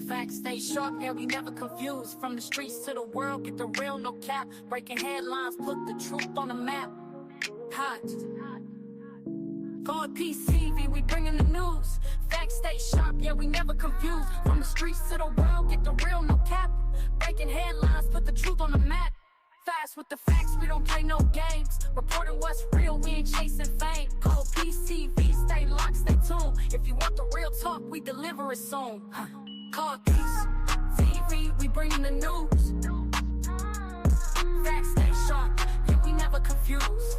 Facts stay sharp, yeah, we never confuse. From the streets to the world, get the real, no cap. Breaking headlines, put the truth on the map. Hot. God PCV, we bringing the news. Facts stay sharp, yeah, we never confuse. From the streets to the world, get the real, no cap. Breaking headlines, put the truth on the map. Fast with the facts, we don't play no games. Reporting what's real, we ain't chasing fame. Call PCV, stay locked, stay tuned. If you want the real talk, we deliver it soon. Call Peace TV, we bringing the news. Facts stay sharp, yeah, we never confuse.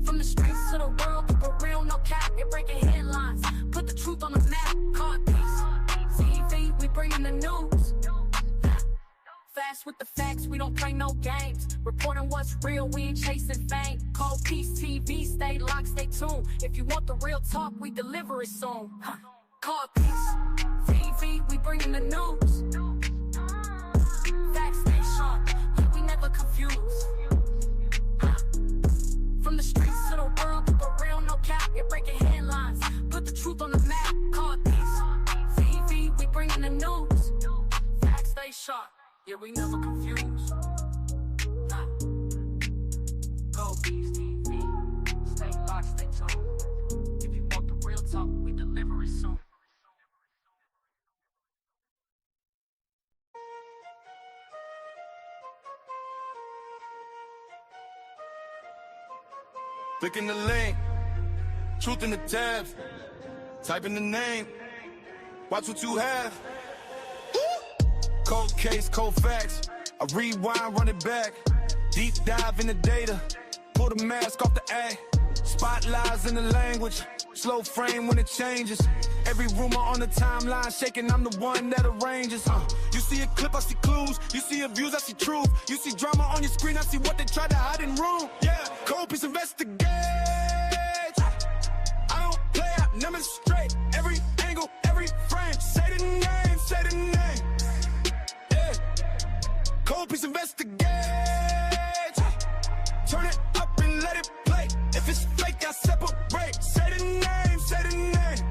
From the streets to the world, keep it real, no cap. You're breaking headlines, put the truth on the map. Call Peace TV, we bringing the news. Fast with the facts, we don't play no games. Reporting what's real, we ain't chasing fame. Call Peace TV, stay locked, stay tuned. If you want the real talk, we deliver it soon. Call Peace TV, we bringing the news. Facts stay sharp, yeah, we never confuse. From the streets to the world, keep it real, no cap. You're breaking headlines, put the truth on the map. Call Peace TV, we bringing the news. Facts stay sharp, yeah, we never confuse. Go Peace TV, stay locked, stay tuned. If you want the real talk, we deliver it soon. Click in the link, truth in the tabs, type in the name, watch what you have. Cold case, cold facts, I rewind, run it back, deep dive in the data, pull the mask off the act, spotlights in the language, slow frame when it changes, every rumor on the timeline shaking, I'm the one that arranges. You see a clip, I see clues, you see abuse, I see truth, you see drama on your screen, I see what they try to hide in room. Yeah, cold piece investigate, I don't play, I demonstrate, every angle, every frame, say the name, say the name. Yeah, cold piece investigate, turn it up and let it play, if it's fake, I separate, say the name, say the name.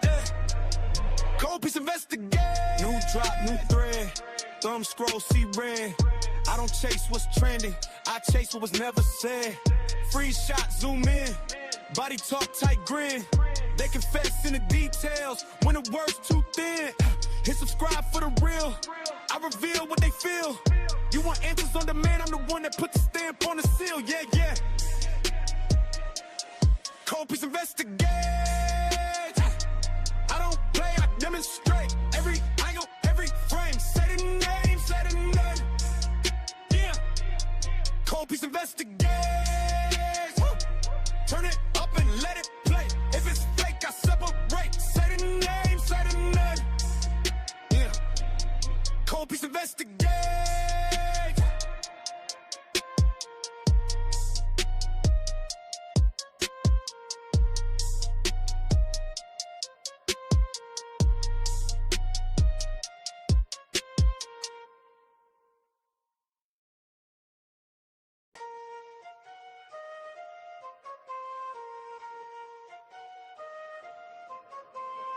Yeah, cold piece investigate, new drop, new thread, thumb scroll, see red, I don't chase what's trending, I chase what was never said. Free shot, zoom in, body talk, tight grin. They confess in the details when the word's too thin. Hit subscribe for the real, I reveal what they feel. You want answers on demand, I'm the one that put the stamp on the seal. Yeah, yeah. Cold piece investigate, I don't play, I demonstrate. Every angle, every frame, say the name, say the name. Yeah, cold piece investigate, turn it up and let it play. If it's fake, I separate, say the name, say the name. Yeah, cold piece investigate.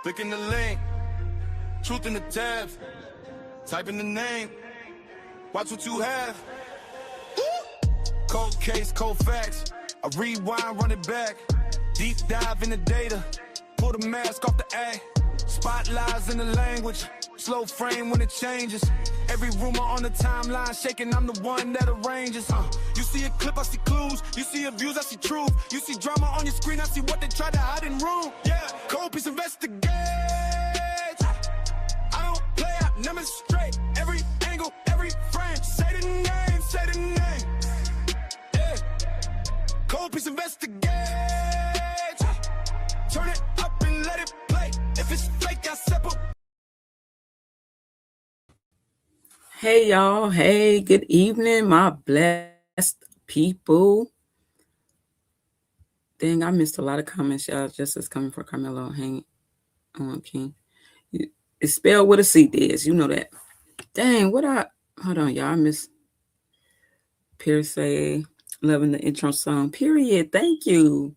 Click in the link, truth in the tabs, type in the name, watch what you have. Cold case, cold facts, I rewind, run it back, deep dive in the data, pull the mask off the act, spotlights in the language, slow frame when it changes, every rumor on the timeline shaking, I'm the one that arranges. You see a clip, I see clues, you see abuse, I see truth, you see drama on your screen, I see what they try to hide in room. Yeah, cold piece investigate, I don't play, I demonstrate, every angle, every frame, say the name, say the name. Yeah, cold piece investigate, turn it up and let it play, if it's fake, I separate. Hey y'all, hey, good evening, my blessed people. Dang, I missed a lot of comments, y'all. Just as coming for Karmelo. Hang on, King. It's spelled with a C, Diz. You know that. Dang, hold on, y'all. I miss Pierce loving the intro song. Period. Thank you.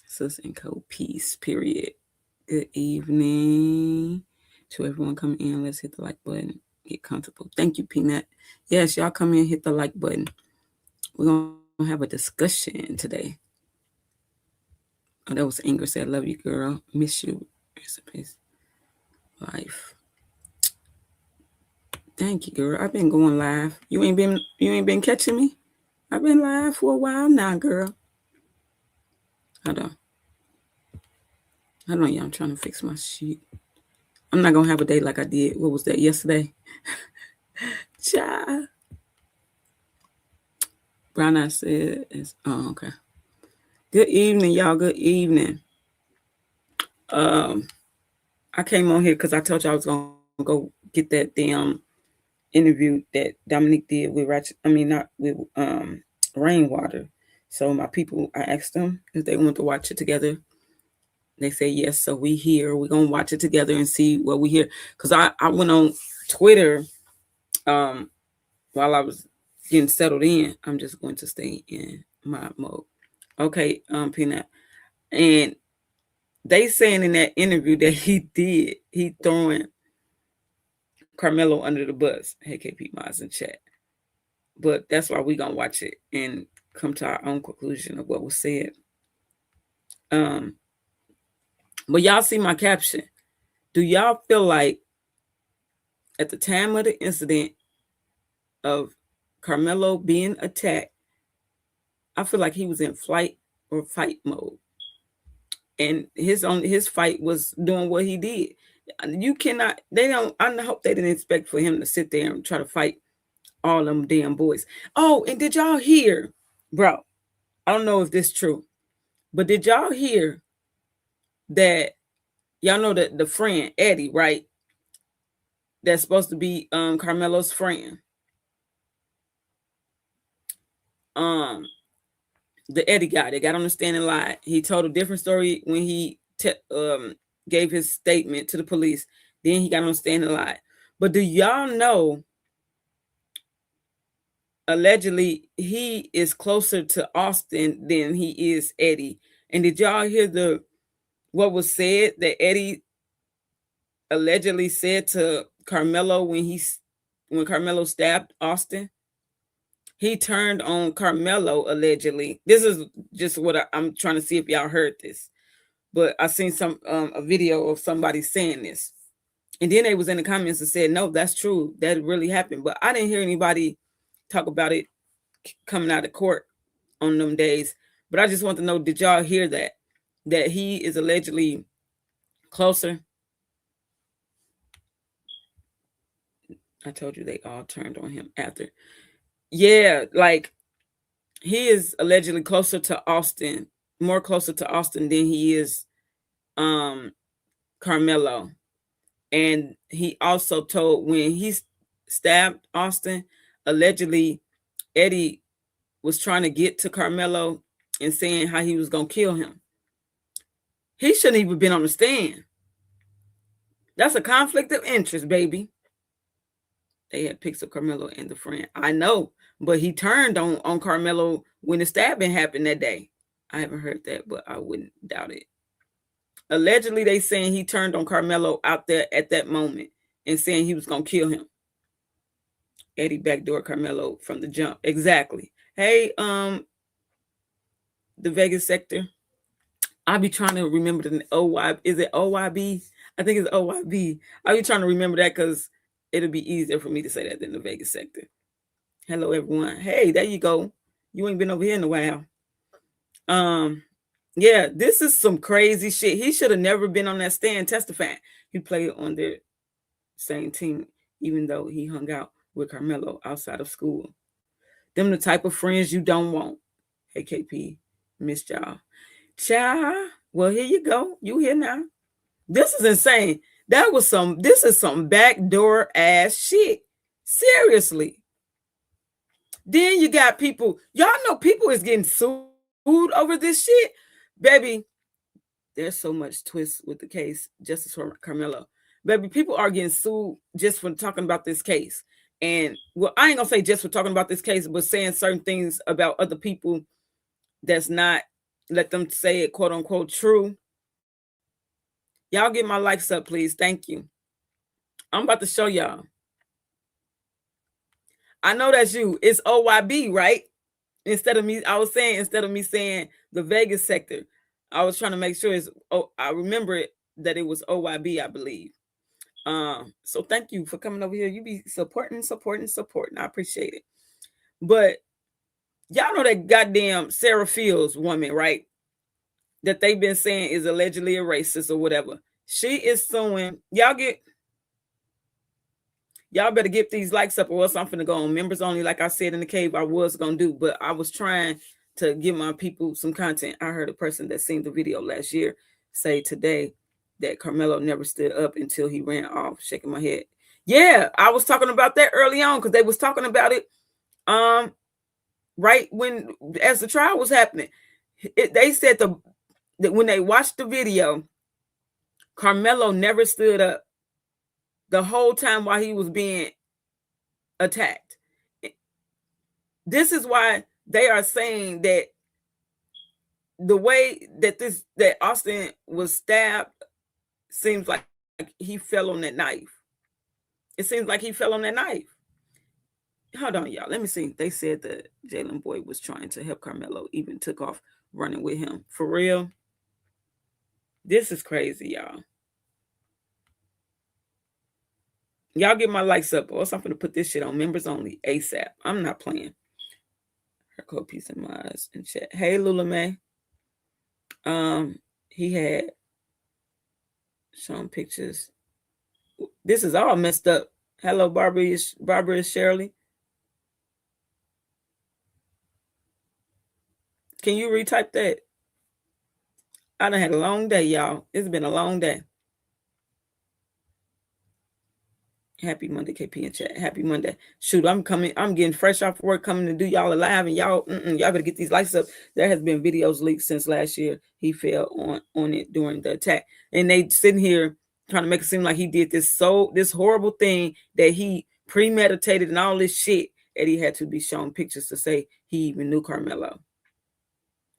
Sis and Co. Peace. Period. Good evening to everyone coming in. Let's hit the like button. Get comfortable. Thank you, Peanut. Yes, y'all come in, hit the like button. We're going to have a discussion today. Oh, that was Ingrid said, love you, girl. Miss you. Recipes. Life. Thank you, girl. I've been going live. You ain't been catching me? I've been live for a while now, girl. Hold on. Y'all. I'm trying to fix my sheet. I'm not gonna have a day like I did. What was that, yesterday? Child. Brown Eye said, oh, okay. Good evening, y'all. Good evening. I came on here because I told you I was gonna go get that damn interview that Dominique did with not with Rainwater. So my people, I asked them if they want to watch it together. They say yes, so we here. We're gonna watch it together and see what we hear. Cause I went on Twitter while I was getting settled in. I'm just going to stay in my mode. Okay, Peanut. And they saying in that interview that he throwing Karmelo under the bus. Hey, KP Miles in chat. But that's why we gonna watch it and come to our own conclusion of what was said. But y'all see my caption. Do y'all feel like at the time of the incident of Karmelo being attacked, I feel like he was in flight or fight mode, and his fight was doing what he did. You cannot. I hope they didn't expect for him to sit there and try to fight all them damn boys. Oh, and did y'all hear, bro? I don't know if this is true, but did y'all hear that? Y'all know that the friend Eddie, right? That's supposed to be Karmelo's friend. The Eddie guy that got on the stand and lied. He told a different story when he gave his statement to the police. Then he got on the stand and lied. But do y'all know? Allegedly, he is closer to Austin than he is Eddie. And did y'all hear what was said that Eddie allegedly said to Karmelo when Karmelo stabbed Austin? He turned on Karmelo allegedly. This is just what I'm trying to see if y'all heard this. But I seen a video of somebody saying this. And then they was in the comments and said, no, that's true. That really happened. But I didn't hear anybody talk about it coming out of court on them days. But I just want to know, did y'all hear that he is allegedly closer? I told you they all turned on him after. Yeah, like he is allegedly closer to Austin, more closer to Austin than he is Karmelo. And he also told when he stabbed Austin, allegedly Eddie was trying to get to Karmelo and saying how he was going to kill him. He shouldn't even been on the stand. That's a conflict of interest, baby. They had pics of Karmelo and the friend. I know, but he turned on Karmelo when the stabbing happened that day. I haven't heard that, but I wouldn't doubt it. Allegedly, they saying he turned on Karmelo out there at that moment and saying he was going to kill him. Eddie backdoor Karmelo from the jump. Exactly. Hey, the Vegas sector. I'll be trying to remember the OY. Is it OYB? I think it's OYB. I'll be trying to remember that because it'll be easier for me to say that than the Vegas sector. Hello, everyone. Hey, there you go. You ain't been over here in a while. Yeah, this is some crazy shit. He should have never been on that stand testifying. He played on their same team, even though he hung out with Karmelo outside of school. Them the type of friends you don't want. Hey, KP, missed y'all. Child, well, here you go. You here now. This is insane. This is some backdoor ass shit. Seriously. Then you got people, y'all know people is getting sued over this shit. Baby, there's so much twist with the case, justice for Karmelo. Baby, people are getting sued just for talking about this case. And, well, I ain't going to say just for talking about this case, but saying certain things about other people that's not, let them say it, quote unquote, true. Y'all get my likes up, please. Thank you. I'm about to show y'all. I know that's you. It's OYB, right? Instead of me saying the Vegas sector, I was trying to make sure it's. Oh, I remember it that it was OYB, I believe. So thank you for coming over here. You be supporting. I appreciate it. But y'all know that goddamn Sarah Fields woman, right? That they've been saying is allegedly a racist or whatever. She is suing. Y'all better get these likes up or else I'm finna go on members only. Like I said in the cave, I was gonna do, but I was trying to give my people some content. I heard a person that seen the video last year say today that Karmelo never stood up until he ran off, shaking my head. Yeah, I was talking about that early on because they was talking about it right when as the trial was happening. They said that when they watched the video, Karmelo never stood up the whole time while he was being attacked. This is why they are saying that the way that Austin was stabbed seems like he fell on that knife. It seems like he fell on that knife. Hold on, y'all. Let me see. They said that Jalen Boyd was trying to help Karmelo, even took off running with him. For real? This is crazy, y'all. Y'all get my likes up, or else I'm going to put this shit on members only ASAP. I'm not playing. Her code piece in my eyes and chat. Hey, Lula May. He had shown pictures. This is all messed up. Hello, Barbara Shirley. Can you retype that? I done had a long day, y'all. It's been a long day. Happy Monday, KP in chat. Happy Monday. Shoot, I'm getting fresh off work, coming to do y'all a live, and y'all better get these likes up. There has been videos leaked since last year. He fell on it during the attack. And they sitting here trying to make it seem like he did this horrible thing, that he premeditated and all this shit, that he had to be shown pictures to say he even knew Karmelo.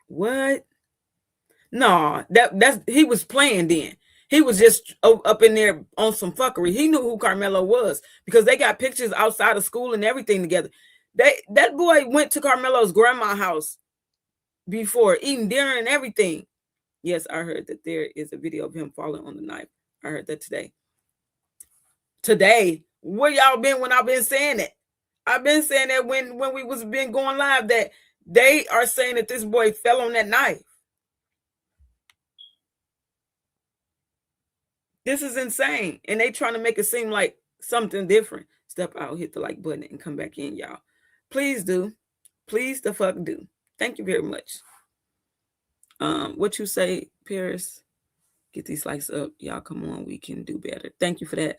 What? No, that's he was playing then. He was just up in there on some fuckery. He knew who Karmelo was because they got pictures outside of school and everything together. That boy went to Carmelo's grandma's house before, eating dinner and everything. Yes, I heard that there is a video of him falling on the knife. I heard that today. Today, where y'all been when I've been saying that? I've been saying that when we was been going live, that they are saying that this boy fell on that knife. This is insane. And they trying to make it seem like something different. Step out, hit the like button, and come back in, y'all. Please do. Please the fuck do. Thank you very much. What you say, Paris? Get these likes up. Y'all come on. We can do better. Thank you for that.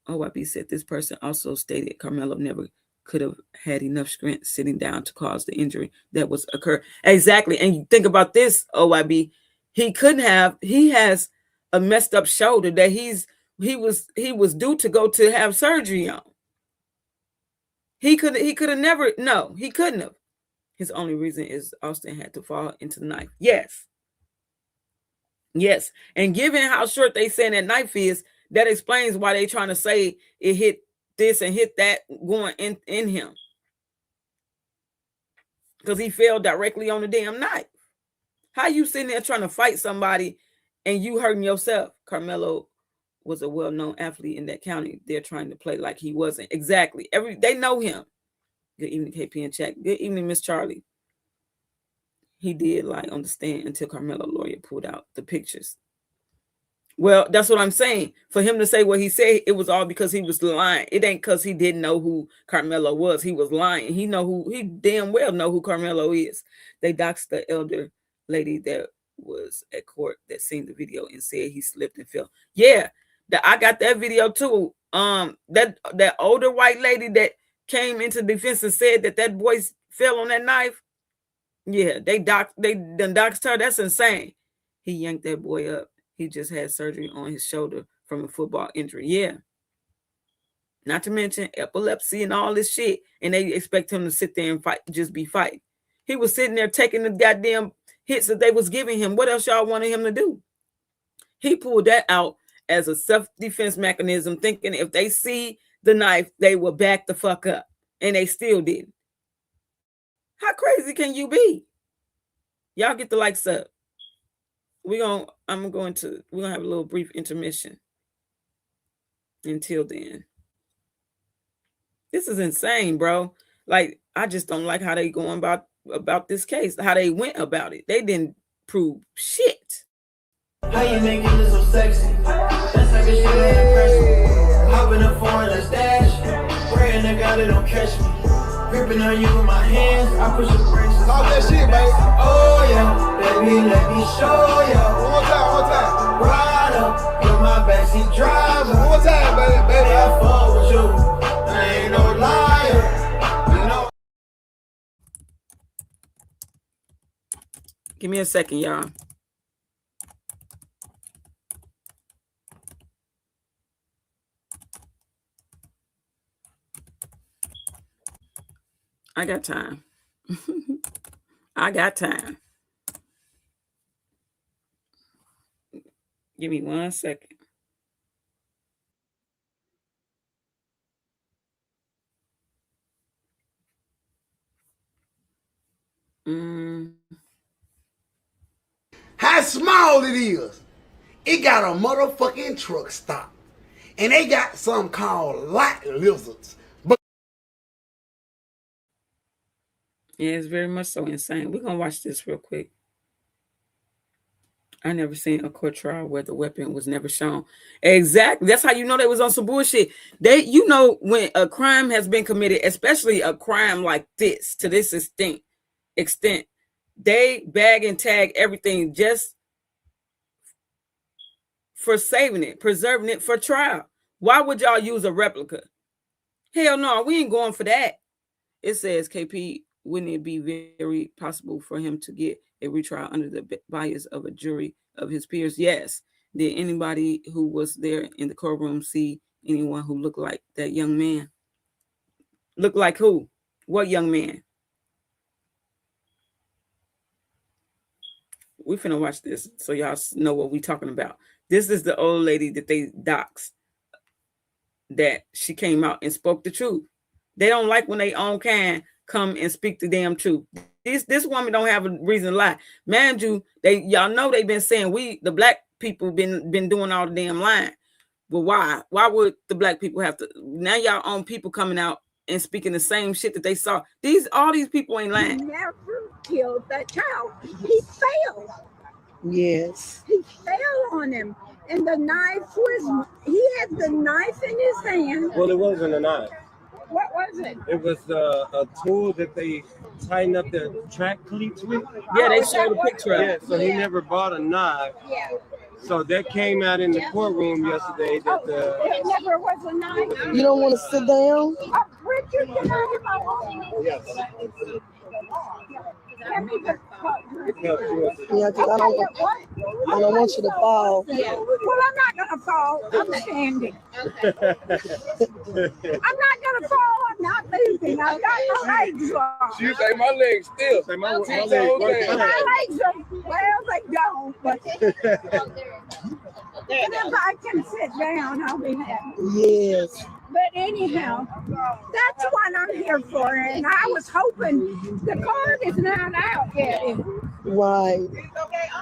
OYB said this person also stated Karmelo never could have had enough strength sitting down to cause the injury that was occur. Exactly. And you think about this, OYB. He couldn't have. He has a messed up shoulder that he was due to go to have surgery on. He could have never. No, he couldn't have. His only reason is Austin had to fall into the knife. Yes. And given how short they saying that knife is, that explains why they trying to say it hit this and hit that going in him. Because he fell directly on the damn knife. How you sitting there trying to fight somebody and you hurting yourself? Karmelo was a well-known athlete in that county. They're trying to play like he wasn't. Exactly. They know him. Good evening, KP and chat. Good evening, Miss Charlie. He did lie on the stand until Karmelo lawyer pulled out the pictures. Well, that's what I'm saying. For him to say what he said, it was all because he was lying. It ain't because he didn't know who Karmelo was. He was lying. He damn well know who Karmelo is. They doxed the elder lady that was at court that seen the video and said he slipped and fell. Yeah, I got that video too. That older white lady that came into defense and said that boy fell on that knife. Yeah, they done doxed her. That's insane. He yanked that boy up. He just had surgery on his shoulder from a football injury. Yeah. Not to mention epilepsy and all this shit. And they expect him to sit there and fight, just be fighting. He was sitting there taking the goddamn hits that they was giving him. What else y'all wanted him to do? He pulled that out as a self-defense mechanism, thinking if they see the knife, they will back the fuck up. And they still didn't. How crazy can you be? Y'all get the likes up. We're gonna have a little brief intermission. Until then. This is insane, bro. Like, I just don't like how they going about this case, how they went about it. They didn't prove shit. How you make it look so sexy? That's like a shit that impress me. Hop in the foreign, let's dash. Praying to God they don't catch me. Gripping on you with my hands, I push the brakes. Talk that shit, baby. Oh yeah, baby, let me show ya. One time. Ride up, you're my backseat driver. One time, baby. I fall with you, I ain't no liar. You know. Give me a second, y'all. I got time. I got time. Give me 1 second. How small it is. It got a motherfucking truck stop. And they got something called light lizards. But Yeah, it's very much so insane. We're going to watch this real quick. I never seen a court trial where the weapon was never shown. Exactly. That's how you know they was on some bullshit. You know, when a crime has been committed, especially a crime like this, to this extent, they bag and tag everything just for saving it, preserving it for trial. Why would y'all use a replica? Hell no, we ain't going for that. It says, KP, wouldn't it be very possible for him to get a retrial under the bias of a jury of his peers? Yes. Did anybody who was there in the courtroom see anyone who looked like that young man? Look like who? What young man? We finna watch this so y'all know what we talking about. This is the old lady that they doxed, that she came out and spoke the truth. They don't like when they own kind come and speak the damn truth. This woman don't have a reason to lie. Man, y'all know they've been saying the black people been doing all the damn lying. But why? Why would the black people have to? Now y'all own people coming out and speaking the same shit that they saw. All these people ain't lying. He never killed that child. He fell. Yes. He fell on him. And the knife he had the knife in his hand. Well, it wasn't a knife. What was it? It was a tool that they tighten up their track cleats with. Yeah, they showed a picture of it. Yeah, so he never bought a knife. Yeah. So that came out in the courtroom yesterday. It never was a knife. You don't want to sit down? Richard, can I have my own? Yes. Hand me the cup. Yeah, because I don't want you to fall. Yeah. Well, I'm not going to fall. I'm standing. I'm not going to fall. I'm not moving. I've got my legs long. She say my legs still. Say my legs My legs are, well, they don't, but if I can sit down, I'll be happy. Yes. But anyhow, that's what I'm here for. And I was hoping the card is not out yet. Right.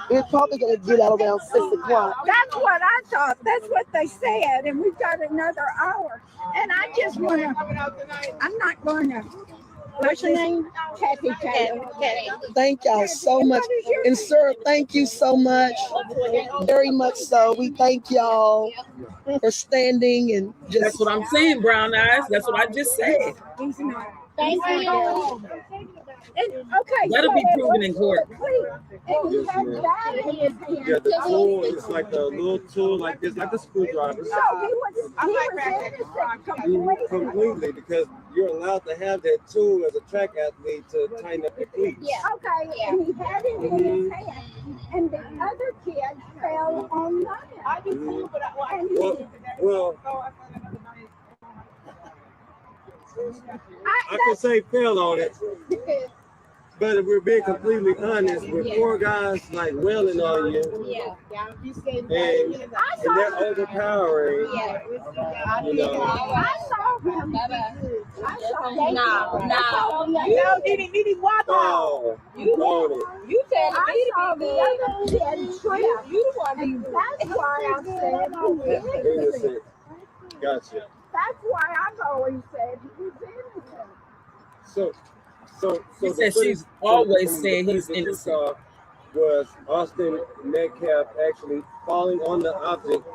It's probably going to get out around 6 o'clock. That's what I thought. That's what they said. And we've got another hour. And I just want to, I'm not going to. What's your name? Kathy Taylor. Thank y'all so much. And sir, thank you so much. Very much so. We thank y'all for standing and just. That's what I'm saying, Brown Eyes. That's what I just said. He's not. Thank you. And, okay. That'll be proven in court. And he had that in his hand. Yeah, the tool is like a little tool like this, like a screwdriver. So he was innocent Completely, because you're allowed to have that tool as a track athlete to tighten up the cleats. Yeah. Okay, and he had it in his hand, and the other kid fell on nothing. Well, I can say fell on it. But if we're being completely honest, with four guys like wailing on you, and they're overpowering, you know. I saw him. I saw him. No, Didi, walk out. Oh, you want it. You tell I saw me the other kid trip. you the one And that's why I said he's innocent. Innocent. Gotcha. That's why I've always said he's innocent. So He the said footage she's always from the said footage he's that you innocent. saw was Austin Metcalf actually falling on the object.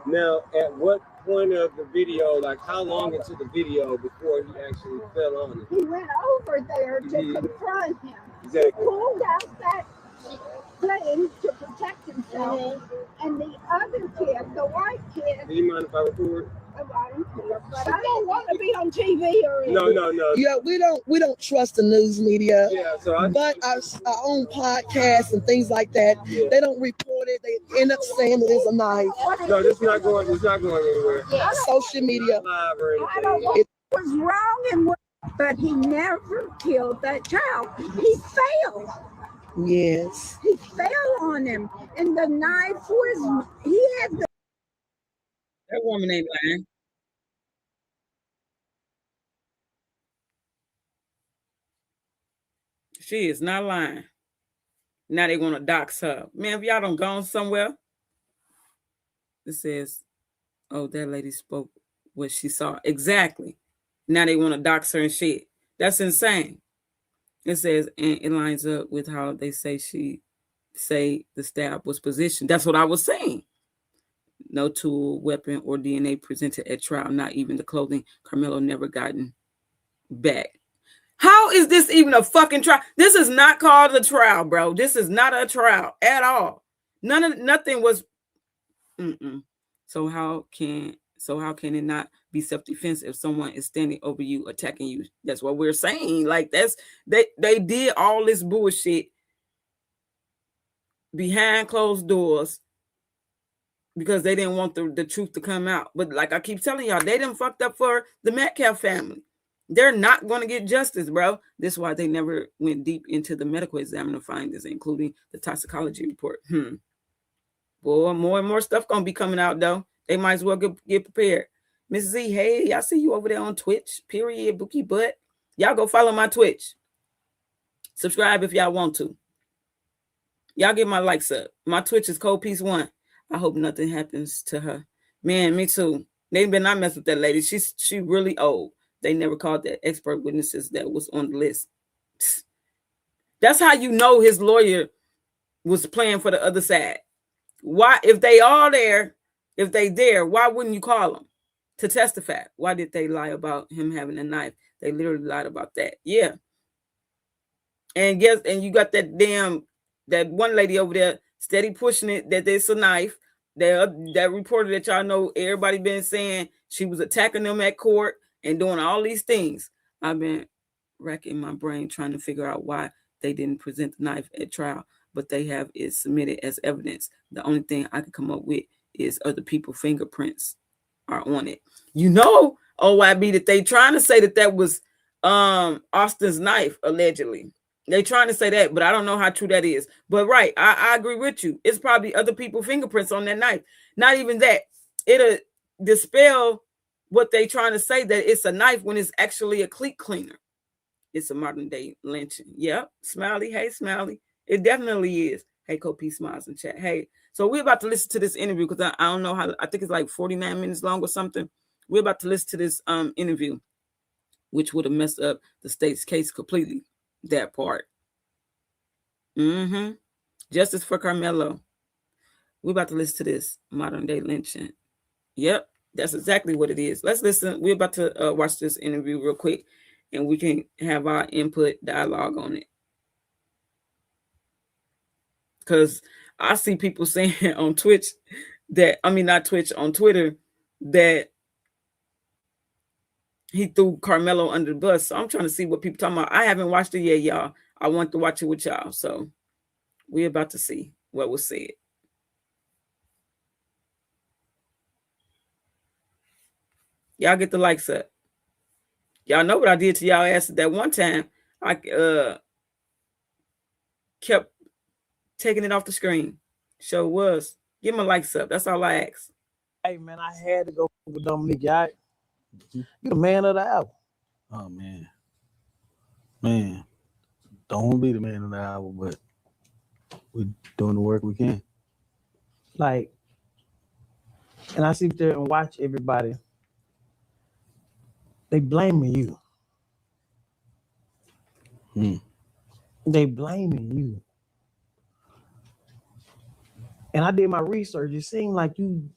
Now, at what point of the video, like how long into the video before he actually fell on it? He went over there to confront him. Exactly. He pulled out that thing to protect himself. And the other kid, the white kid, Do you mind if I record? but I don't want to be on TV or anything. No. Yeah, we don't trust the news media. Yeah, so But our own podcasts and things like that, they don't report it. They end up saying it is a knife. no, it's not going anywhere. Social media. Live or I don't know anything. what was wrong and what, but he never killed that child. He failed. Yes. He fell on him, and the knife was. He had the. That woman ain't lying. She is not lying. Now they want to dox her. Man, if y'all don't gone somewhere. It says, oh, that lady spoke what she saw. Exactly. Now they want to dox her and shit. That's insane. It says, and it lines up with how they say the stab was positioned. That's what I was saying. No tool, weapon, or DNA presented at trial, not even the clothing. Karmelo never gotten back. How is this even a fucking trial? This is not called a trial, bro. This is not a trial at all. Nothing was. So how can it not be self-defense if someone is standing over you, attacking you? That's what we're saying. Like they did all this bullshit behind closed doors because they didn't want the truth to come out. But like I keep telling y'all, they done fucked up for the Metcalf family. They're not going to get justice, bro. This is why they never went deep into the medical examiner findings, including the toxicology report. Boy, more and more stuff going to be coming out, though. They might as well get prepared. Miss Z, hey, I see you over there on Twitch, period, Bookie Butt. Y'all go follow my Twitch. Subscribe if y'all want to. Y'all get my likes up. My Twitch is Cold Piece 1. I hope nothing happens to her. Man, me too. They better not mess with that lady. She really old. They never called that expert witnesses that was on the list. That's how you know his lawyer was playing for the other side. Why, if they are there, why wouldn't you call them to testify? Why did they lie about him having a knife? They literally lied about that. Yeah. And you got that one lady over there steady pushing it that there's a knife. That reporter that y'all know, everybody been saying she was attacking them at court and doing all these things. I've been racking my brain trying to figure out why they didn't present the knife at trial, but they have it submitted as evidence. The only thing I could come up with is other people's fingerprints are on it. You know, OYB, that they trying to say that was Austin's knife, allegedly. They trying to say that, but I don't know how true that is. But right, I agree with you. It's probably other people's fingerprints on that knife. Not even that. It'll dispel what they trying to say that it's a knife when it's actually a cleat cleaner. It's a modern day lynching. Yep. Smiley. Hey, Smiley. It definitely is. Hey, Kopi smiles in chat. Hey, so we're about to listen to this interview because I don't know how. I think it's like 49 minutes long or something. We're about to listen to this interview, which would have messed up the state's case completely. That part. Justice for Karmelo. We're about to listen to this modern day lynching. Yep, that's exactly what it is. Let's listen. We're about to watch this interview real quick, and we can have our input dialogue on it. Because I see people saying on Twitch on Twitter that he threw Karmelo under the bus. So I'm trying to see what people talking about. I haven't watched it yet, y'all. I want to watch it with y'all. So we're about to see what was said. Y'all get the likes up. Y'all know what I did to y'all ass that one time. kept taking it off the screen. Sure was. Give my likes up. That's all I ask. Hey man, I had to go with Dominique. Y'all, you the man of the hour. Oh man, don't be the man of the hour, but we're doing the work we can. Like, and I sit there and watch everybody. They blaming you. They blaming you. And I did my research. It seemed like you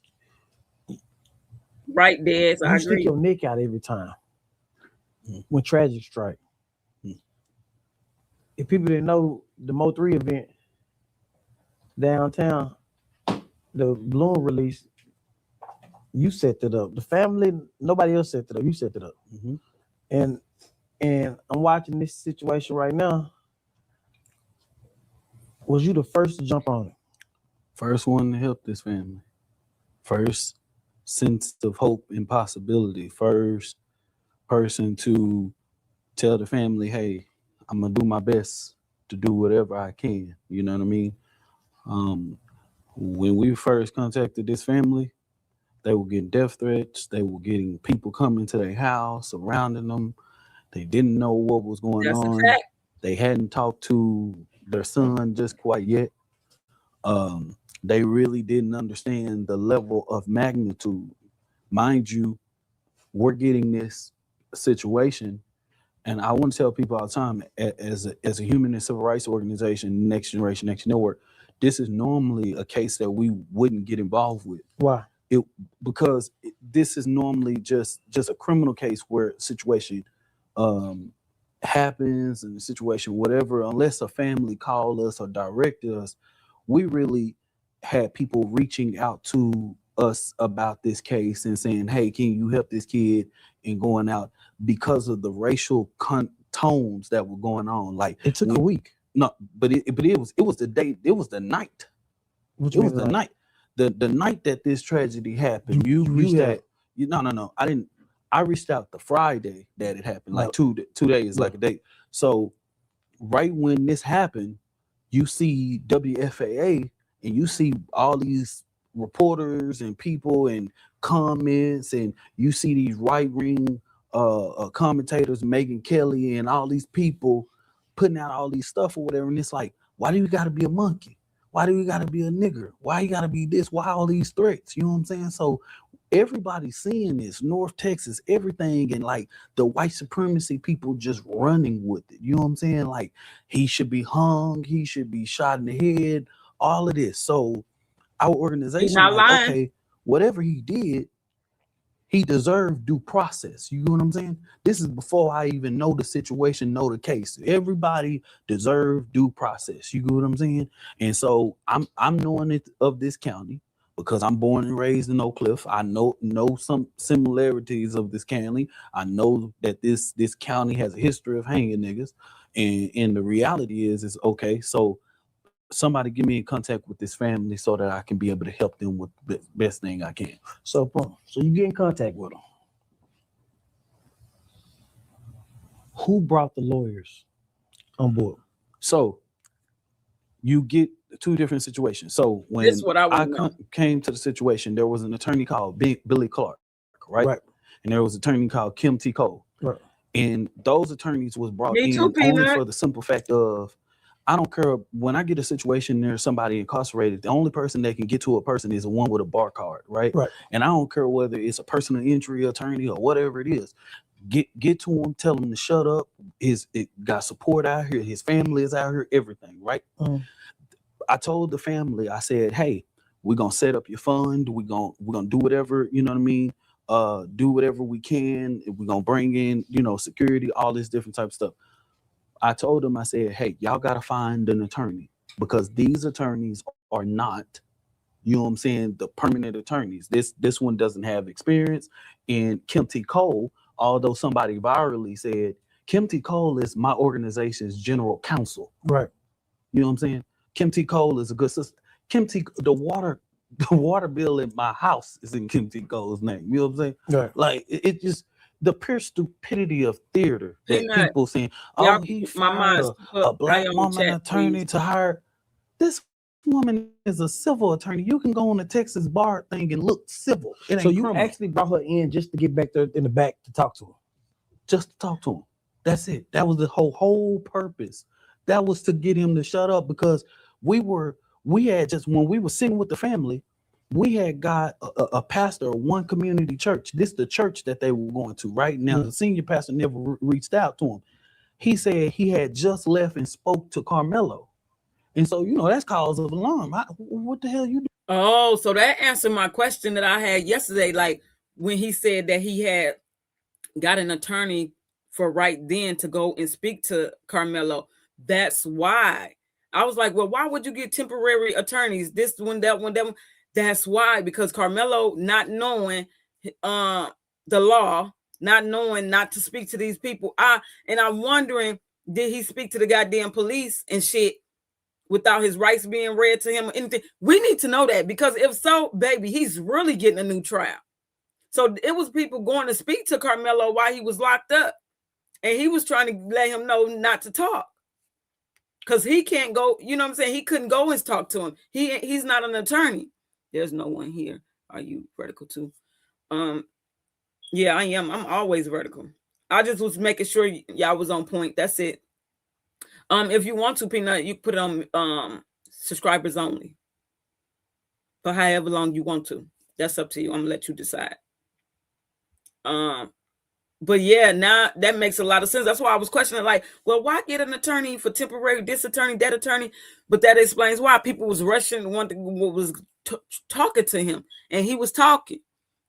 right, Dez. I stick agree. your neck out every time when tragic strike. If people didn't know the Mo3 event downtown, the balloon release, you set it up. The family, nobody else set it up. You set it up. And I'm watching this situation right now. Was you the first to jump on it? First one to help this family. First sense of hope and possibility. First person to tell the family, hey, I'm gonna do my best to do whatever I can. You know what I mean? When we first contacted this family, they were getting death threats. They were getting people coming to their house, surrounding them. They didn't know what was going on. That's a fact. They hadn't talked to their son just quite yet. They really didn't understand the level of magnitude. Mind you, we're getting this situation, and I want to tell people all the time, as a human and civil rights organization, Next Generation, Next Network, this is normally a case that we wouldn't get involved with. Why? Because this is normally just a criminal case where a situation happens, and the situation, whatever, unless a family called us or directed us, we really had people reaching out to us about this case and saying, hey, can you help this kid, and going out because of the racial tones that were going on. Like, it took a week. No, but it was the day, it was the night. Which it was the night. The night that this tragedy happened. I reached out the Friday that it happened, like 2 days, like a day. So right when this happened, you see WFAA and you see all these reporters and people and comments, and you see these right-wing commentators, Megyn Kelly and all these people putting out all these stuff or whatever. And it's like, why do you got to be a monkey? Why do you got to be a nigger? Why you got to be this? Why all these threats? You know what I'm saying? So everybody's seeing this, North Texas, everything, and like the white supremacy people just running with it. You know what I'm saying? Like, he should be hung, he should be shot in the head, all of this. So our organization, like, okay, whatever he did, he deserved due process. You know what I'm saying? This is before I even know the situation, know the case. Everybody deserved due process. You know what I'm saying? And so I'm knowing it of this county because I'm born and raised in Oak Cliff. I know some similarities of this county. I know that this county has a history of hanging niggas. And the reality is okay, so somebody get me in contact with this family so that I can be able to help them with the best thing I can. So you get in contact with them. Who brought the lawyers on board? So you get two different situations. So when I came to the situation, there was an attorney called Billy Clark, right? And there was an attorney called Kim T. Cole. Right. And those attorneys was brought in only for the simple fact of, I don't care when I get a situation there's somebody incarcerated, the only person that can get to a person is the one with a bar card, right? And I don't care whether it's a personal injury attorney or whatever it is. Get to him, tell him to shut up. It got support out here, his family is out here, everything, right? I told the family, I said, hey, we're gonna set up your fund, we're gonna do whatever, you know what I mean? Do whatever we can, we're gonna bring in, security, all this different type of stuff. I told them, I said, hey, y'all got to find an attorney because these attorneys are not, you know what I'm saying, the permanent attorneys. This one doesn't have experience. And Kim T. Cole, although somebody virally said, Kim T. Cole is my organization's general counsel. Right. You know what I'm saying? Kim T. Cole is a good sister. The water bill in my house is in Kim T. Cole's name. You know what I'm saying? Right. Like, it just, the pure stupidity of theater He that not- people saying, y'all "Oh, he my fired mind's a black Naomi woman chat, attorney please. to hire." This woman is a civil attorney. You can go on the Texas bar thing and look civil. It ain't So you criminal. actually brought her in just to get back there in the back to talk to her. Just to talk to him. That's it. That was the whole purpose. That was to get him to shut up, because we had just, when we were sitting with the family, we had got a pastor of one community church. This the church that they were going to right now. The senior pastor never reached out to him. He said he had just left and spoke to Karmelo. And so, that's cause of alarm. What the hell you do? Oh, so that answered my question that I had yesterday. Like when he said that he had got an attorney for right then to go and speak to Karmelo. That's why. I was like, well, why would you get temporary attorneys? This one, that one, that one. That's why, because Karmelo, not knowing the law, not knowing not to speak to these people. I'm wondering, did he speak to the goddamn police and shit without his rights being read to him or anything? We need to know that, because if so, baby, he's really getting a new trial. So it was people going to speak to Karmelo while he was locked up, and he was trying to let him know not to talk, because he can't go. You know what I'm saying? He couldn't go and talk to him. He's not an attorney. There's no one here. Are you vertical too? Yeah, I am. I'm always vertical. I just was making sure y'all was on point. That's it. If you want to, Peanut, you put it on subscribers only for however long you want to. That's up to you. I'm gonna let you decide. But yeah, now that makes a lot of sense. That's why I was questioning, like, well, why get an attorney for temporary, this attorney, that attorney? But that explains why people was rushing, was talking to him, and he was talking.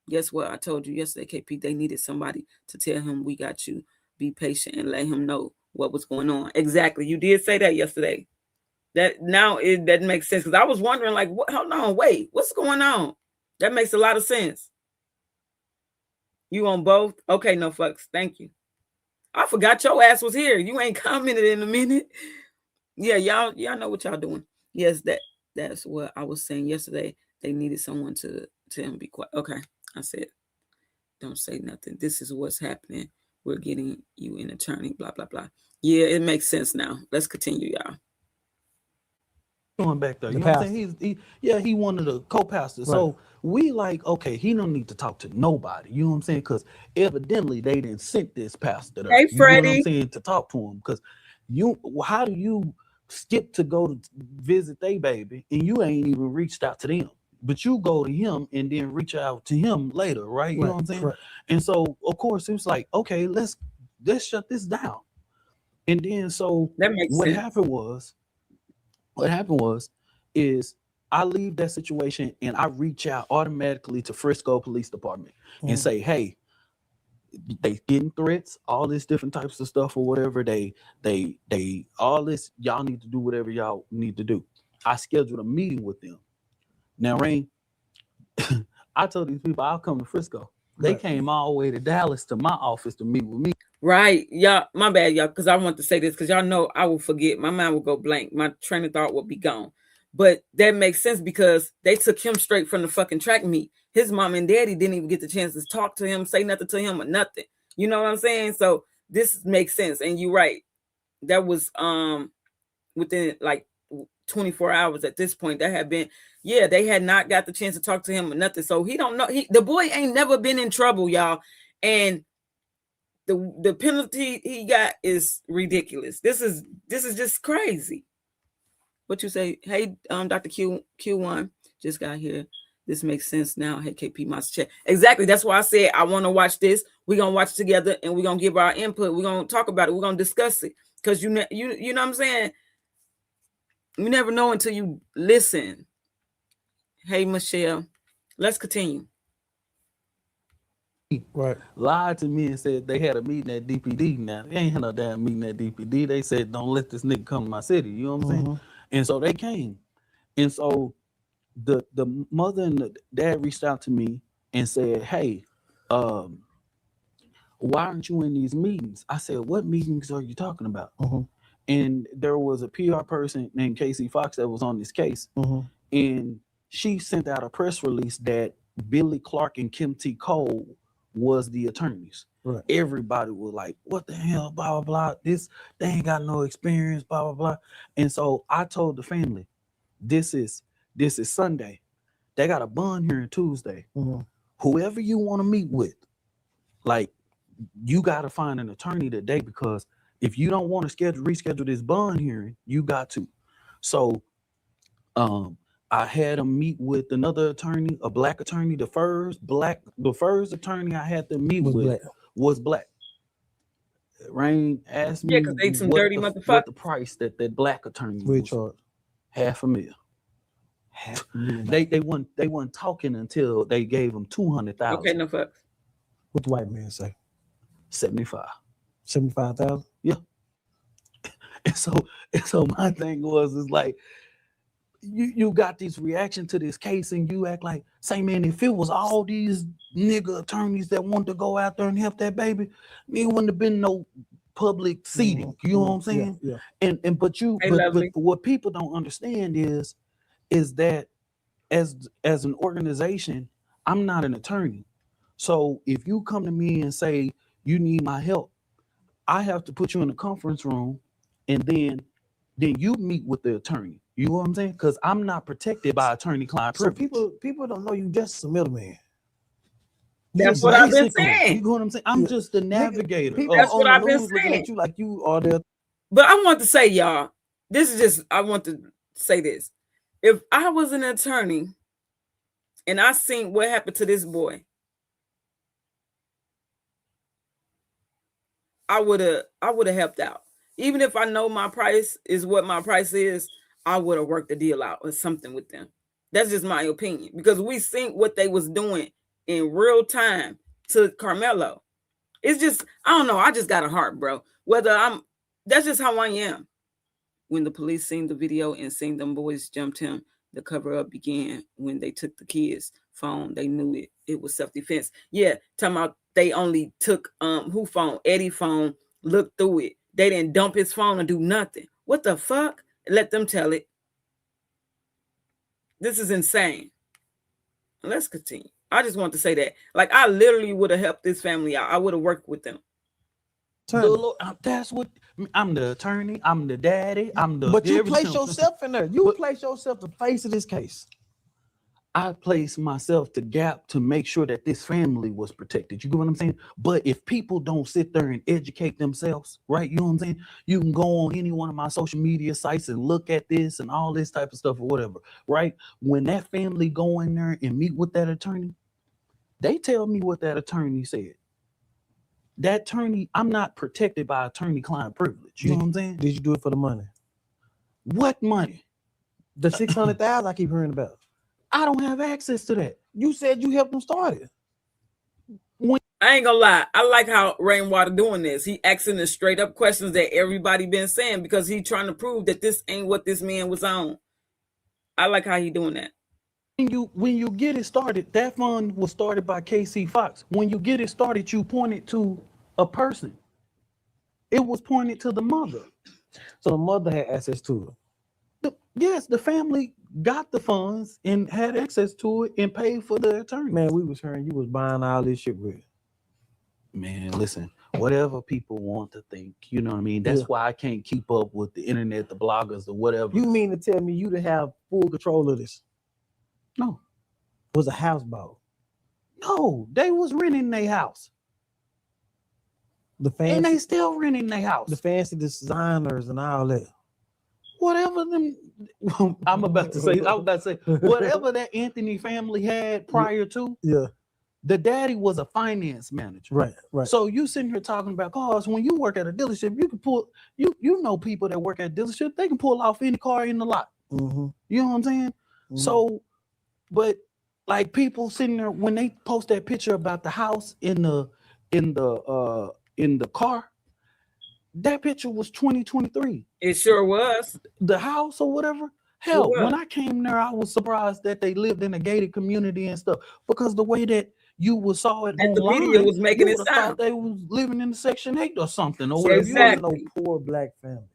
Guess what? I told you yesterday, KP, they needed somebody to tell him, we got you. Be patient and let him know what was going on. Exactly. You did say that yesterday. That makes sense, because I was wondering, like, what? Hold on, wait, what's going on? That makes a lot of sense. You on both? Okay, no fucks. Thank you. I forgot your ass was here. You ain't commented in a minute. Yeah, y'all know what y'all doing. Yes, that's what I was saying yesterday. They needed someone to tell him be quiet. Okay, I said, don't say nothing. This is what's happening. We're getting you an attorney, blah, blah, blah. Yeah, it makes sense now. Let's continue, y'all. Going back there, you know what I'm saying? He one of the co-pastors. Right. So we like, okay, he don't need to talk to nobody. You know what I'm saying? Because evidently they didn't send this pastor there. Hey, Freddie. You know what I'm saying? To talk to him. Because how do you skip to go to visit they baby and you ain't even reached out to them? But you go to him and then reach out to him later, right? You know what I'm saying? Right. And so of course it was like, okay, let's shut this down. And then so that makes what sense. What happened was I leave that situation and I reach out automatically to Frisco Police Department and say, hey, they getting threats, all this different types of stuff or whatever. They all this, y'all need to do whatever y'all need to do. I scheduled a meeting with them. Now, Rain, I told these people I'll come to Frisco. They came all the way to Dallas to my office to meet with me. Right. Yeah, my bad, y'all, because I want to say this, because y'all know I will forget. My mind will go blank. My train of thought will be gone. But that makes sense, because they took him straight from the fucking track meet. His mom and daddy didn't even get the chance to talk to him, say nothing to him or nothing. You know what I'm saying? So this makes sense. And you're right. That was within like 24 hours at this point. That had been, they had not got the chance to talk to him or nothing. So he don't know. The boy ain't never been in trouble, y'all. And the penalty he got is ridiculous. This is just crazy. What you say? Hey, Dr. Q1 just got here. This makes sense now. Hey, KP Master Check. Exactly. That's why I said I want to watch this. We're gonna watch it together and we're gonna give our input. We're gonna talk about it. We're gonna discuss it. Because you know what I'm saying? You never know until you listen. Hey, Michelle. Let's continue. Right. Lied to me and said they had a meeting at DPD. Now they ain't had no damn meeting at DPD. They said, don't let this nigga come to my city. You know what I'm saying? And so they came. And so the mother and the dad reached out to me and said, hey, why aren't you in these meetings? I said, what meetings are you talking about? And there was a PR person named Casey Fox that was on this case. And she sent out a press release that Billy Clark and Kim T. Cole was the attorneys. Right. Everybody was like, what the hell, blah, blah, blah. This, they ain't got no experience, blah, blah, blah. And so I told the family, this is Sunday. They got a bond hearing Tuesday. Mm-hmm. Whoever you want to meet with, like, you got to find an attorney today, because if you don't want to reschedule this bond hearing, you got to. So I had them meet with another attorney, a black attorney. The first attorney I had to meet was black. Rain asked me, because they some dirty motherfuckers. What the price that black attorney was. $500,000. They weren't talking until they gave them $200,000. Okay, no fucks. What the white man say? 75,000. Yeah. And so my thing is like, you got this reaction to this case, and you act like, say, man, if it was all these nigga attorneys that wanted to go out there and help that baby, it wouldn't have been no public seating. You know what I'm saying? Yeah. But what people don't understand is that as an organization, I'm not an attorney. So if you come to me and say you need my help, I have to put you in a conference room, and then you meet with the attorney. You know what I'm saying? Because I'm not protected by attorney-client privilege. So people don't know you just a middleman. That's what I've been saying. You know what I'm saying? I'm just the navigator. That's what I've been saying. You like you are there. But I want to say, y'all, I want to say this. If I was an attorney and I seen what happened to this boy, I would have helped out. Even if I know my price is what my price is, I would have worked the deal out or something with them. That's just my opinion, because we seen what they was doing in real time to Karmelo. It's just, I don't know. I just got a heart, bro. That's just how I am. When the police seen the video and seen them boys jumped him, the cover up began. When they took the kid's phone, they knew it was self-defense. Yeah, talking about they only took who phone? Eddie phone, looked through it. They didn't dump his phone and do nothing. What the fuck? Let them tell it. This is insane. Let's continue. I just want to say that. Like, I literally would have helped this family out. I would have worked with them. That's what I'm the attorney. I'm the daddy. But you place yourself in there. You place yourself the face of this case. I placed myself to gap to make sure that this family was protected. You get what I'm saying? But if people don't sit there and educate themselves, right? You know what I'm saying? You can go on any one of my social media sites and look at this and all this type of stuff or whatever, right? When that family go in there and meet with that attorney, they tell me what that attorney said. That attorney, I'm not protected by attorney-client privilege. You know what I'm saying? Did you do it for the money? What money? The $600,000 I keep hearing about. I don't have access to that. You said you helped them start it. I ain't gonna lie. I like how Rainwater doing this. He asking the straight up questions that everybody been saying, because he trying to prove that this ain't what this man was on. I like how he doing that. When you get it started, that fund was started by KC Fox. When you get it started, you point it to a person. It was pointed to the mother. So the mother had access to it. Yes, the family got the funds and had access to it and paid for the attorney. Man, we was hearing you was buying all this shit with. Man, listen, whatever people want to think, you know what I mean? That's why I can't keep up with the internet, the bloggers, or whatever. You mean to tell me you to have full control of this? No. Was a house bought? No, they was renting their house. And they still renting their house. The fancy designers and all that. Whatever them, I was about to say, whatever that Anthony family had prior to, the daddy was a finance manager. Right. So you sitting here talking about cars. When you work at a dealership, you can pull, you know people that work at a dealership, they can pull off any car in the lot. Mm-hmm. You know what I'm saying? Mm-hmm. So, but like people sitting there, when they post that picture about the house in the car, that picture was 2023. It sure was. The house or whatever. Hell, when I came there, I was surprised that they lived in a gated community and stuff, because the way that you saw it and online, the video was making it sound they was living in Section 8 or something. Or so exactly. No poor black family.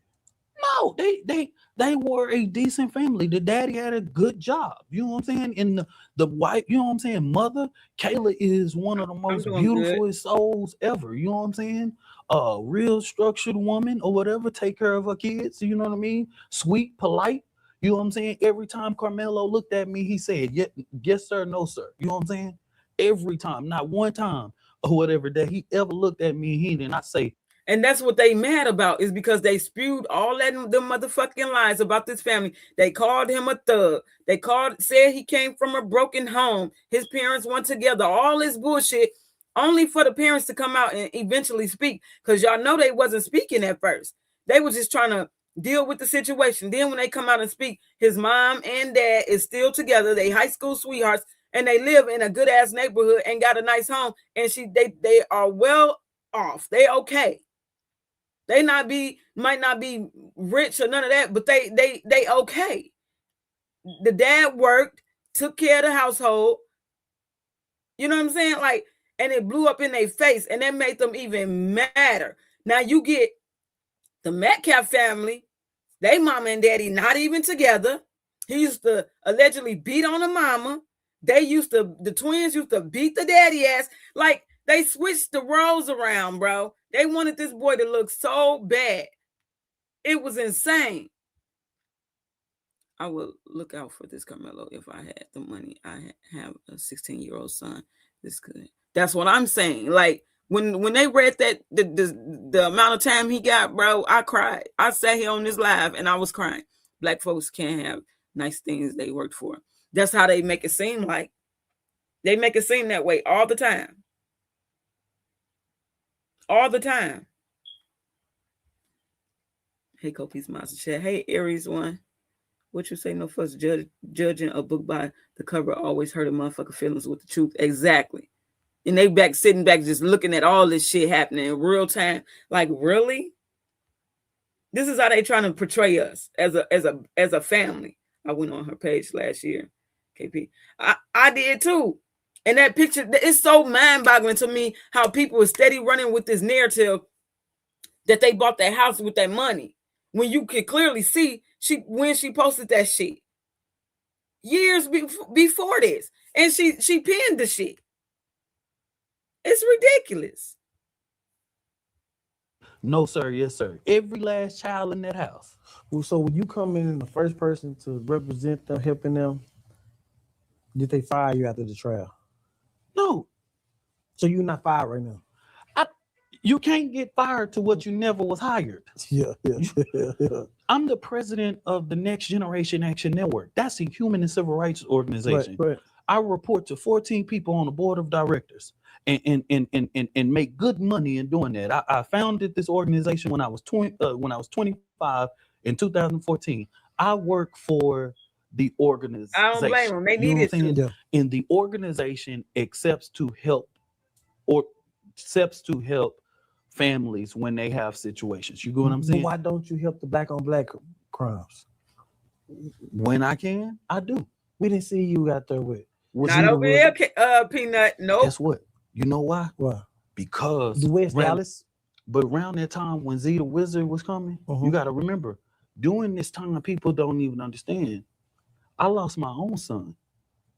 No, they were a decent family. The daddy had a good job. You know what I'm saying? And the wife, you know what I'm saying? Mother, Kayla is one of the most beautiful souls ever. You know what I'm saying? A real structured woman or whatever, take care of her kids. You know what I mean? Sweet, polite. You know what I'm saying? Every time Karmelo looked at me, he said, yes, sir, no, sir. You know what I'm saying? Every time, not one time or whatever that he ever looked at me, he did not say. And that's what they mad about, is because they spewed all that them motherfucking lies about this family. They called him a thug. They said he came from a broken home. His parents weren't together. All this bullshit, only for the parents to come out and eventually speak. Because y'all know they wasn't speaking at first. They were just trying to deal with the situation. Then when they come out and speak, his mom and dad is still together. They high school sweethearts, and they live in a good ass neighborhood and got a nice home. And they are well off. They okay. They might not be rich or none of that, but they okay. The dad worked, took care of the household. You know what I'm saying? Like, and it blew up in their face, and that made them even madder. Now you get the Metcalf family, they mama and daddy not even together. He used to allegedly beat on the mama. The twins used to beat the daddy ass. Like, they switched the roles around, bro. They wanted this boy to look so bad. It was insane. I would look out for this, Karmelo, if I had the money. I have a 16-year-old son. This could. That's what I'm saying. Like, when they read that the amount of time he got, bro, I cried. I sat here on this live and I was crying. Black folks can't have nice things they worked for. That's how they make it seem like. They make it seem that way all the time. All the time. Hey, Kopi's Master Chat. Hey, Aries one. What you say? No fuss. Judging a book by the cover always hurt a motherfucker feelings with the truth. Exactly. And they sitting back just looking at all this shit happening in real time. Like, really? This is how they trying to portray us as a family. I went on her page last year, KP. I did too. And that picture, it's so mind-boggling to me how people are steady running with this narrative that they bought that house with that money. When you could clearly see when she posted that shit. Years before this. And she pinned the shit. It's ridiculous. No, sir. Yes, sir. Every last child in that house. Well, so when you come in the first person to represent them, helping them, did they fire you after the trial? No. So you're not fired right now? You can't get fired to what you never was hired. Yeah. I'm the president of the Next Generation Action Network. That's a human and civil rights organization. Right. I report to 14 people on the board of directors and make good money in doing that. I founded this organization when I was 25 in 2014. I work for the organization. I don't blame them. They need it too. Yeah. And the organization accepts to help families when they have situations. You get what I'm saying? Why don't you help the black on black crimes? When I can, I do. We didn't see you out there with. Not over here, Peanut. Nope. Guess what? You know why? Why? Because the West Dallas. But around that time when Z the Wizard was coming, you got to remember, during this time, people don't even understand. I lost my own son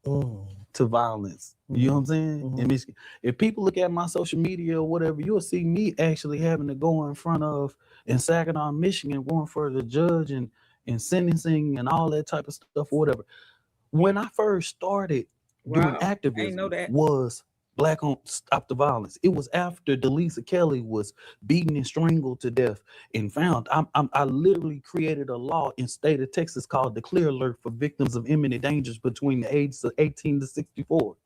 to violence. You know what I'm saying? In Michigan. If people look at my social media or whatever, you'll see me actually having to go in front of in Saginaw, Michigan, going for the judge and sentencing and all that type of stuff or whatever. When I first started doing activism, was Black on Stop the Violence. It was after Delisa Kelly was beaten and strangled to death and found. I literally created a law in state of Texas called the Clear Alert for victims of imminent dangers between the ages of 18 to 64.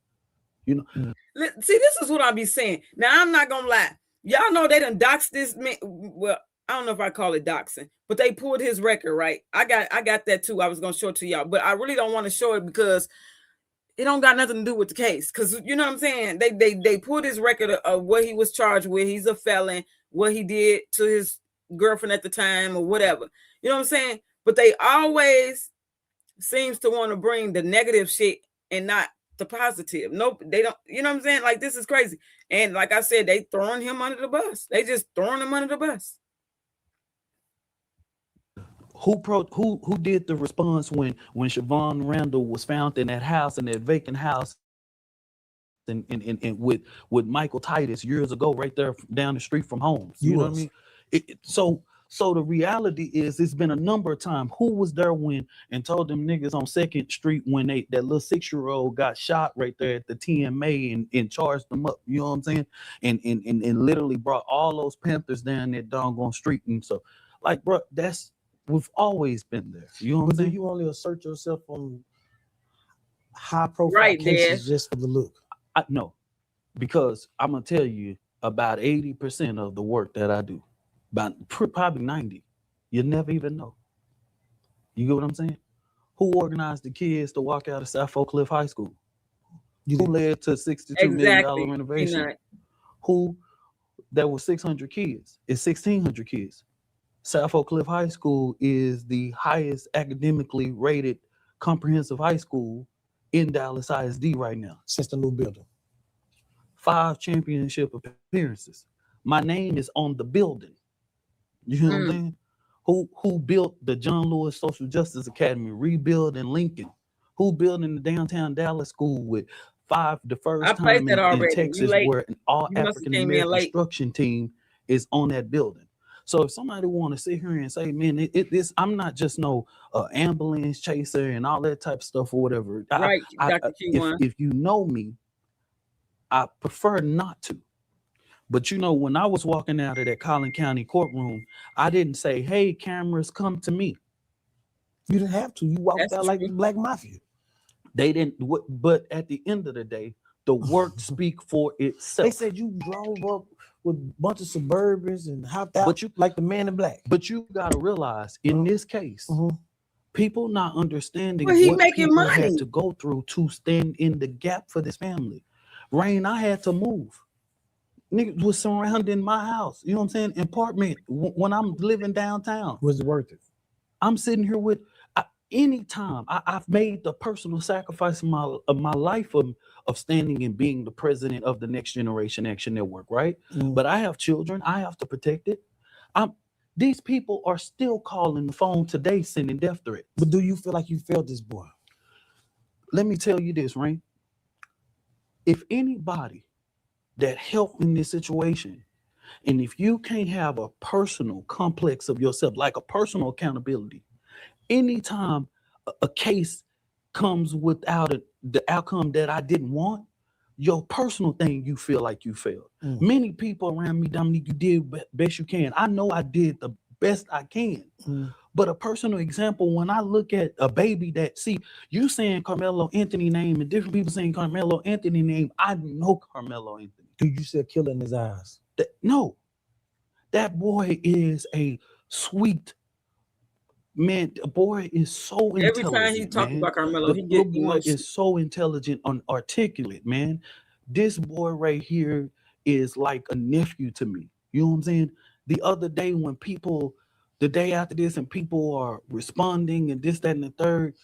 You know. See, this is what I be saying. Now, I'm not gonna lie. Y'all know they done doxed this man. Well, I don't know if I call it doxing, but they pulled his record, right? I got that too. I was gonna show it to y'all, but I really don't want to show it because it don't got nothing to do with the case. Because you know what I'm saying? They pulled his record of what he was charged with. He's a felon, what he did to his girlfriend at the time or whatever. You know what I'm saying? But they always seems to want to bring the negative shit and not the positive. Nope, they don't. You know what I'm saying? Like, this is crazy. And like I said, they throwing him under the bus. They just throwing him under the bus. who did the response when Siobhan Randall was found in that house, in that vacant house, and with Michael Titus years ago, right there down the street from Holmes. You know what I mean? So the reality is, it's been a number of times. Who was there when and told them niggas on 2nd Street when that little 6-year-old got shot right there at the TMA and charged them up? You know what I'm saying? And literally brought all those Panthers down that doggone street. And so, like, bro, we've always been there. You know what I'm saying? Do you only assert yourself on high profile cases just for the look? No, because I'm gonna tell you about 80% of the work that I do, probably 90, you never even know. You get what I'm saying? Who organized the kids to walk out of South Oak Cliff High School? Who led to $62 million renovation? Who? There were 600 kids. It's 1,600 kids. South Oak Cliff High School is the highest academically rated comprehensive high school in Dallas ISD right now. Since the new building. 5 championship appearances. My name is on the building. You know what I'm saying? Who built the John Lewis Social Justice Academy, rebuild in Lincoln? Who built in the downtown Dallas school with 5, the first time in Texas where an all African American instruction team is on that building. So if somebody want to sit here and say, man, I'm not just no ambulance chaser and all that type of stuff or whatever. Right, Dr. If you know me, I prefer not to. But you know, when I was walking out of that Collin County courtroom, I didn't say, hey, cameras, come to me. You didn't have to. You walked out like the Black Mafia. They didn't, but at the end of the day, the work speak for itself. They said you drove up with a bunch of Suburbans and hopped out like the Man in Black. But you got to realize, in this case, people not understanding what people had to go through to stand in the gap for this family. Rain, I had to move. Niggas was surrounding my house. You know what I'm saying? Apartment when I'm living downtown. Was it worth it? I'm sitting here with anytime I've made the personal sacrifice of my life of standing and being the president of the Next Generation Action Network, right? But I have children. I have to protect it. These people are still calling the phone today, sending death threats. But do you feel like you failed this boy? Let me tell you this, Rain. If anybody that helped in this situation, and if you can't have a personal complex of yourself, like a personal accountability, anytime a case comes without the outcome that I didn't want, your personal thing, you feel like you failed. Many people around me, Dominique, you did best you can. I know I did the best I can. But a personal example, when I look at a baby that, see, you saying Karmelo Anthony name and different people saying Karmelo Anthony name, I know Karmelo Anthony. Do you see a killer in his eyes? No. That boy is a sweet man. The boy is so intelligent. Every time he talks about Karmelo, he gets boy is so intelligent and articulate, man. This boy right here is like a nephew to me. You know what I'm saying? The other day when the day after this, and people are responding and this, that, and the third,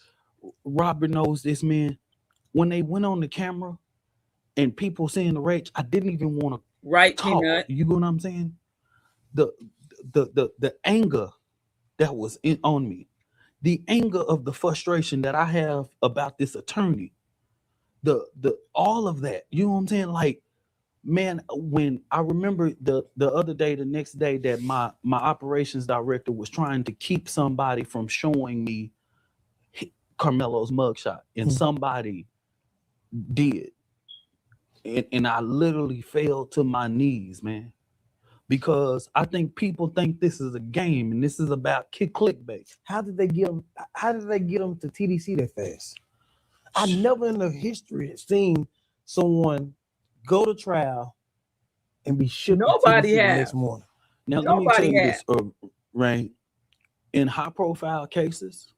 Robert knows this, man. When they went on the camera and people saying the rage, I didn't even want to talk. You know what I'm saying? The anger that was on me, the anger of the frustration that I have about this attorney, the all of that, you know what I'm saying? Like, man, when I remember the other day, the next day, that my operations director was trying to keep somebody from showing me Karmelo's mugshot, and somebody did. And I literally fell to my knees, man, because I think people think this is a game and this is about clickbait. How did they get him to TDC that fast? I never in the history seen someone go to trial and be shipped Nobody the has. next morning. Now let me tell you this, Rain. In high profile cases,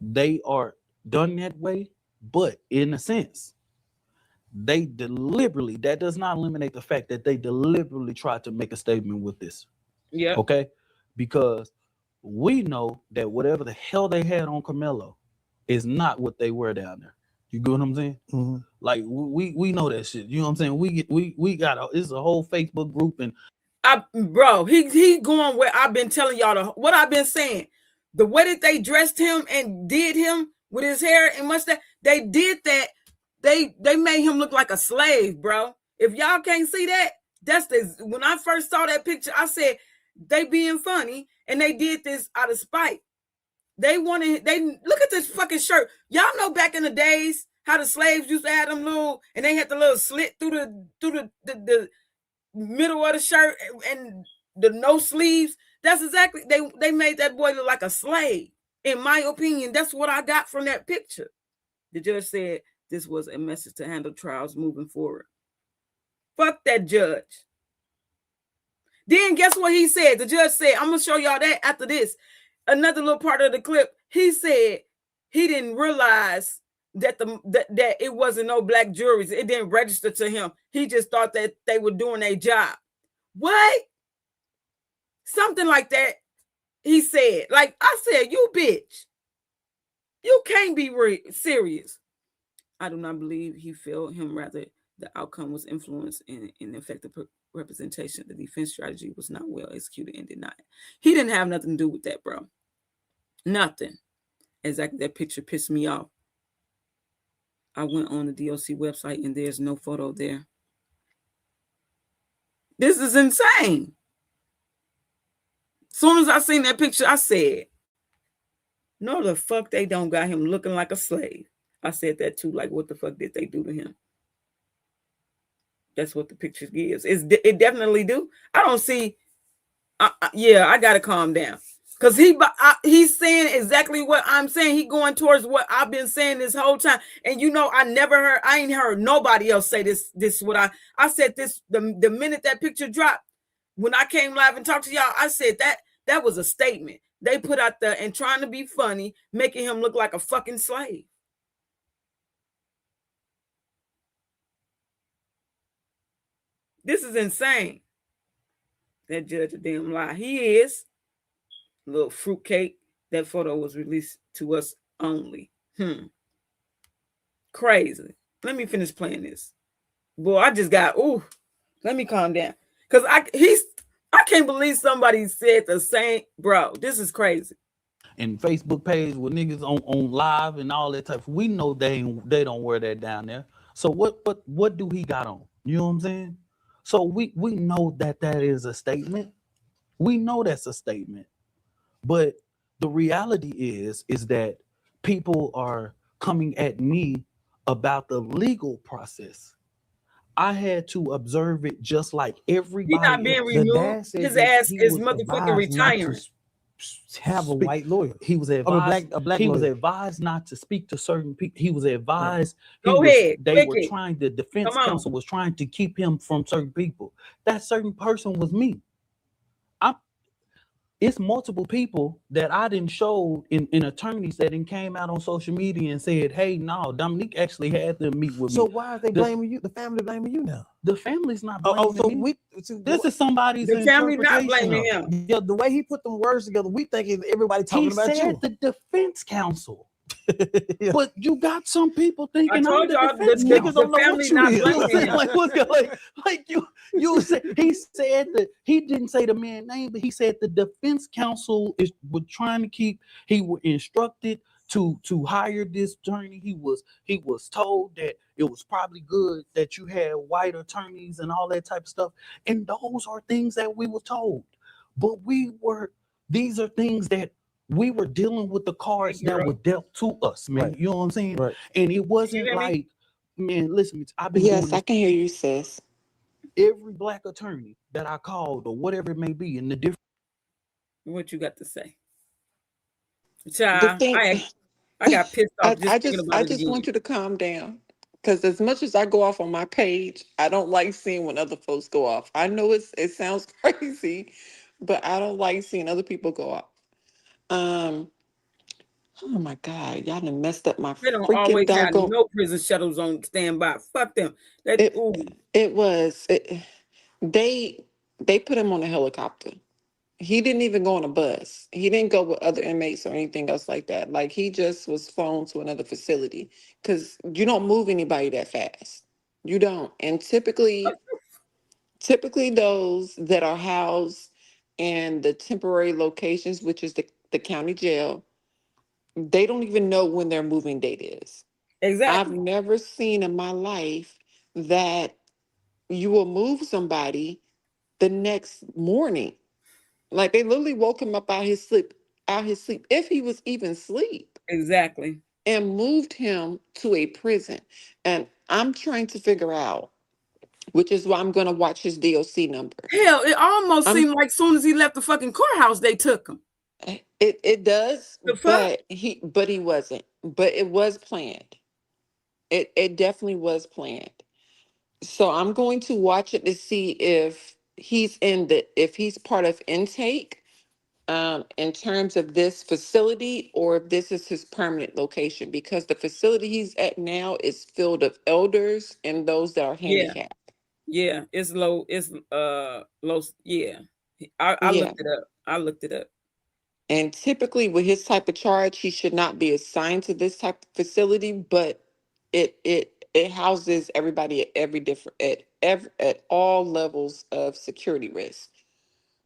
they are done that way, but in a sense, they deliberately, that does not eliminate the fact that they deliberately tried to make a statement with this. Yeah. Okay? Because we know that whatever the hell they had on Karmelo is not what they were down there. You get what I'm saying? Like we know that shit. You know what I'm saying? We got it's a whole Facebook group, and Bro, he going where I've been telling y'all what I've been saying. The way that they dressed him and did him with his hair and mustache, they did that. They made him look like a slave, bro. If y'all can't see that, that's when I first saw that picture, I said they being funny and they did this out of spite. They look at this fucking shirt. Y'all know back in the days how the slaves used to have them little, and they had the little slit through the middle of the shirt and the no sleeves. That's exactly, they made that boy look like a slave. In my opinion, that's what I got from that picture. The judge said this was a message to handle trials moving forward. Fuck that judge. Then guess what he said? The judge said, I'm gonna show y'all that after this. Another little part of the clip, he said he didn't realize that that it wasn't no black juries. It didn't register to him. He just thought that they were doing their job. What? Something like that. He said, like I said, you bitch. You can't be serious. I do not believe he failed him. Rather, the outcome was influenced in effective representation. The defense strategy was not well executed and denied. He didn't have nothing to do with that, bro. Nothing. Exactly. That picture pissed me off. I went on the DOC website and there's no photo there. This is insane. As soon as I seen that picture, I said, no, the fuck they don't got him looking like a slave. I said that too. Like, what the fuck did they do to him? That's what the picture gives. It definitely do. I don't see. Yeah, I gotta calm down because he's saying exactly what I'm saying. He going towards what I've been saying this whole time. And you know, I ain't heard nobody else say this. This is what I said. This the minute that picture dropped. When I came live and talked to y'all, I said that was a statement they put out there and trying to be funny, making him look like a fucking slave. This is insane. That judge a damn lie. He is. Little fruitcake. That photo was released to us only. Crazy. Let me finish playing this. Boy, I just got, let me calm down. Because I can't believe somebody said the same, bro. This is crazy. And Facebook page with niggas on live and all that type. We know they don't wear that down there. So what do he got on? You know what I'm saying? So we know that is a statement. We know that's a statement. But the reality is that people are coming at me about the legal process. I had to observe it just like everybody. He's not being removed. His ass is motherfucking retiring. Have a white lawyer. He was advised. A black he lawyer. was advised not to speak to certain people. He was advised. Go ahead. They were trying. The defense counsel was trying to keep him from certain people. That certain person was me. It's multiple people that I didn't show in attorneys that came out on social media and said, hey, no, Dominique actually had them meet with me. So why are they blaming you? The family blaming you now? The family's not blaming me. This is somebody's the family not blaming him. Yeah, the way he put them words together, we thinking everybody talking about you. He said the defense counsel. Yeah. But you got some people thinking I told y'all the family not blaming him. Like what's going like you said he said that he didn't say the man's name, but he said the defense counsel was trying to keep. He was instructed to hire this attorney. He was told that it was probably good that you had white attorneys and all that type of stuff. And those are things that we were told. But these are things that we were dealing with the cards that were dealt to us, man. Right. You know what I'm saying? Right. And it wasn't like, man, listen, I've been Yes, I can hear you, sis. Every black attorney that I called or whatever it may be in the different. What you got to say? Child, I got pissed off. I just want you to calm down. Because as much as I go off on my page, I don't like seeing when other folks go off. I know it sounds crazy, but I don't like seeing other people go off. Oh my God, y'all done messed up my They don't freaking always have doggone. no prison shuttles on standby. Fuck them. They put him on a helicopter. He didn't even go on a bus. He didn't go with other inmates or anything else like that. Like he just was flown to another facility because you don't move anybody that fast. You don't. And typically Typically, those that are housed in the temporary locations, which is the county jail, they don't even know when their moving date is. I've Exactly. never seen in my life that you will move somebody the next morning. Like they literally woke him up out his sleep, if he was even asleep, Exactly. and moved him to a prison. And I'm trying to figure out, which is why I'm going to watch his DOC number. Hell, it almost I'm seemed like soon as he left the fucking courthouse, they took him. it does, The fuck? but he wasn't. But it was planned. It definitely was planned. So I'm going to watch it to see if he's part of intake in terms of this facility, or if this is his permanent location, because the facility he's at now is filled of elders and those that are Yeah. handicapped. Yeah. It's low. It's low. Yeah. I Yeah. looked it up. I looked it up. And typically with his type of charge, he should not be assigned to this type of facility, but it houses everybody at at all levels of security risk.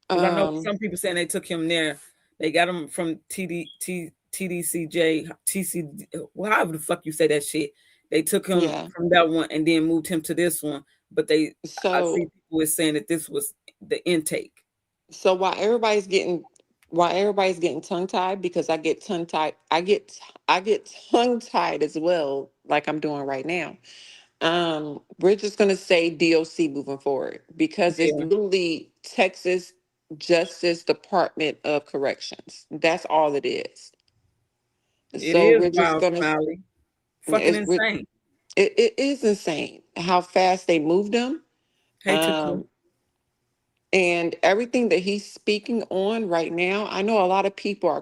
Because I know Um, some people saying they took him there. They got him from TDCJ, well, however the fuck you say that shit. They took him yeah. from that one and then moved him to this one. But I see So people is saying that this was the intake. so while everybody's getting tongue tied, because I get tongue tied, I get tongue tied as well, like I'm doing right now. We're just gonna say DOC moving forward, because it's Yeah, literally Texas Justice Department of Corrections. That's all it is. it So is we're just wild, gonna Smiley. Fucking it's, we- insane. it is insane how fast they moved them. Hey, Tutu. Um, and everything that he's speaking on right now, I know a lot of people are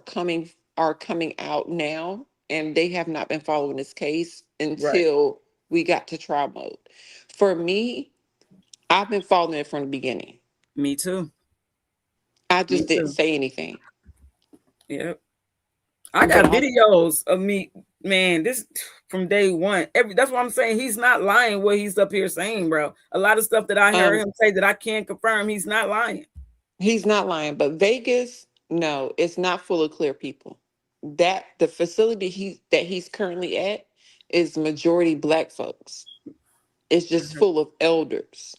coming out now, and they have not been following this case Right. until we got to trial mode. For me, I've been following it from the beginning. Me too. I Me just didn't too. say anything. Yep. I But got I videos of me, man. This from day one. That's what I'm saying. He's not lying what he's up here saying, bro. A lot of stuff that I heard um him say that I can't confirm. He's not lying. he's not lying, but Vegas, no, it's not full of clear people. That the facility he's currently at is majority black folks. It's just Mhm. full of elders.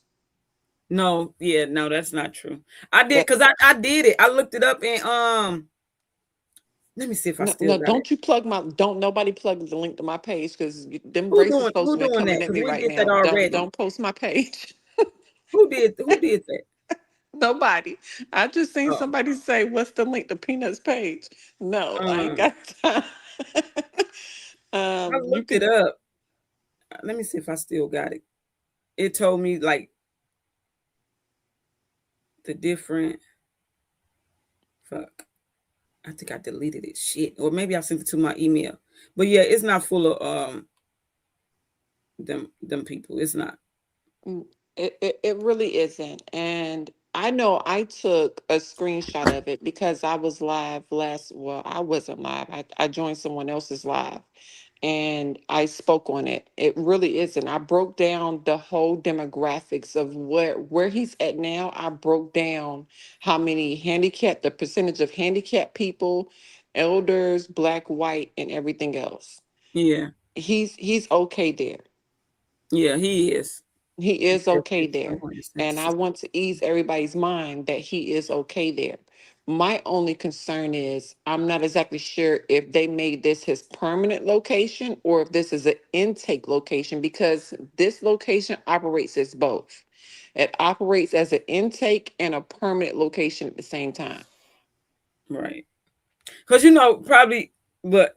No, yeah, no, that's not true. I did That because I did it. I looked it up and let me see if I no, still no, got it. don't nobody plug the link to my page, because them racist folks Who are doing coming that? at Because me we right did that now. already. Don't post my page. Who did that? Nobody. I just seen Oh, somebody say, "What's the link to Peanuts page?" No, I ain't um, got time. I You looked it can. up. Let me see if I still got it. It told me like the different fuck. I think I deleted it. Shit. Or maybe I sent it to my email. But yeah, it's not full of them people. It's not. Mm, it really isn't. And I know I took a screenshot of it because I was live well, I wasn't live. I joined someone else's live, and I spoke on it. It really isn't. I broke down the whole demographics of where he's at now. I broke down how many handicapped, the percentage of handicapped people, elders, black, white, and everything else. Yeah. He's okay there. Yeah, he is. He is okay there. And I 176. want to ease everybody's mind that he is okay there. My only concern is I'm not exactly sure if they made this his permanent location or if this is an intake location, because this location operates as both. It operates as an intake and a permanent location at the same time. Right. Because probably, but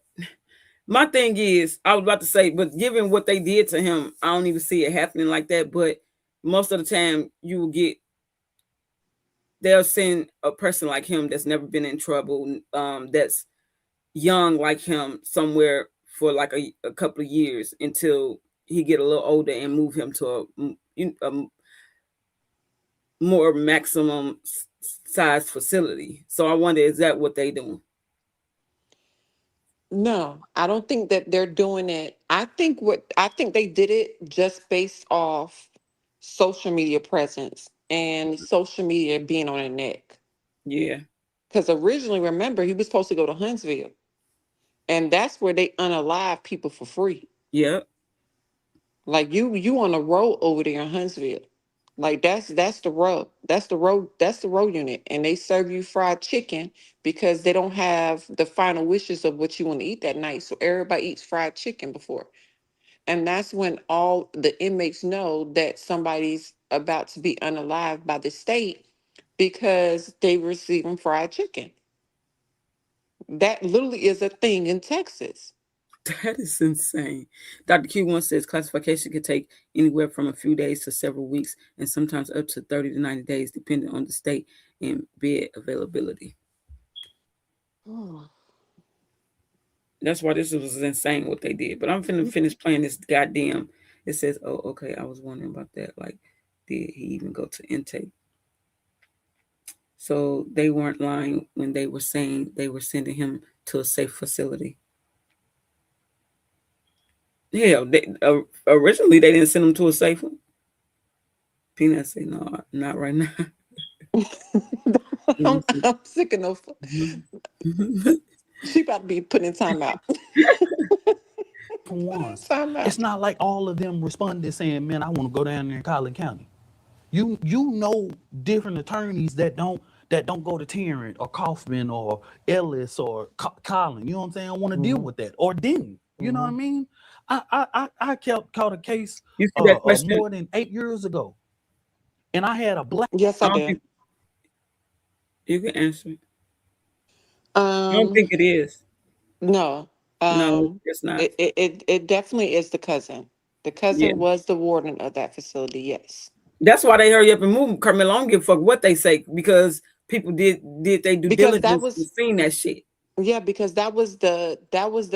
my thing is, I was about to say, but given what they did to him, I don't even see it happening like that. But most of the time, they'll send a person like him that's never been in trouble, that's young like him, somewhere for like a couple of years until he get a little older and move him to a more maximum size facility. So I wonder, is that what they doing? No, I don't think that they're doing it. I think they did it just based off social media presence and social media being on their neck. Yeah. Because originally, remember, he was supposed to go to Huntsville, and that's where they unalive people for free. Yep. Like you on the road over there in Huntsville. Like that's the road. That's the road unit. And they serve you fried chicken because they don't have the final wishes of what you want to eat that night. So everybody eats fried chicken before. And that's when all the inmates know that somebody's about to be unalived by the state because they receiving fried chicken. That literally is a thing in Texas. That is insane. Dr. Q1 says classification can take anywhere from a few days to several weeks and sometimes up to 30 to 90 days, depending on the state and bed availability. That's why this was insane what they did. But I'm finna finish playing this goddamn. It says, oh, okay, I was wondering about that. Like, did he even go to intake? So they weren't lying when they were saying they were sending him to a safe facility. Hell, originally they didn't send him to a safe one. Peanut say, no, not right now. I'm sick of no. She about to be put in timeout. For one, it's not like all of them responded saying, "Man, I want to go down there in Collin County." You know different attorneys that don't go to Tarrant or Kaufman or Ellis or Collin. You know what I'm saying? I want to deal with that or didn't. You know what I mean? I caught a case you see that question? More than 8 years ago, and I had a black. Yes, I did. You can answer it. I don't think it is. No. No, it's not. It definitely is the cousin. The cousin was the warden of that facility. Yes. That's why they hurry up and move Karmelo. I don't give a fuck what they say because people did they due diligence and seen that shit. Yeah, because that was the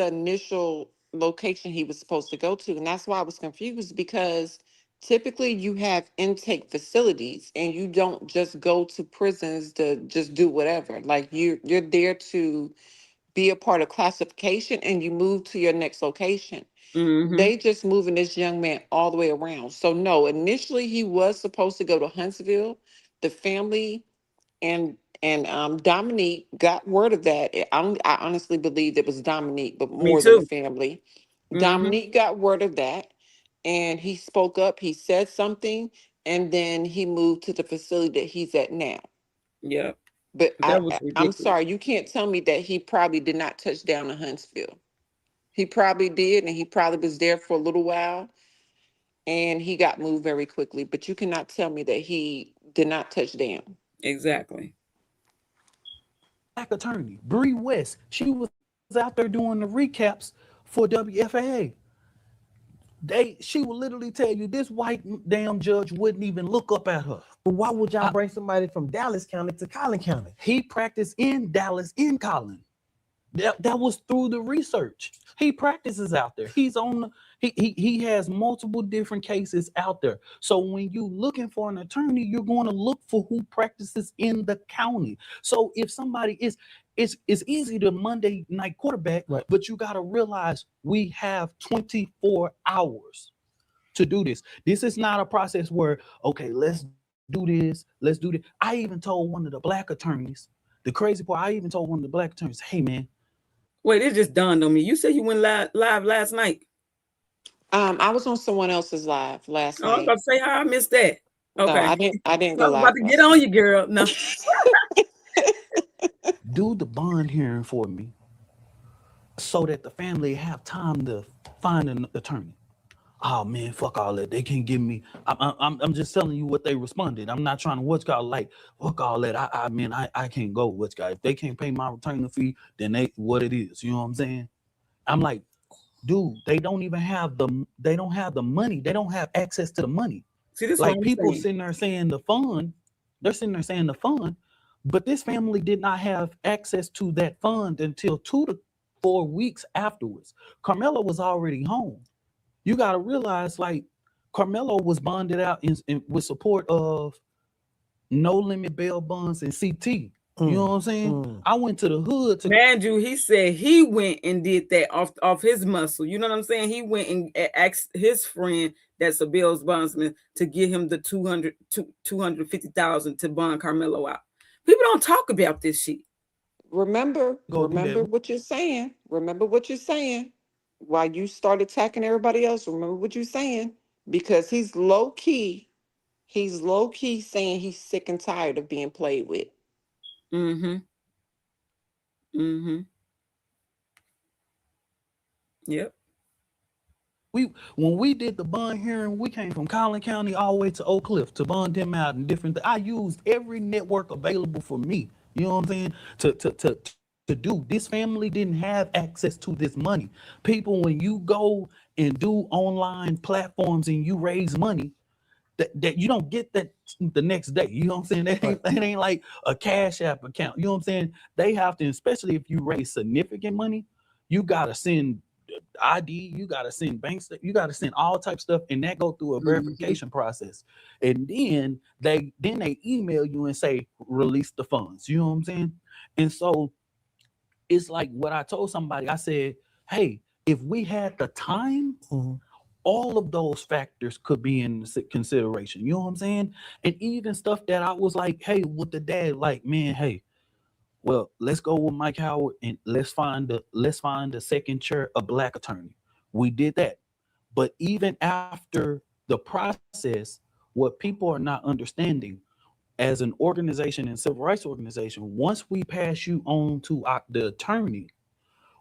initial location he was supposed to go to, and that's why I was confused because typically you have intake facilities and you don't just go to prisons to just do whatever. Like you're there to be a part of classification and you move to your next location. They just moving this young man all the way around. So no, initially he was supposed to go to Huntsville. The family and Dominique got word of that. I honestly believe it was Dominique, but more than the family. Dominique got word of that and he spoke up. He said something and then he moved to the facility that he's at now. Yeah. But I'm sorry, you can't tell me that he probably did not touch down in Huntsville. He probably did, and he probably was there for a little while, and he got moved very quickly. But you cannot tell me that he did not touch down. Exactly. Black attorney, Bree West, she was out there doing the recaps for WFAA. She will literally tell you this white damn judge wouldn't even look up at her. But why would y'all bring somebody from Dallas County to Collin County? He practiced in Dallas, in Collin. That was through the research. He practices out there. He's on. He has multiple different cases out there. So when you looking for an attorney, you're going to look for who practices in the county. So if somebody is, it's easy to Monday night quarterback, right, but you got to realize we have 24 hours to do this. This is not a process where, okay, let's do this. Let's do this. I even told one of the black attorneys, the crazy part, I even told one of the black attorneys, hey, man. Wait, it just dawned on me. You said you went live last night. I was on someone else's live last night. I was about to say how I missed that. Okay. No, I didn't go live. I was about to get on you, girl. No. Do the bond hearing for me so that the family have time to find an attorney. Oh man, fuck all that. They can't give me. I'm just telling you what they responded. I'm not trying to what's called like fuck all that. I can't go. What's called if they can't pay my retainer fee, then they what it is. You know what I'm saying? I'm like, dude, they don't have the money. They don't have access to the money. See, this like people sitting there saying the fund. They're sitting there saying the fund, but this family did not have access to that fund until 2 to 4 weeks afterwards. Karmelo was already home. You got to realize, like, Karmelo was bonded out with support of no limit bail bonds and CT. You know what I'm saying? I went to the hood to Man, he said he went and did that off his muscle. You know what I'm saying? He went and asked his friend that's a Bills bondsman to give him the 250,000 to bond Karmelo out. People don't talk about this shit. Remember what you're saying. Remember what you're saying. While you start attacking everybody else, remember what you're saying. Because he's low key saying he's sick and tired of being played with. Mm-hmm. Mm-hmm. Yep. When we did the bond hearing, we came from Collin County all the way to Oak Cliff to bond them out and different. I used every network available for me. You know what I'm saying? To do. This family didn't have access to this money. People, when you go and do online platforms and you raise money, that you don't get that the next day. You know what I'm saying? That ain't like a Cash App account. You know what I'm saying? They have to, especially if you raise significant money, you gotta send ID, you gotta send banks, you gotta send all type stuff, and that go through a verification process. And then they email you and say release the funds. You know what I'm saying? And so it's like what I told somebody. I said, hey, if we had the time, all of those factors could be in consideration. You know what I'm saying? And even stuff that I was like, hey, with the dad, like, man, hey, well, let's go with Mike Howard and let's find the second chair, a black attorney. We did that. But even after the process, what people are not understanding as an organization and civil rights organization, once we pass you on to the attorney,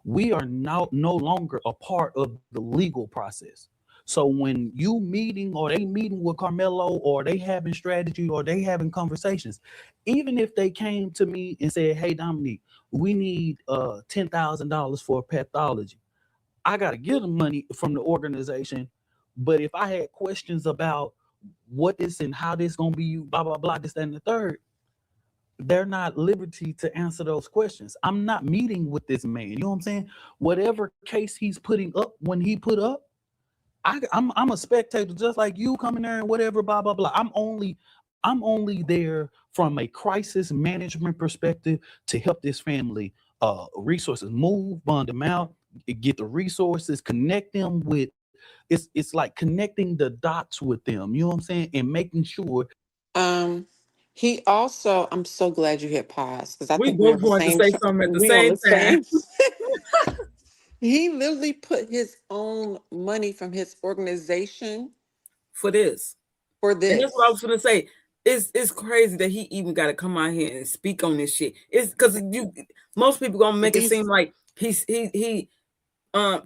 we are now no longer a part of the legal process. So when you meeting or they meeting with Karmelo or they having strategy or they having conversations, even if they came to me and said, hey, Dominique, we need $10,000 for a pathology, I got to give them money from the organization. But if I had questions about what this and how this going to be, blah, blah, blah, this, that, and the third, they're not liberty to answer those questions. I'm not meeting with this man. You know what I'm saying? Whatever case he's putting up when he put up, I'm a spectator just like you coming there and whatever, blah, blah, blah. I'm only there from a crisis management perspective to help this family resources move, bond them out, get the resources, connect them with, it's like connecting the dots with them, you know what I'm saying? And making sure. He also, I'm so glad you hit pause because I We think we're on both the want to same say something at the we on same the time. same. He literally put his own money from his organization for this. And that's what I was gonna say. It's crazy that he even got to come out here and speak on this shit. It's because most people gonna make it seem like he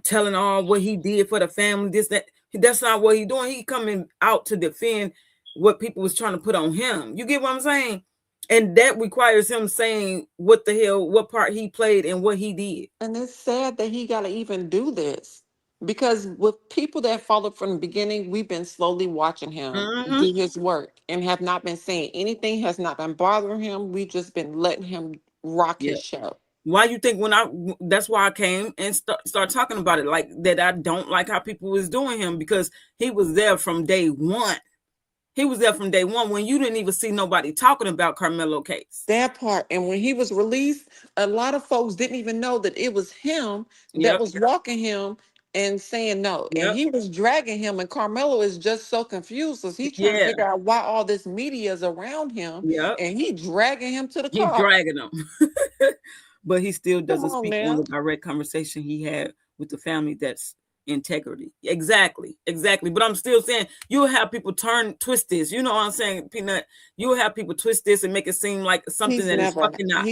telling all what he did for the family. This that that's not what he doing. He coming out to defend what people was trying to put on him. You get what I'm saying? And that requires him saying what the hell, what part he played and what he did. And it's sad that he got to even do this because with people that followed from the beginning, we've been slowly watching him do his work and have not been saying anything, has not been bothering him. We've just been letting him rock his show. Why you think that's why I came and start talking about it like that? I don't like how people was doing him because he was there from day one. He was there from day one when you didn't even see nobody talking about Karmelo case. That part. And when he was released, a lot of folks didn't even know that it was him that was walking him and saying no. And he was dragging him. And Karmelo is just so confused because he's trying to figure out why all this media is around him. And he dragging him to the car. He's dragging him. But he still doesn't speak on the direct conversation he had with the family that's integrity. Exactly. But I'm still saying you'll have people twist this. You know what I'm saying, Peanut? You'll have people twist this and make it seem like something is fucking not.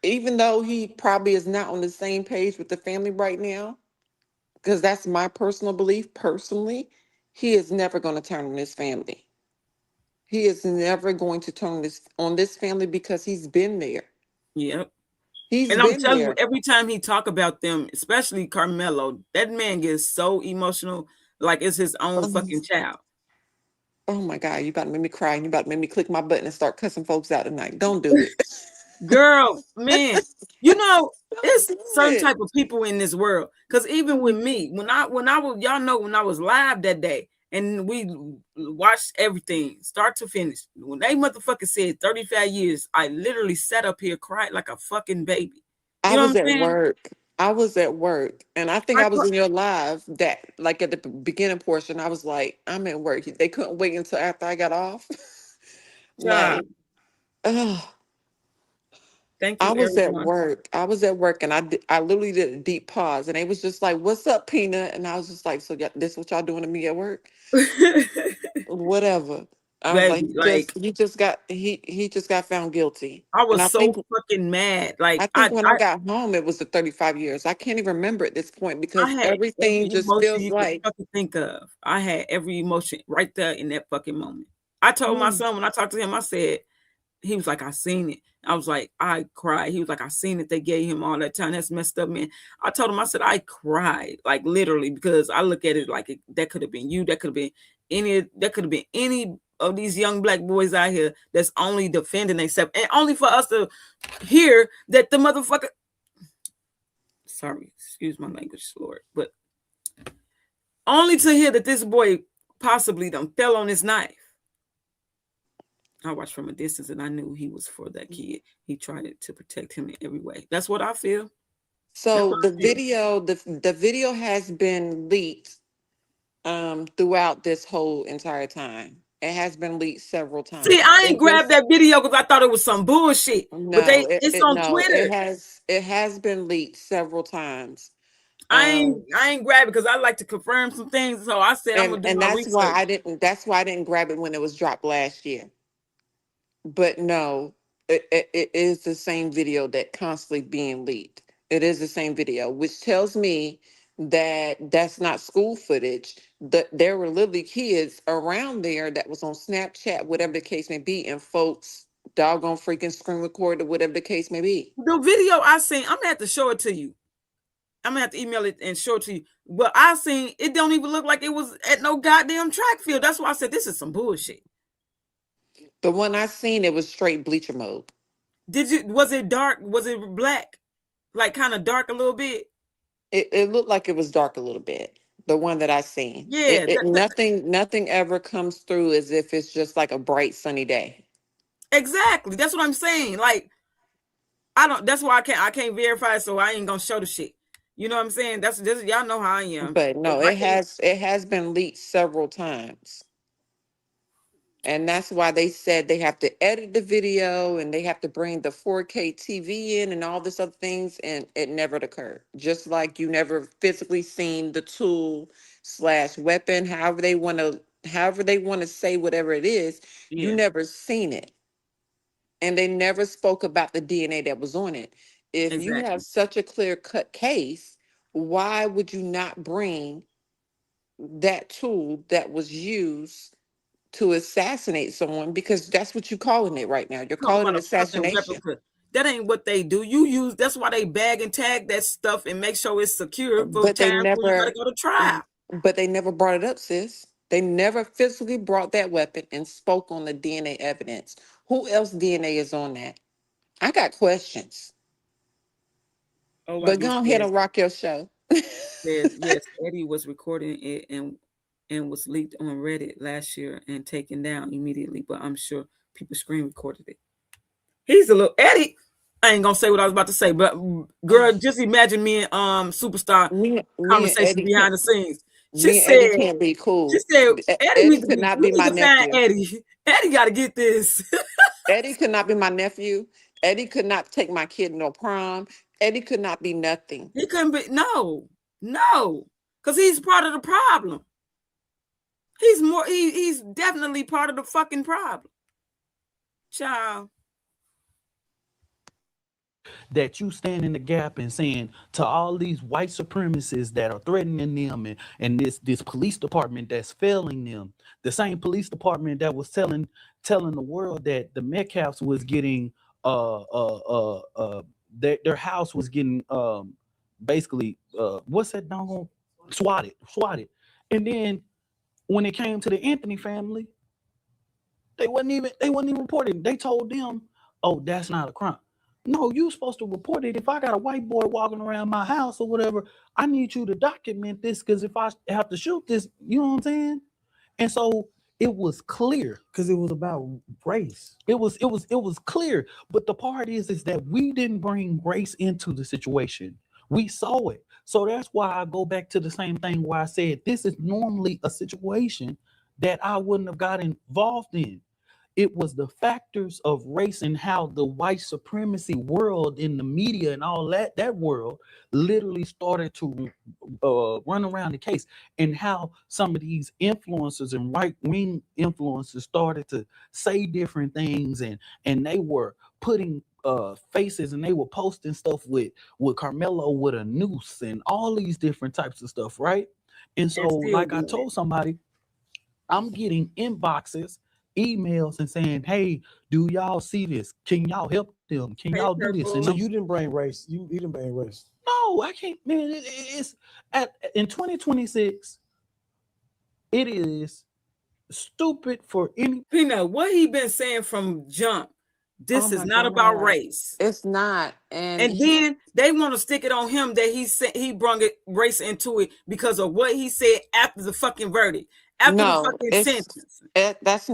Even though he probably is not on the same page with the family right now, because that's my personal belief. Personally, he is never going to turn on his family. He is never going to turn on this family because he's been there. Yep. And I'm telling you, every time he talk about them, especially Karmelo, that man gets so emotional, like it's his own fucking child. Oh my God, you about to make me cry and you about to make me click my button and start cussing folks out tonight. Don't do it. Girl, man, you know, it's certain type of people in this world. Because even with me, when I was, y'all know, when I was live that day, And we watched everything, start to finish. When they motherfucker said 35 years, I literally sat up here, cried like a fucking baby. I You know what was I'm at saying? work. I was at work, and I think I I was cri- in your live that, like at the beginning portion, I was like, I'm at work. They couldn't wait until after I got off. God, Like, ugh. thank I you, was at everyone. work. I was at work, and I literally did a deep pause, and they was just like, "What's up, Peanut?" And I was just like, "So this what y'all doing to me at work? Whatever." I was like, Baby, like he just got found guilty, I and was so fucking mad. I Like think when I got home, it was the 35 years. I can't even remember at this point I because had everything every just emotion feels you could like, fucking think of. I had every emotion right there in that fucking moment. I told my mm. son when I talked to him, I said, he was like, I seen it. I was like, I cried. He was like, I seen it. They gave him all that time. That's messed up, man. I told him, I said, I cried, like literally, because I look at it like that could have been you. That could have been any of these young black boys out here that's only defending themselves. And only for us to hear that the motherfucker, sorry, excuse my language, Lord, but only to hear that this boy possibly done fell on his knife. I watched from a distance and I knew he was for that kid. He tried to protect him in every way. That's what I feel. So the video has been leaked throughout this whole entire time. It has been leaked several See, times. I ain't grabbed that video because I thought it was some bullshit. But No, it's on Twitter. it has been leaked several times. I ain't grab it because I like to confirm some things. So I said I'm gonna do And my research. that's why I didn't grab it when it was dropped last year. But no, it is the same video that constantly being leaked. It is the same video, which tells me that that's not school footage. That there were literally kids around there that was on Snapchat, whatever the case may be, and folks doggone freaking screen recorded, whatever the case may be. The video I seen, I'm gonna have to show it to you. I'm gonna have to email it and show it to you. But I seen it don't even look like it was at no goddamn track field. That's why I said this is some bullshit. The one I seen, it was straight bleacher mode. Was it dark? Was it black? Like kind of dark a little bit? It looked like it was dark a little bit. The one that I seen. Yeah. Nothing ever comes through as if it's just like a bright sunny day. Exactly. That's what I'm saying. Like, that's why I can't verify it, so I ain't gonna show the shit. You know what I'm saying? That's just y'all know how I am. But no, it has been leaked several times. And that's why they said they have to edit the video and they have to bring the 4K TV in and all this other things, and it never occurred. Just like you never physically seen the tool / weapon, however they want to say whatever it is, you never seen it. And they never spoke about the DNA that was on it. If you have such a clear-cut case, why would you not bring that tool that was used to assassinate someone? Because that's what you're calling it right now. You're calling it assassination. That ain't what they do. That's why they bag and tag that stuff and make sure it's secure for But they times when you gotta go to trial. But they never brought it up, sis. They never physically brought that weapon and spoke on the DNA evidence. Who else DNA is on that? I got questions. But go ahead and rock your show. Yes, Eddie was recording it and was leaked on Reddit last year and taken down immediately. But I'm sure people screen recorded it. He's a little Eddie. I ain't gonna say what I was about to say, but girl, just imagine me and Superstar conversation behind the scenes. She said Eddie can't be cool. She said Eddie could not be my nephew. Eddie. Eddie got to get this. Eddie could not be my nephew. Eddie could not take my kid no prom. Eddie could not be nothing. He couldn't be no, because he's part of the problem. He's definitely part of the fucking problem. Child. That you stand in the gap and saying to all these white supremacists that are threatening them and this police department that's failing them, the same police department that was telling the world that the Metcalfs was getting their house was getting basically what's that doggone swatted. And then when it came to the Anthony family, they wasn't even reporting. They told them, oh, that's not a crime. No, you're supposed to report it. If I got a white boy walking around my house or whatever, I need you to document this, because if I have to shoot this, you know what I'm saying? And so it was clear because it was about race. It was clear. But the part is that we didn't bring race into the situation. We saw it. So that's why I go back to the same thing where I said this is normally a situation that I wouldn't have got involved in. It was the factors of race and how the white supremacy world in the media and all that world literally started to run around the case, and how some of these influencers and right-wing influencers started to say different things, and they were putting faces, and they were posting stuff with Karmelo with a noose and all these different types of stuff, right? And so, like I told somebody, I'm getting inboxes, emails, and saying, "Hey, do y'all see this? Can y'all help them? Can y'all do this?" And so you didn't bring race. You didn't bring race. No, I can't, man. It's in 2026. It is stupid for any. Peanut, what he been saying from jump? This is not about race. It's not. And then they want to stick it on him that he brought race into it because of what he said after the fucking verdict, after the fucking sentence. That's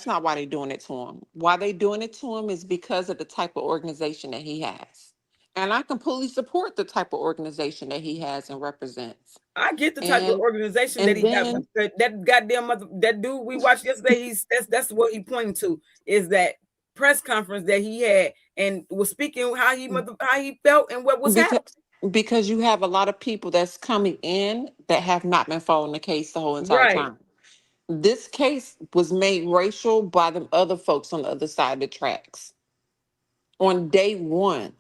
not why they're doing it to him. Why they doing it to him is because of the type of organization that he has. And I completely support the type of organization that he has and represents. I get the type of organization that he got. That goddamn that dude we watched yesterday, that's what he pointing to, is that press conference that he had and was speaking how he felt and what was happening. Because you have a lot of people that's coming in that have not been following the case the whole entire time. This case was made racial by the other folks on the other side of the tracks. On day one,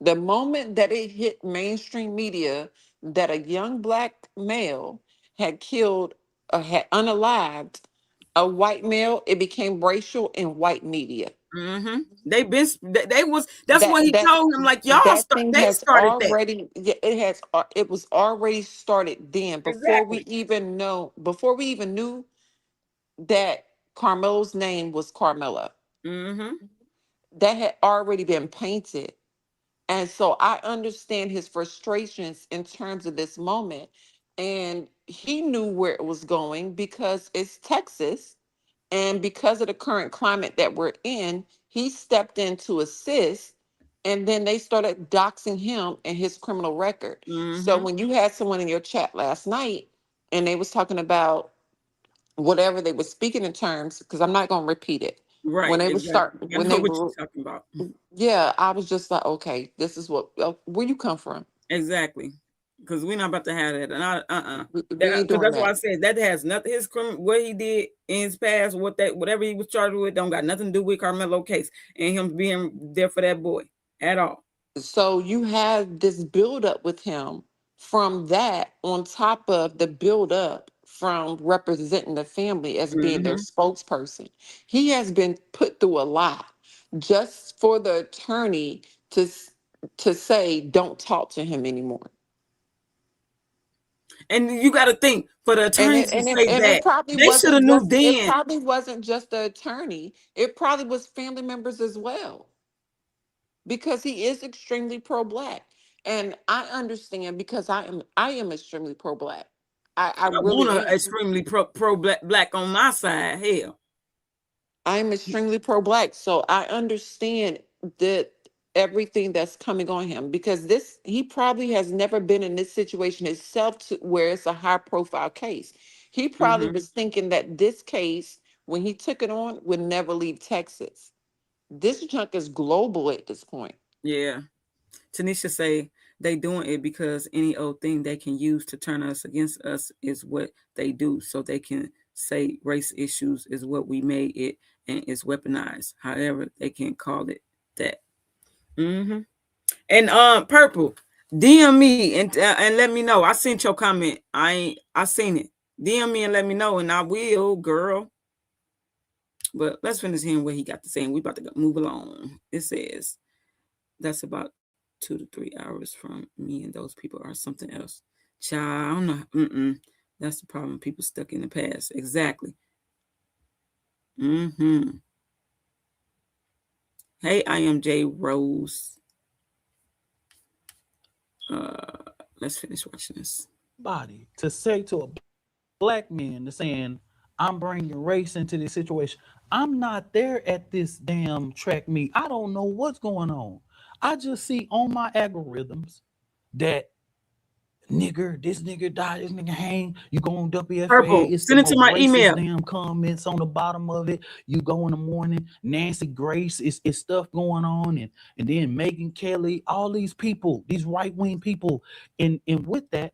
the moment that it hit mainstream media that a young Black male had killed or had unalived a white male, it became racial in white media. Mm-hmm. That's what he told him. Like, y'all started already that. It was already started then before we even knew that Carmelo's name was Karmelo. Mm-hmm. That had already been painted. And so I understand his frustrations in terms of this moment. And he knew where it was going because it's Texas. And because of the current climate that we're in, he stepped in to assist. And then they started doxing him and his criminal record. Mm-hmm. So when you had someone in your chat last night and they was talking about whatever they were speaking in terms, because I'm not going to repeat it. Right. When they were talking about. Yeah, I was just like, okay, this is where you come from. Exactly. Because we're not about to have that. That's why I said that has nothing. His what he did in his past, whatever he was charged with, don't got nothing to do with Karmelo case and him being there for that boy at all. So you have this buildup with him from that, on top of the buildup from representing the family as being their spokesperson. He has been put through a lot just for the attorney to say, don't talk to him anymore. And you got to think, for the attorney to say that, they should have knew then. It probably wasn't just the attorney. It probably was family members as well. Because he is extremely pro-Black. And I understand, because I am extremely pro-Black. I really want to extremely pro-Black on my side. Hell, I'm extremely pro-Black. So I understand that everything that's coming on him, because he probably has never been in this situation himself where it's a high profile case. He probably was thinking that this case, when he took it on, would never leave Texas. This junk is global at this point. Yeah. Tanisha say they doing it because any old thing they can use to turn us against us is what they do. So they can say race issues is what we made it and it's weaponized. However, they can call it that. Mm-hmm. And Purple, DM me and let me know. I sent your comment. I seen it. DM me and let me know, and I will, girl. But let's finish hearing what he got to say, and we about to move along. It says that's about 2 to 3 hours from me, and those people are something else. Child, I don't know. That's the problem. People stuck in the past. Exactly. Hey, I am J Rose. Let's finish watching this. Body to say to a black men to saying, I'm bringing race into this situation. I'm not there at this damn track meet. I don't know what's going on. I just see on my algorithms that this nigga died, this nigga hang. You go on WFA, Purple, it's the send it to most my racist email. damn comments on the bottom of it. You go in the morning, Nancy Grace, it's stuff going on, and then Megan Kelly, all these people, these right-wing people. And with that,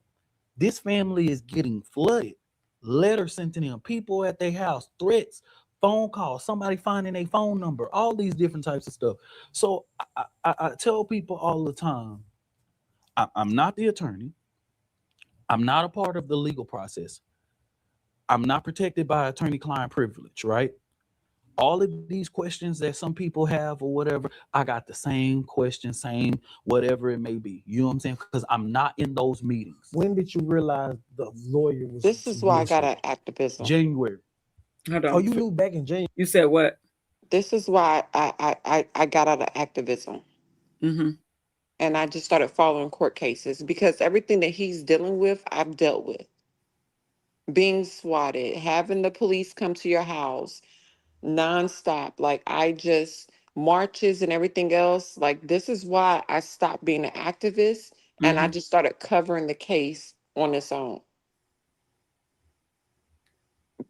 this family is getting flooded. Letters sent to them, people at their house, threats, phone calls, somebody finding a phone number, all these different types of stuff. So I tell people all the time, I'm not the attorney. I'm not a part of the legal process. I'm not protected by attorney-client privilege, right? All of these questions that some people have or whatever, I got the same question, same whatever it may be. You know what I'm saying? Because I'm not in those meetings. When did you realize the lawyer was? This is why I got an activism. January. Hold on. Oh, you knew back in January. You said what? This is why I got out of activism. Mm-hmm. And I just started following court cases because everything that he's dealing with, I've dealt with. Being swatted, having the police come to your house nonstop. Like I just marches and everything else. Like this is why I stopped being an activist and I just started covering the case on its own.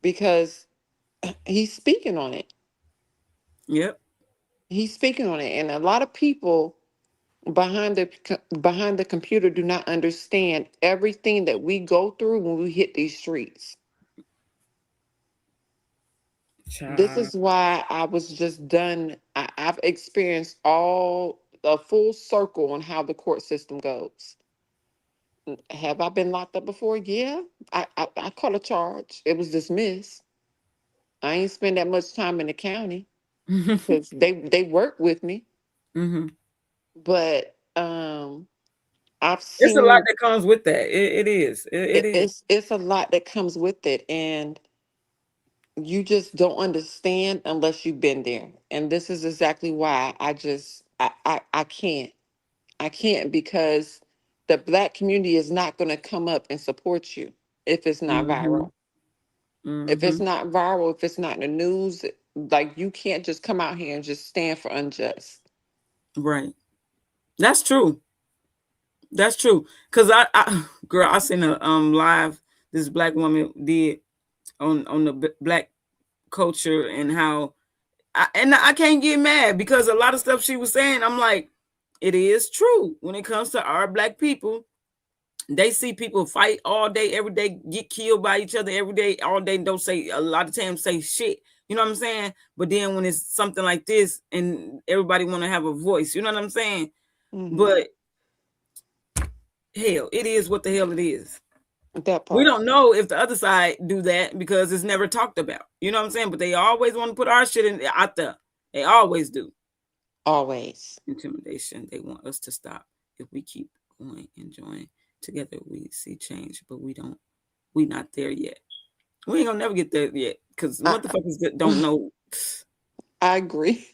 Because he's speaking on it. Yep. He's speaking on it. And a lot of people behind the computer do not understand everything that we go through when we hit these streets. This is why I was just done. I've experienced all a full circle on how the court system goes. Have I been locked up before? Yeah. I caught a charge. It was dismissed. I ain't spend that much time in the county because they work with me. Mm-hmm. But I've It's a seen lot that comes with that. It is. It is. It's a lot that comes with it, and you just don't understand unless you've been there. And this is exactly why I can't because the black community is not going to come up and support you if it's not viral. If it's not viral, if it's not in the news, like you can't just come out here and just stand for unjust. Right. That's true. That's true. Cause I seen a live this black woman did on the black culture and how I can't get mad because a lot of stuff she was saying, I'm like, it is true when it comes to our black people. They see people fight all day, every day, get killed by each other every day, all day. Don't say a lot of times say shit. You know what I'm saying? But then when it's something like this and everybody want to have a voice, you know what I'm saying? But hell, it is what the hell it is. That part. We don't know if the other side do that because it's never talked about. You know what I'm saying? But they always want to put our shit out there. They always do. Always. Intimidation. They want us to stop. If we keep going and join together, we see change. But we not there yet. We ain't gonna never get there yet because motherfuckers that don't know. I agree.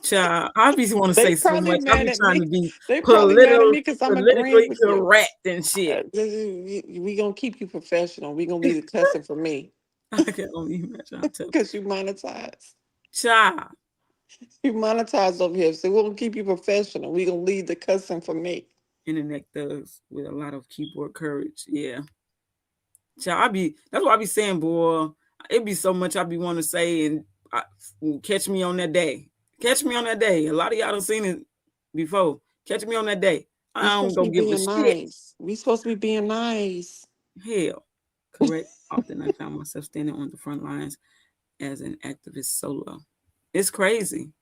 Child, I obviously want to say so much. I be trying to be politically correct and shit. We gonna keep you professional. We gonna leave the cussing for me. I can only imagine. Because you monetize. Child. You monetize over here, so we're gonna keep you professional. We gonna leave the cussing for me. Internet thugs with a lot of keyboard courage. Yeah. Child, that's what I be saying, boy. It be so much I be wanting to say and catch me on that day. Catch me on that day. A lot of y'all done seen it before. Catch me on that day. I don't go give a shit. We supposed to be being nice. Hell. Correct. Often I found myself standing on the front lines as an activist solo. It's crazy.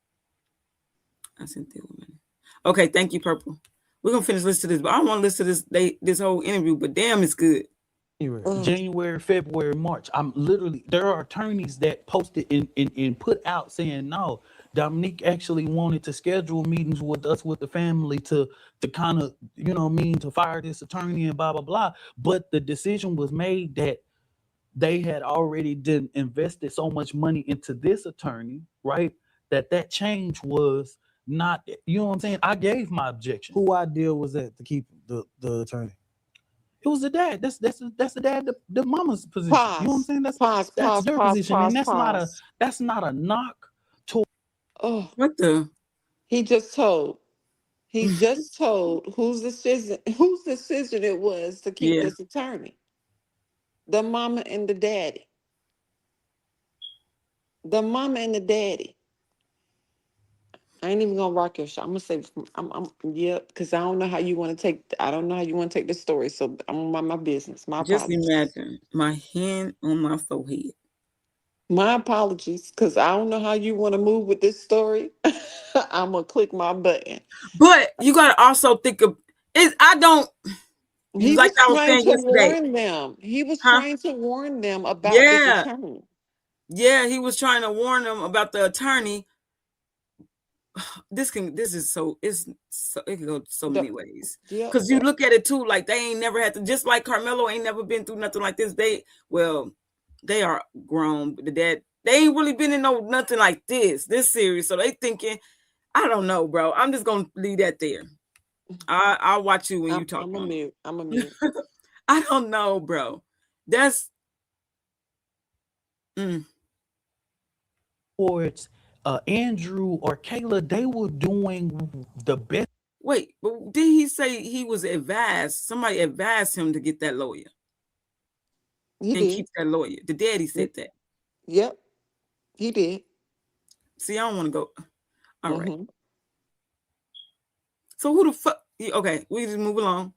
I sent that woman. Okay, thank you, Purple. We're gonna finish listening to this, but I don't want to listen to this whole interview, but damn, it's good. January, February, March. There are attorneys that posted and put out saying, no, Dominique actually wanted to schedule meetings with us, with the family to kind of, to fire this attorney and blah, blah, blah. But the decision was made that they had already invested so much money into this attorney, right? That change was not, you know what I'm saying? I gave my objection. Who idea was that to keep the attorney? It was the dad. That's the dad, the mama's position. You know what I'm saying? That's their position, and that's not a knock to. Oh, What the? he just told whose decision it was to keep Yeah. this attorney. The mama and the daddy. The mama and the daddy. I ain't even gonna rock your shot. I'm gonna say, yeah, because I don't know how you want to take. I don't know how you want to take this story. So I'm gonna mind my business. My Just apologies. imagine my hand on my forehead. My apologies, because I don't know how you want to move with this story. I'm gonna click my button. But you gotta also think of it. I don't. He Like was I was trying saying to yesterday. warn them. He was Huh? trying to warn them about this Yeah. attorney. Yeah, he was trying to warn them about the attorney. It can go so many ways. Because you look at it too, like they ain't never had to, just like Karmelo ain't never been through nothing like this. They are grown, but the dad, they ain't really been in nothing like this series. So they thinking, I don't know, bro. I'm just gonna leave that there. I'll watch you when you talk. I'm a mute. I don't know, bro. That's towards Andrew or Kayla, they were doing the best. Wait, but did he say he was advised? Somebody advised him to get that lawyer. He did. Keep that lawyer. The daddy said that. Yep, he did. See, I don't want to go. All right. So who the fuck? Okay, we just move along.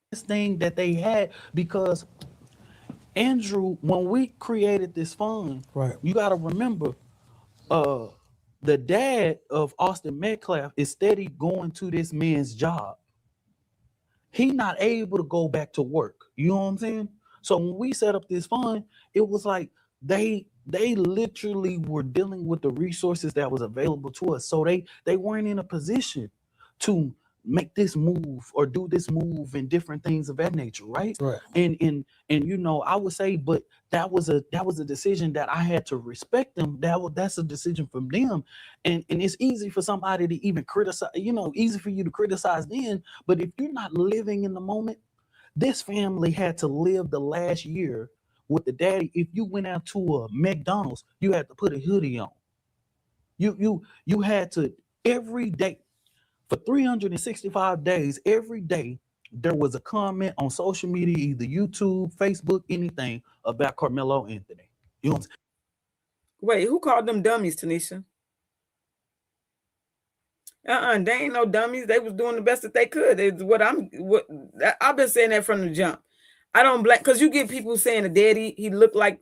This thing that they had, because Andrew, when we created this fund, right? You got to remember, the dad of Austin Metcalf is steady going to this man's job. He not able to go back to work. You know what I'm saying? So when we set up this fund, it was like they literally were dealing with the resources that was available to us. So they weren't in a position to make this move or do this move and different things of that nature, right? Right. And you know, I would say, but that was a decision that I had to respect them. That's a decision from them. And it's easy for somebody to even criticize, you know, easy for you to criticize then. But if you're not living in the moment, this family had to live the last year with the daddy. If you went out to a McDonald's, you had to put a hoodie on. You had to every day. For 365 days, every day, there was a comment on social media, either YouTube, Facebook, anything about Karmelo Anthony. You know what I'm saying? Wait, who called them dummies, Tanisha? They ain't no dummies. They was doing the best that they could. It's I've been saying that from the jump. I don't blame, because you get people saying the daddy, he looked like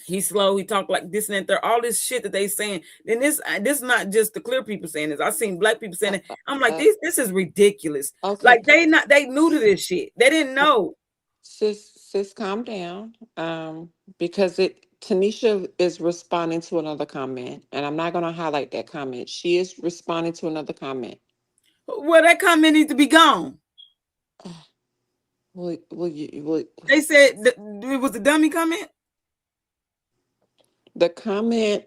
he's slow, he talked like this and that. All this shit that they saying. And this is not just the clear people saying this. I've seen black people saying it. I'm like, this is ridiculous. Okay. Like they new to this shit. They didn't know. Sis, calm down. Because Tanisha is responding to another comment, and I'm not gonna highlight that comment. She is responding to another comment. Well, that comment needs to be gone. They said it was a dummy comment. The comment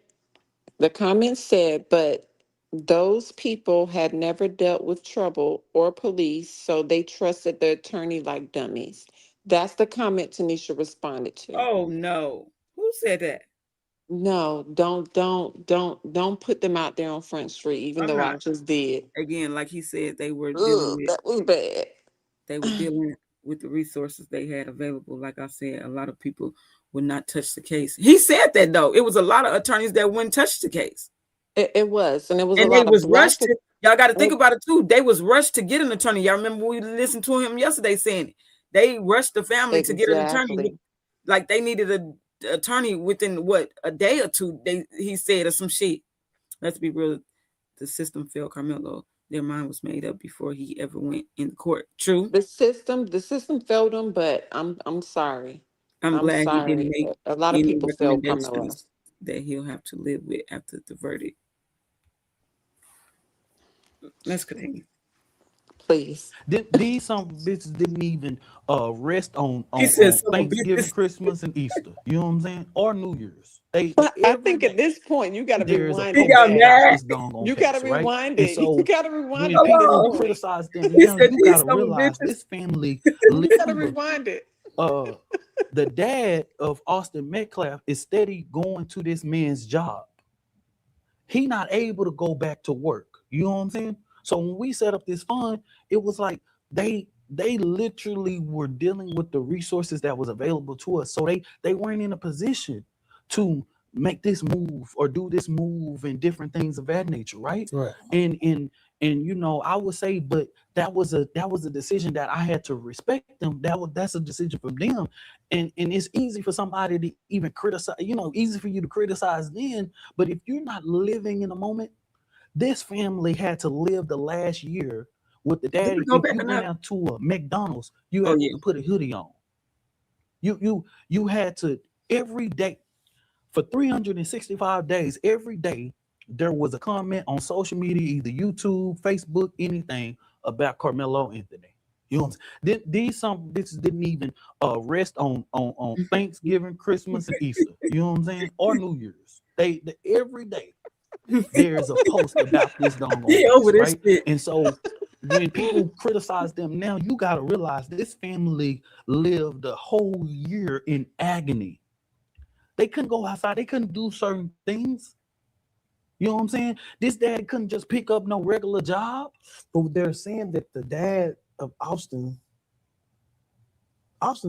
said, but those people had never dealt with trouble or police, so they trusted the attorney like dummies. That's the comment Tanisha responded to. Oh no. Who said that? No, don't put them out there on Front Street, even though I just did. Again, like he said, they were dealing with, that was bad. They were dealing with the resources they had available. Like I said, a lot of people would not touch the case. He said that though. It was a lot of attorneys that wouldn't touch the case. It was, and it was and a lot they was of rushed. Y'all got to think about it too. They was rushed to get an attorney. Y'all remember we listened to him yesterday saying it. They rushed the family to get an attorney. Like they needed an attorney within a day or two. He said or some shit. Let's be real. The system failed Karmelo. Their mind was made up before he ever went in court. True. The system failed him, but I'm sorry. I'm glad sorry. he didn't make a lot of people failed Karmelo that he'll have to live with after the verdict. Let's continue. Please. These some bitches didn't even rest on He said on some Thanksgiving, bitches. Christmas, and Easter. You know what I'm saying? Or New Year's. But I Every think at day this point you gotta there is a rewind He it post got back. about mad. this doggone You gotta case, right? rewind And it. You so gotta rewind when it to this people Hold on. point. criticize them He now, said you these gotta some realize bitches. this family. You gotta Remember, rewind it. the dad of Austin Metcalf is steady going to this man's job. He not able to go back to work. You know what I'm saying? So when we set up this fund, it was like they literally were dealing with the resources that was available to us. So they weren't in a position to make this move or do this move and different things of that nature, right? Right. And you know, I would say, but that was a decision that I had to respect them. That's a decision for them. And it's easy for somebody to even criticize, you know, easy for you to criticize then. But if you're not living in the moment, this family had to live the last year with the Did we daddy. go If back you went enough? out to a McDonald's, you Oh had yeah. to put a hoodie on. You had to every day for 365 days, every day there was a comment on social media, either YouTube, Facebook, anything about Karmelo Anthony. You know what I'm saying? These some bitches didn't even rest on Thanksgiving, Christmas, and Easter. You know what I'm saying? Or New Year's. They every day there's a post about this doggone He case, over this right? shit. And so when people criticize them now, you got to realize this family lived a whole year in agony. They couldn't go outside. They couldn't do certain things. You know what I'm saying? This dad couldn't just pick up no regular job. But they're saying that the dad of Austin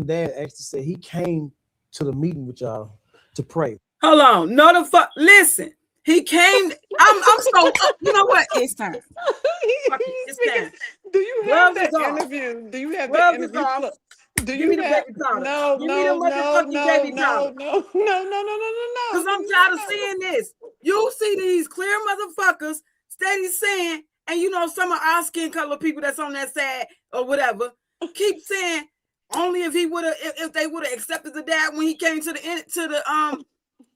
dad actually said he came to the meeting with y'all to pray. Hold on. No the fuck. Listen. He came. I'm so. You know what? It's time. Fuck it. It's Speaking, time. do you have Gloves is that off. interview? Do you have the Gloves is interview? off. Do Give me you the have baby powder. no, Give me the no, no, motherfucking no, baby powder. no, no, no, no, no, no, Because no, I'm tired of seeing this. You see these clear motherfuckers steady saying, and you know, some of our skin color people that's on that side or whatever, keep saying only if he would have, if they would have accepted the dad when he came to the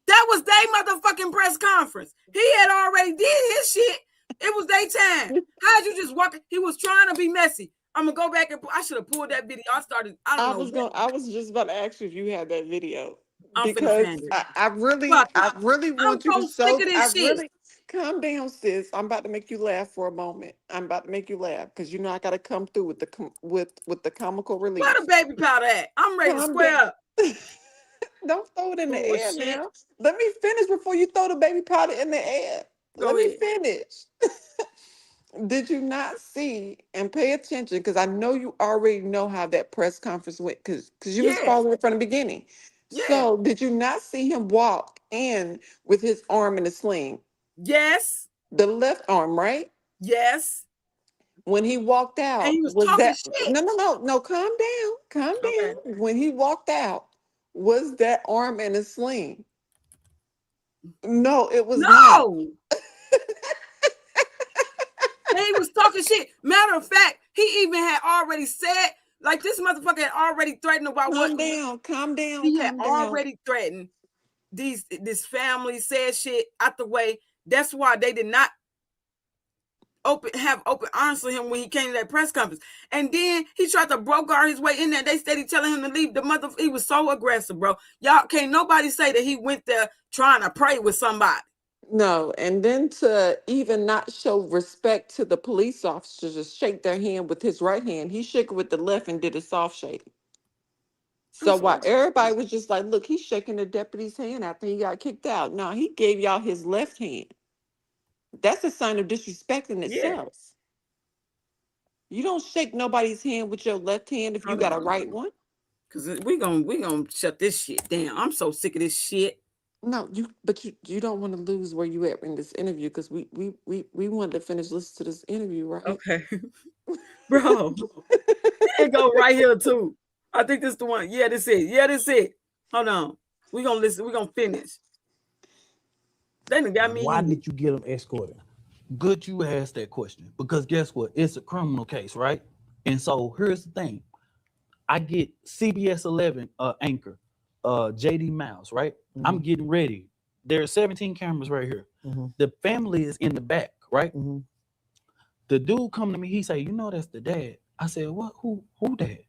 that was their motherfucking press conference. He had already did his shit. It was their time. How'd you just walk? He was trying to be messy. I'm gonna go back and I should have pulled that video. I was just about to ask you if you had that video I'm finna because find it. I really Fuck it. I'm want you to so sick show. of I this shit. really calm down, sis. I'm about to make you laugh for a moment. I'm about to make you laugh because you know I got to come through with the comical relief. Where the baby powder at? I'm ready to square up. Don't throw it in the air Bullshit. now. Let me finish before you throw the baby powder in the air. Let me finish. Did you not see and pay attention? Because I know you already know how that press conference went because you was following it from the beginning. Yeah. So did you not see him walk in with his arm in a sling? Yes. The left arm, right? Yes. When he walked out, And he was was talking that shit. no, calm down. Okay. When he walked out, was that arm in a sling? No, it was not. No. He was talking shit. Matter of fact, he even had already said, like this motherfucker had already threatened about Calm down. He had already threatened this family, said shit out the way. That's why they did not have open arms for him when he came to that press conference. And then he tried to guard his way in there. They steady telling him to leave. He was so aggressive, bro. Y'all can't nobody say that he went there trying to pray with somebody. No, and then to even not show respect to the police officers, just shake their hand with his right hand, he shook it with the left and did a soft shake. So while everybody was just like, look, he's shaking the deputy's hand after he got kicked out. No, he gave y'all his left hand. That's a sign of disrespect in itself. You don't shake nobody's hand with your left hand if you got a right one. Because we gonna shut this shit down. I'm so sick of this shit. No, you don't want to lose where you at in this interview because we wanted to finish listening to this interview, right? Okay. Bro. It go right here too. I think this is the one. Yeah, this it. Hold on. We gonna listen. We gonna finish. They done got me. Why did you get him escorted? Good you asked that question because guess what? It's a criminal case, right? And so here's the thing. I get CBS 11 anchor, JD Miles, right? Mm-hmm. I'm getting ready. There are 17 cameras right here. Mm-hmm. The family is in the back, right? Mm-hmm. The dude come to me, he say, you know that's the dad. I said, what? Who dad?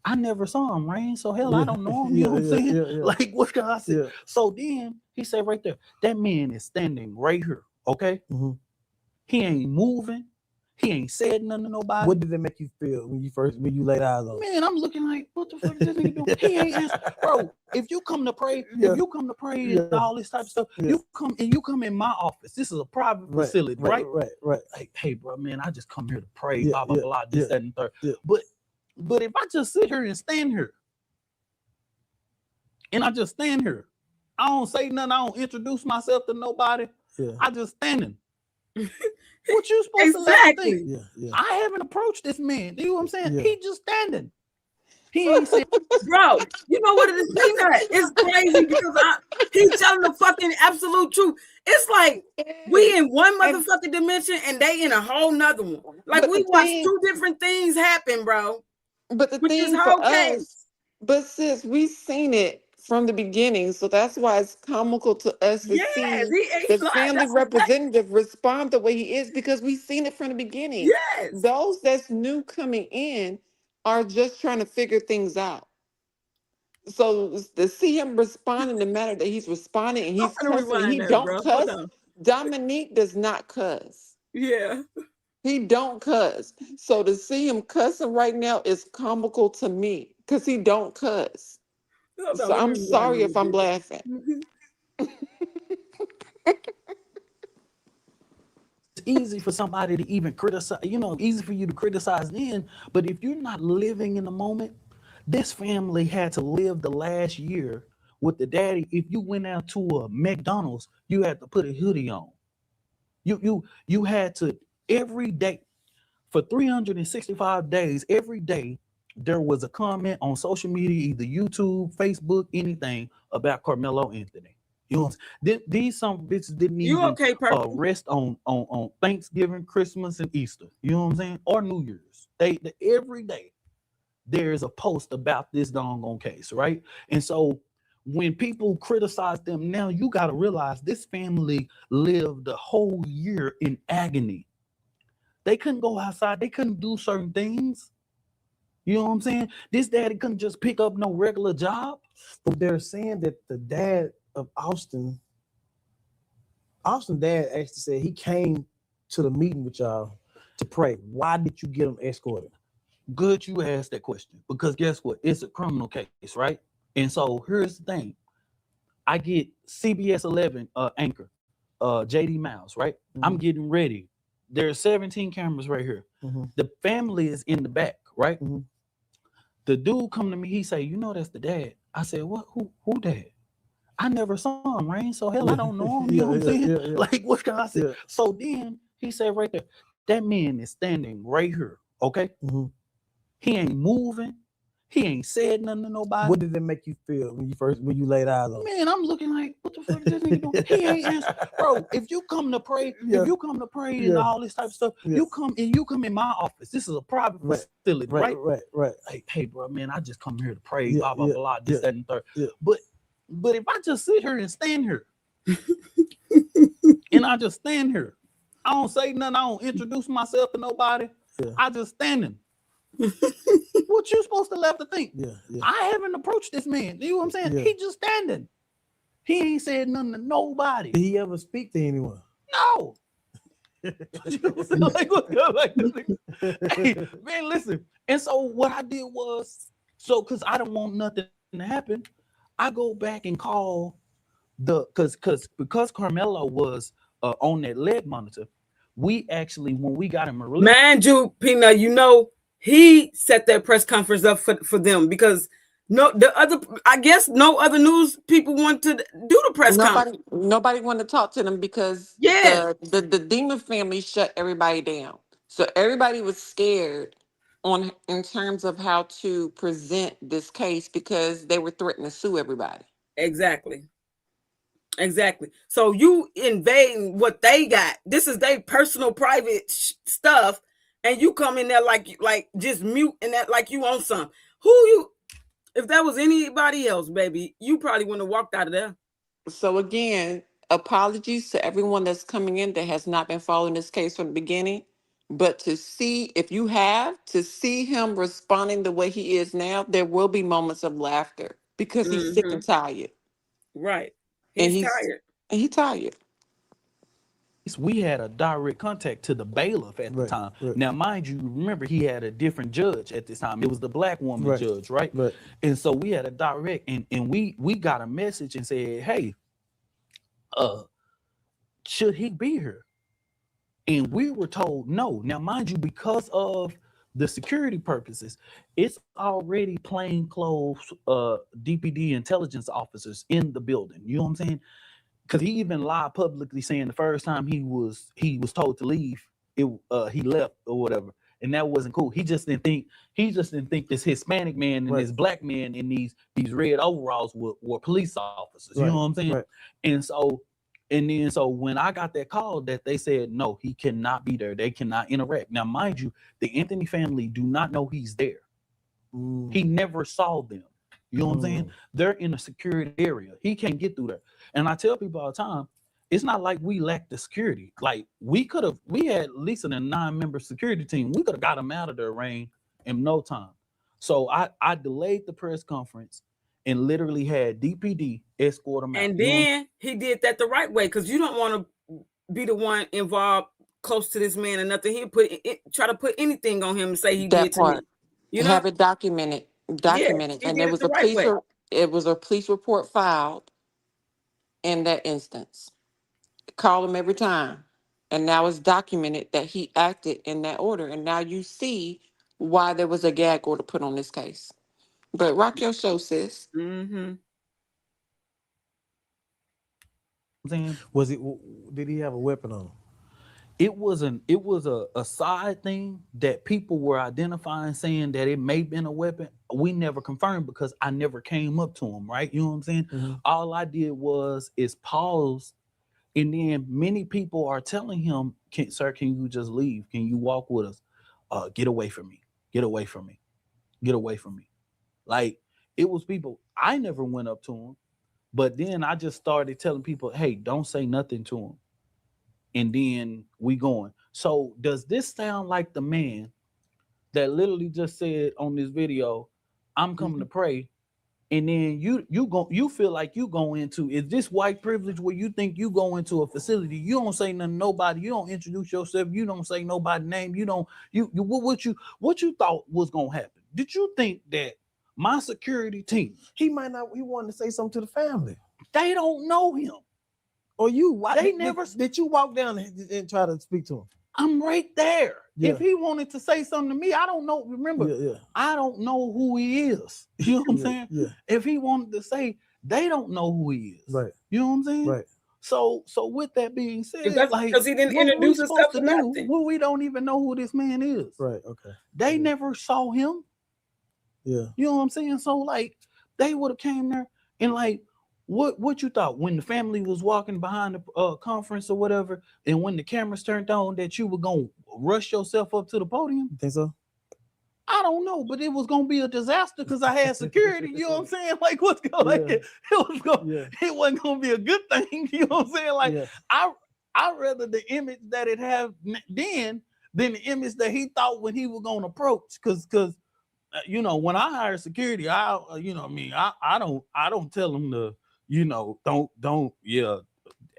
I never saw him, Rain. So hell, I don't know him. You know what I'm saying? Like, what can I say? So then he said right there, that man is standing right here. Okay. He ain't moving. He ain't said nothing to nobody. What did that make you feel when you laid eyes on him? Man, I'm looking like, what the fuck is this nigga doing? He ain't answer. Bro, if you come to pray, and all this type of stuff, you come in my office. This is a private facility, right? Like, hey, bro, man, I just come here to pray, blah, blah, blah, this, that, and third. But if I just sit here and stand here, and I just stand here, I don't say nothing, I don't introduce myself to nobody, I just standing. What you supposed to let me think? I haven't approached this man. You know what I'm saying? He just standing. He ain't saying, bro, you know what it is? It's crazy because he's telling the fucking absolute truth. It's like we in one motherfucking dimension and they in a whole nother one. Like we watched two different things happen, bro. But the thing for us, but sis, we've seen it from the beginning, so that's why it's comical to us to see the family representative respond the way he is, because we've seen it from the beginning. Those that's new coming in are just trying to figure things out. So to see him respond in the manner that he's responding, and he's cussing, he don't cuss. Dominique does not cuss. He don't cuss. So to see him cussing right now is comical to me because he don't cuss. So I'm sorry if I'm laughing. It's easy for somebody to even criticize, easy for you to criticize then, but if you're not living in the moment, this family had to live the last year with the daddy. If you went out to a McDonald's, you had to put a hoodie on. You had to every day for 365 days, every day there was a comment on social media, either YouTube, Facebook, anything about Karmelo Anthony. You know, these some bitches didn't even rest on Thanksgiving, Christmas, and Easter. You know what I'm saying? Or New Year's. They every day there's a post about this doggone case, right? And so when people criticize them now, you got to realize this family lived the whole year in agony. They couldn't go outside. They couldn't do certain things. You know what I'm saying? This daddy couldn't just pick up no regular job. But they're saying that the dad of Austin dad actually said he came to the meeting with y'all to pray. Why did you get him escorted? Good you asked that question, because guess what? It's a criminal case, right? And so here's the thing. I get CBS 11 anchor, JD Miles, right? I'm getting ready. There's 17 cameras right here. The family is in the back, right? The dude come to me, he say, you know that's the dad. I said, what? Who dad? I never saw him, Rain. So hell, I don't know him. You know what I'm saying? Like, what can I say? So then he said right there, that man is standing right here. Okay. He ain't moving. He ain't said nothing to nobody. What did it make you feel when you laid eyes on him? Man, I'm looking like, what the fuck is this nigga doing? He ain't answer. Bro, if you come to pray, and all this type of stuff, you come in my office. This is a private facility, right? Like, hey, bro, man, I just come here to pray, blah, blah, blah, this, that, and third. But if I just sit here and stand here, and I just stand here, I don't say nothing, I don't introduce myself to nobody, I just standing. What you supposed to left to think? I haven't approached this man. You know what I'm saying? He just standing. He ain't said nothing to nobody. Did he ever speak to anyone? No. Like, hey, man, listen. And so what I did was, because I don't want nothing to happen, I go back and call because Karmelo was on that leg monitor. We actually, when we got him released, man, Peanut, he set that press conference up for them because no other news people want to do the press conference. Nobody wanted to talk to them because the Demon family shut everybody down. So everybody was scared in terms of how to present this case because they were threatening to sue everybody. Exactly. So you invading what they got. This is their personal private stuff. And you come in there like just mute and that like you on some. If that was anybody else, baby, you probably wouldn't have walked out of there. So again, apologies to everyone that's coming in that has not been following this case from the beginning. But to see, if you have to see him responding the way he is now, there will be moments of laughter because he's sick and tired. Right. And He's tired. he's tired. We had a direct contact to the bailiff at the time. Now, mind you, remember he had a different judge at this time. It was the black woman judge, right? And so we had a direct, and we got a message and said, hey, should he be here? And we were told no. Now, mind you, because of the security purposes, it's already plainclothes DPD intelligence officers in the building. You know what I'm saying? Because he even lied publicly saying the first time he was told to leave, he left or whatever, and that wasn't cool. He just didn't think this Hispanic man and this black man in these red overalls were police officers. You know what I'm saying? And so when I got that call that they said no, he cannot be there. They cannot interact. Now, mind you, the Anthony family do not know he's there. He never saw them. You know what I'm saying? They're in a security area. He can't get through there. And I tell people all the time, it's not like we lack the security. Like we had at least a 9-member security team. We could have got him out of there, Rain, in no time. So I delayed the press conference and literally had DPD escort him out. And then he did that the right way, because you don't want to be the one involved close to this man or nothing. He'll try to put anything on him and say he did to me. You know, have it documented. And there was it was a police report filed in that instance. Call him every time. And now it's documented that he acted in that order. And now you see why there was a gag order put on this case. But rock your show, sis. Did he have a weapon on him? It was a side thing that people were identifying, saying that it may have been a weapon. We never confirmed because I never came up to him, right? You know what I'm saying? All I did is pause, and then many people are telling him, sir, can you just leave? Can you walk with us? Get away from me. Get away from me. Get away from me. Like, it was people, I never went up to him, but then I just started telling people, hey, don't say nothing to him. And then we going. So does this sound like the man that literally just said on this video, I'm coming to pray, and then you feel like you go into, is this white privilege where you think you go into a facility, you don't say nothing to nobody, you don't introduce yourself, you don't say nobody's name, what you thought was gonna happen? Did you think that my security team, he wanted to say something to the family? They don't know him. Or did you walk down and try to speak to him? I'm right there. Yeah. If he wanted to say something to me, I don't know. Remember, I don't know who he is. You know what I'm saying? Yeah. If he wanted to say, they don't know who he is. Right. You know what I'm saying? Right. So with that being said, because he didn't introduce himself to nothing. Well, we don't even know who this man is. Right. Okay. They never saw him. Yeah. You know what I'm saying? So like, they would have came there and like, what you thought when the family was walking behind the conference or whatever, and when the cameras turned on, that you were gonna rush yourself up to the podium? You think so? I don't know, but it was gonna be a disaster because I had security. You know what I'm saying? Like, what's going? It wasn't gonna be a good thing. You know what I'm saying? Like, I rather the image that it have then than the image that he thought when he was gonna approach. Because you know, when I hire security, I don't tell them to, don't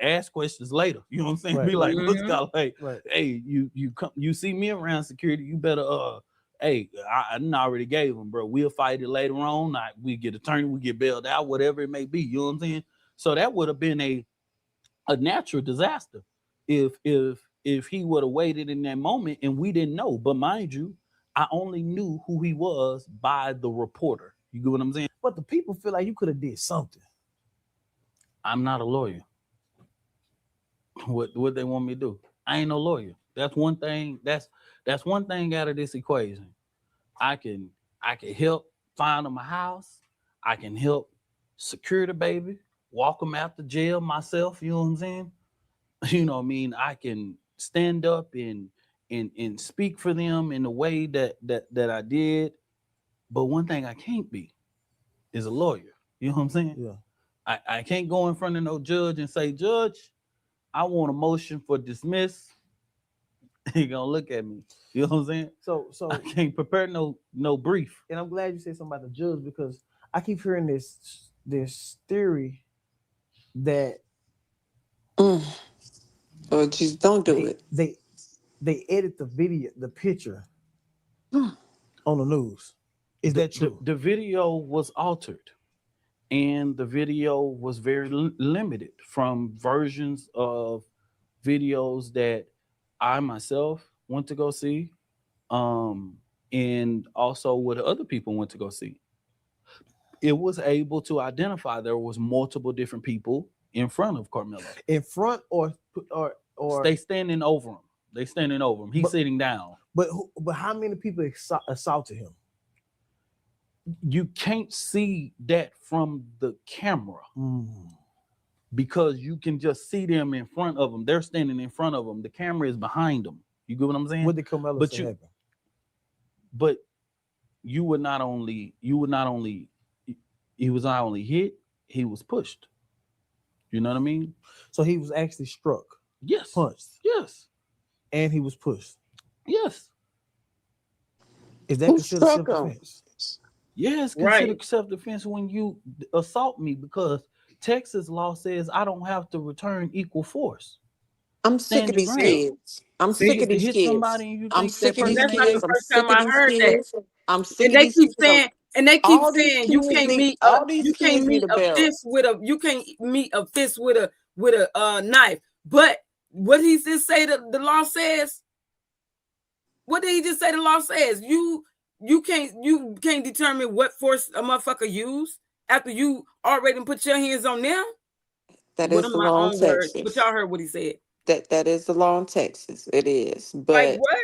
ask questions later. You know what I'm saying? Be like, what's got like, hey, you see me around security, you better hey, I already gave him, bro. We'll fight it later on. We get attorney, we get bailed out, whatever it may be. You know what I'm saying? So that would have been a natural disaster if he would have waited in that moment and we didn't know. But mind you, I only knew who he was by the reporter. You get what I'm saying? But the people feel like you could have did something. I'm not a lawyer. What they want me to do? I ain't no lawyer. That's one thing. That's one thing out of this equation. I can help find him a house. I can help secure the baby, walk him out to jail myself. You know what I'm saying? You know what I mean? I can stand up and speak for them in the way that I did. But one thing I can't be is a lawyer. You know what I'm saying? Yeah. I can't go in front of no judge and say, Judge, I want a motion for dismiss. He gonna look at me. You know what I'm saying? So I can't prepare no brief. and I'm glad you said something about the judge because I keep hearing this theory that Oh, just don't do they it. they they edit the video, the picture on the news. Is that true? The video was altered, and the video was very limited from versions of videos that I myself went to go see, and also what other people went to go see. It was able to identify there was multiple different people in front of Karmelo. In front or They standing over him. They standing over him. He's sitting down. But how many people assaulted him? You can't see that from the camera because you can just see them in front of them. They're standing in front of them. The camera is behind them. You get what I'm saying? What did Karmelo say happened? But he was not only hit, he was pushed. You know what I mean? So he was actually struck. Yes. Punched. Yes. And he was pushed. Yes. Is that considered self-defense? Yeah, it's considered self-defense when you assault me because Texas law says I don't have to return equal force. I'm sick of these kids. I'm sick of these kids. I'm sick of these kids. I'm sick of these kids. I'm sick of these kids. And they keep saying you can't meet a fist with a knife. But what he just say the law says? What did he just say the law says? You can't determine what force a motherfucker use after you already put your hands on them. That is the law in Texas. But y'all heard what he said. That is the law in Texas. It is. But like what?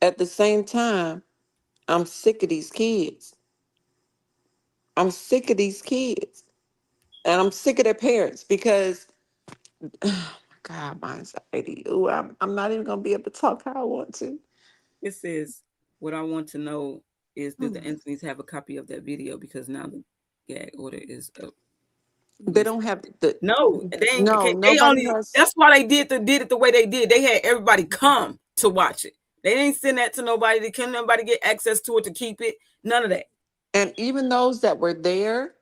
At the same time, I'm sick of these kids. I'm sick of these kids. And I'm sick of their parents because oh my God, my anxiety. Ooh, I'm not even gonna be able to talk how I want to. It says, what I want to know is, do the Anthonys have a copy of that video? Because now the gag order is up. They don't have the That's why they did it the way they did. They had everybody come to watch it. They didn't send that to nobody. They couldn't nobody get access to it to keep it. None of that. And even those that were there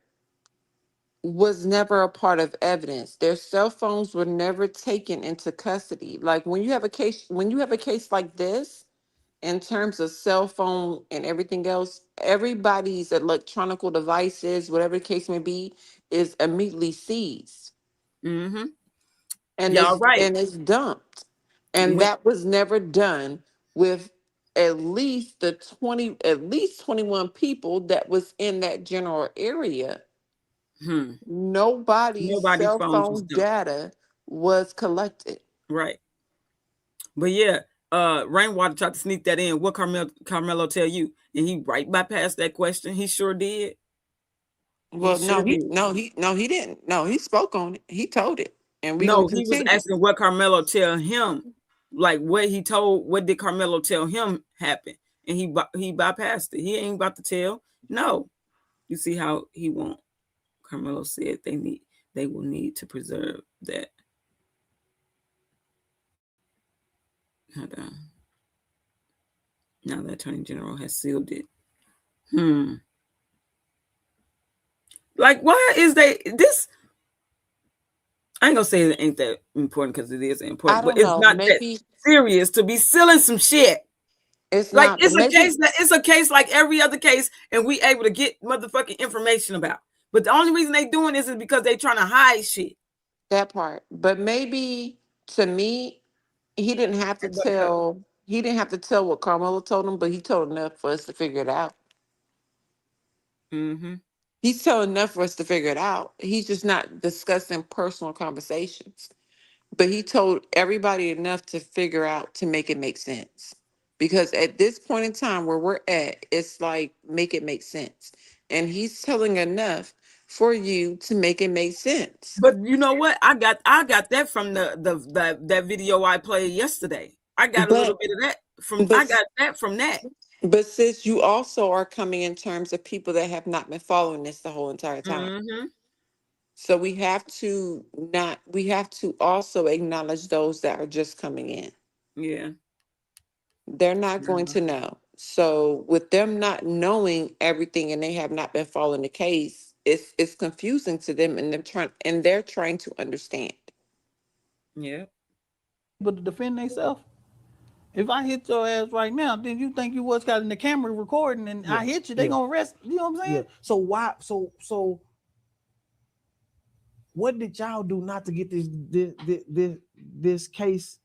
was never a part of evidence. Their cell phones were never taken into custody. Like when you have a case like this, in terms of cell phone and everything else, everybody's electronic devices, whatever the case may be, is immediately seized. Mm-hmm. And it's dumped. And that was never done with at least 21 people that was in that general area. Nobody's cell phone data was collected. Right. But yeah, Rainwater tried to sneak that in. What Karmelo tell you? And he bypassed that question. He sure did. Well, he didn't. No, he spoke on it. He told it. And he was asking what Karmelo tell him. Like what did Karmelo tell him happened? And he bypassed it. He ain't about to tell. No. You see how he won't. Karmelo said they will need to preserve that. Hold on. Now the Attorney General has sealed it. Like, why is this? I ain't gonna say it ain't that important because it is important, but it's not that serious to be sealing some shit. It's like not, it's a case like every other case, and we able to get motherfucking information about. But the only reason they doing this is because they trying to hide shit. That part. But maybe to me, he didn't have to tell. He didn't have to tell what Karmelo told him, but he told enough for us to figure it out. Mm-hmm. He's telling enough for us to figure it out. He's just not discussing personal conversations. But he told everybody enough to figure out to make it make sense. Because at this point in time where we're at, it's like, make it make sense. And he's telling enough for you to make it make sense. But you know what? I got that from that video I played yesterday. I got a little bit of that from that. But sis, you also are coming in terms of people that have not been following this the whole entire time. Mm-hmm. So we have to also acknowledge those that are just coming in. Yeah. They're not going to know. So with them not knowing everything and they have not been following the case, it's confusing to them, and they're trying to understand. Yeah. But to defend themselves. If I hit your ass right now, then you think you was got in the camera recording, and I hit you, they gonna arrest. You know what I'm saying? Yeah. So why? So what did y'all do not to get this case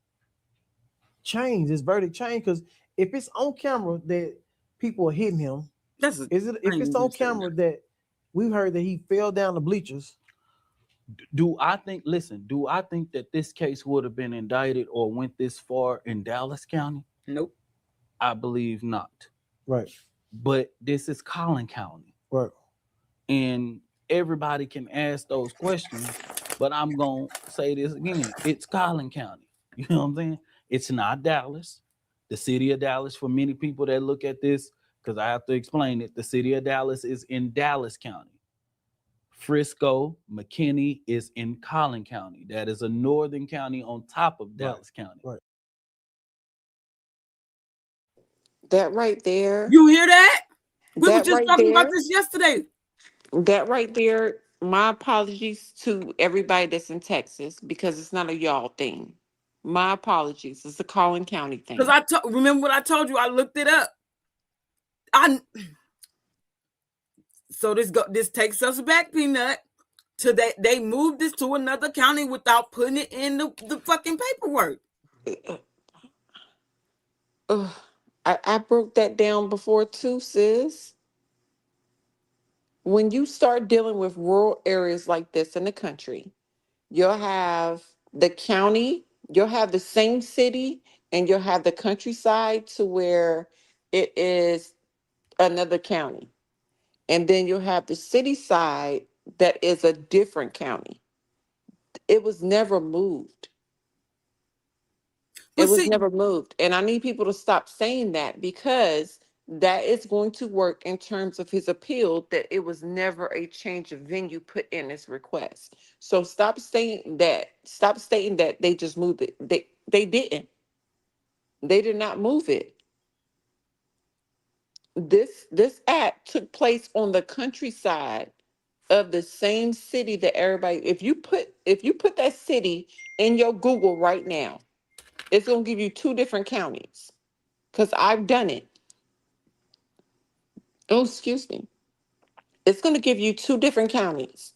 changed, this verdict changed? Because if it's on camera that people are hitting him, if it's on camera that we heard that he fell down the bleachers? Do I think that this case would have been indicted or went this far in Dallas County? Nope. I believe not. Right. But this is Collin County. Right. And everybody can ask those questions, but I'm going to say this again. It's Collin County. You know what I'm saying? It's not Dallas. The city of Dallas, for many people that look at this, because I have to explain it, the city of Dallas is in Dallas County. Frisco, McKinney is in Collin County. That is a northern county on top of Dallas County. Right. That right there. You hear that? We were That just right talking about there. this yesterday. That right there. My apologies to everybody that's in Texas, because it's not a y'all thing. My apologies. It's a Collin County thing. Because remember what I told you. I looked it up. So this takes us back, Peanut, to they moved this to another county without putting it in the fucking paperwork. I broke that down before too, sis. When you start dealing with rural areas like this in the country, you'll have the county, you'll have the same city, and you'll have the countryside to where it is another county. And then you'll have the city side that is a different county. It was never moved. Never moved. And I need people to stop saying that, because that is going to work in terms of his appeal, that it was never a change of venue put in his request. So stop stating that they just moved it. They didn't. They did not move it. This act took place on the countryside of the same city that everybody, if you put that city in your Google right now, it's going to give you two different counties, because I've done it. Oh, excuse me. It's going to give you two different counties.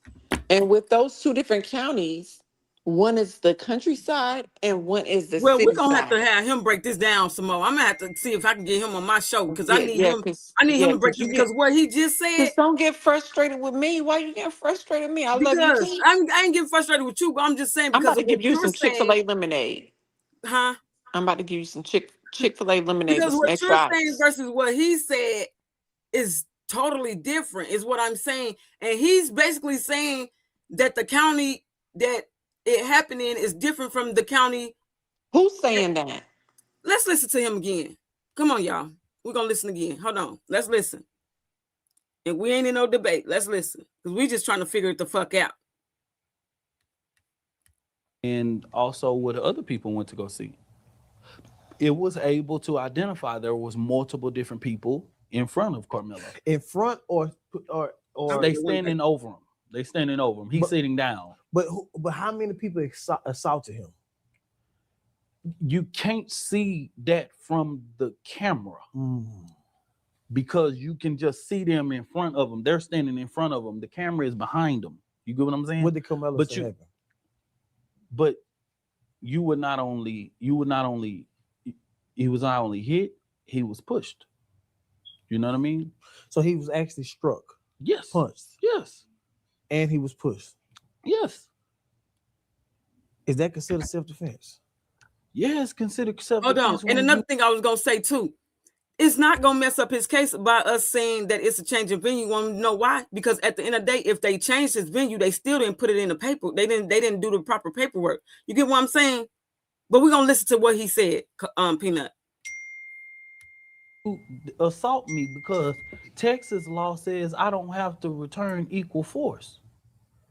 And with those two different counties, one is the countryside and one is the city. Well, we're going to have him break this down some more. I'm going to have to see if I can get him on my show, because I need him to break this, because what he just said. Just don't get frustrated with me. Why you getting frustrated with me? I love you too. I ain't getting frustrated with you, but I'm just saying, because I'm about to give you some Chick-fil-A lemonade. Huh? I'm about to give you some Chick-fil-A lemonade. Because what you're saying versus what he said is totally different, is what I'm saying. And he's basically saying that the county that it happened in is different from the county. Who's saying that? Let's listen to him again. Come on, y'all. We're going to listen again. Hold on. Let's listen. And we ain't in no debate. Let's listen. Because we just trying to figure it the fuck out. And also what other people went to go see. It was able to identify there was multiple different people in front of Karmelo. In front or they standing over him. They standing over him. He's sitting down. But how many people assaulted him? You can't see that from the camera. Because you can just see them in front of them. They're standing in front of them. The camera is behind them. You get what I'm saying? What did Karmelo say happened? But he was not only hit, he was pushed. You know what I mean? So he was actually struck. Yes. Punched. Yes. And he was pushed. Yes. Is that considered self-defense? Yes, considered self-defense. Hold on. And another thing I was going to say too, it's not going to mess up his case by us saying that it's a change of venue. You want to know why? Because at the end of the day, if they changed his venue, they still didn't put it in the paper. They didn't do the proper paperwork. You get what I'm saying? But we're going to listen to what he said, Peanut. Assault me because Texas law says I don't have to return equal force.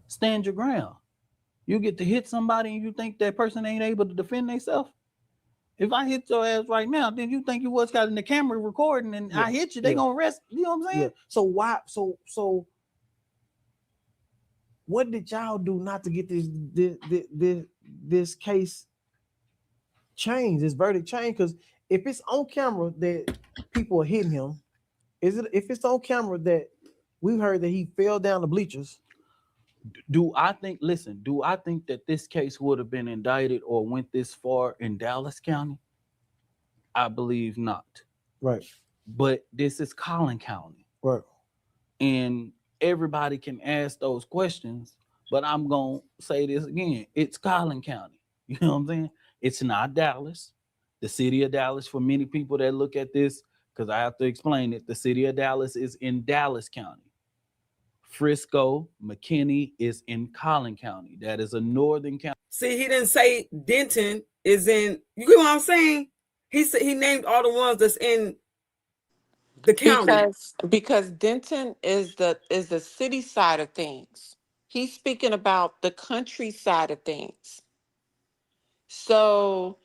Stand your ground. You get to hit somebody and you think that person ain't able to defend themselves? If I hit your ass right now, then you think you was got in the camera recording and I hit you, they gonna arrest. You know what I'm saying? Yeah. So why? So what did y'all do not to get this case changed, this verdict changed? Because if it's on camera that people are hitting him, if it's on camera that we heard that he fell down the bleachers? Do I think that this case would have been indicted or went this far in Dallas County? I believe not. Right. But this is Collin County. Right. And everybody can ask those questions, but I'm going to say this again. It's Collin County. You know what I'm saying? It's not Dallas. The city of Dallas, for many people that look at this, because I have to explain it, the city of Dallas is in Dallas County. Frisco, McKinney is in Collin County. That is a northern county. See, he didn't say Denton is in. You get what I'm saying? He said he named all the ones that's in the county. Because Denton is the city side of things. He's speaking about the countryside of things. So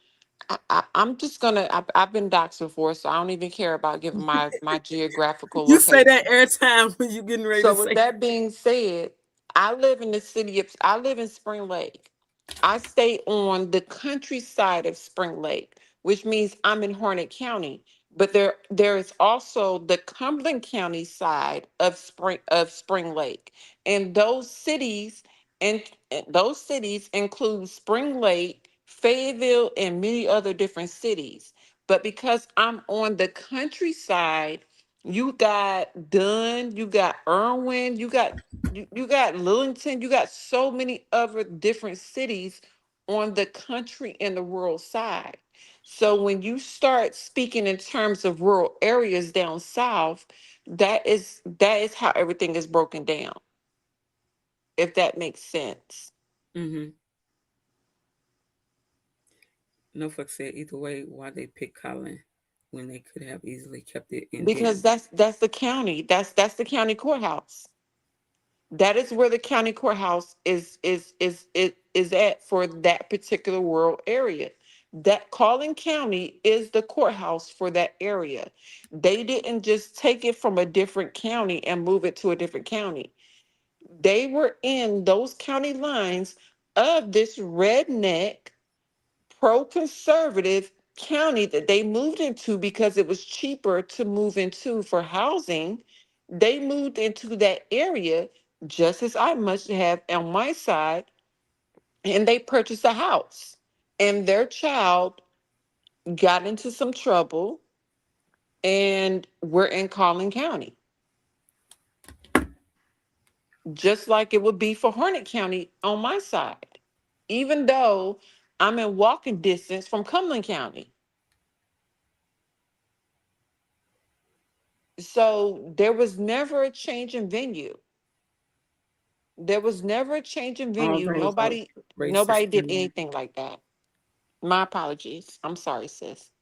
I'm just gonna. I've been doxxed before, so I don't even care about giving my geographical You location. say that every time when you're getting ready So to say. with that being said, I live in Spring Lake. I stay on the countryside of Spring Lake, which means I'm in Harnett County. But there is also the Cumberland County side of Spring Lake, and those cities include Spring Lake, Fayetteville, and many other different cities. But because I'm on the countryside, you got Dunn, you got Irwin, you got Lillington, you got so many other different cities on the country and the rural side. So when you start speaking in terms of rural areas down south, that is how everything is broken down. If that makes sense. Mm-hmm. Norfolk said either way, why they pick Collin when they could have easily kept it in. Because that's the county. That's the county courthouse. That is where the county courthouse is at for that particular rural area. That Collin County is the courthouse for that area. They didn't just take it from a different county and move it to a different county. They were in those county lines of this redneck, pro-conservative county that they moved into because it was cheaper to move into for housing. They moved into that area just as I must have on my side, and they purchased a house. And their child got into some trouble, and we're in Collin County. Just like it would be for Harnett County on my side, even though I'm in walking distance from Cumberland County. So there was never a change in venue. There was never a change in venue. Nobody did anything like that. My apologies. I'm sorry, sis.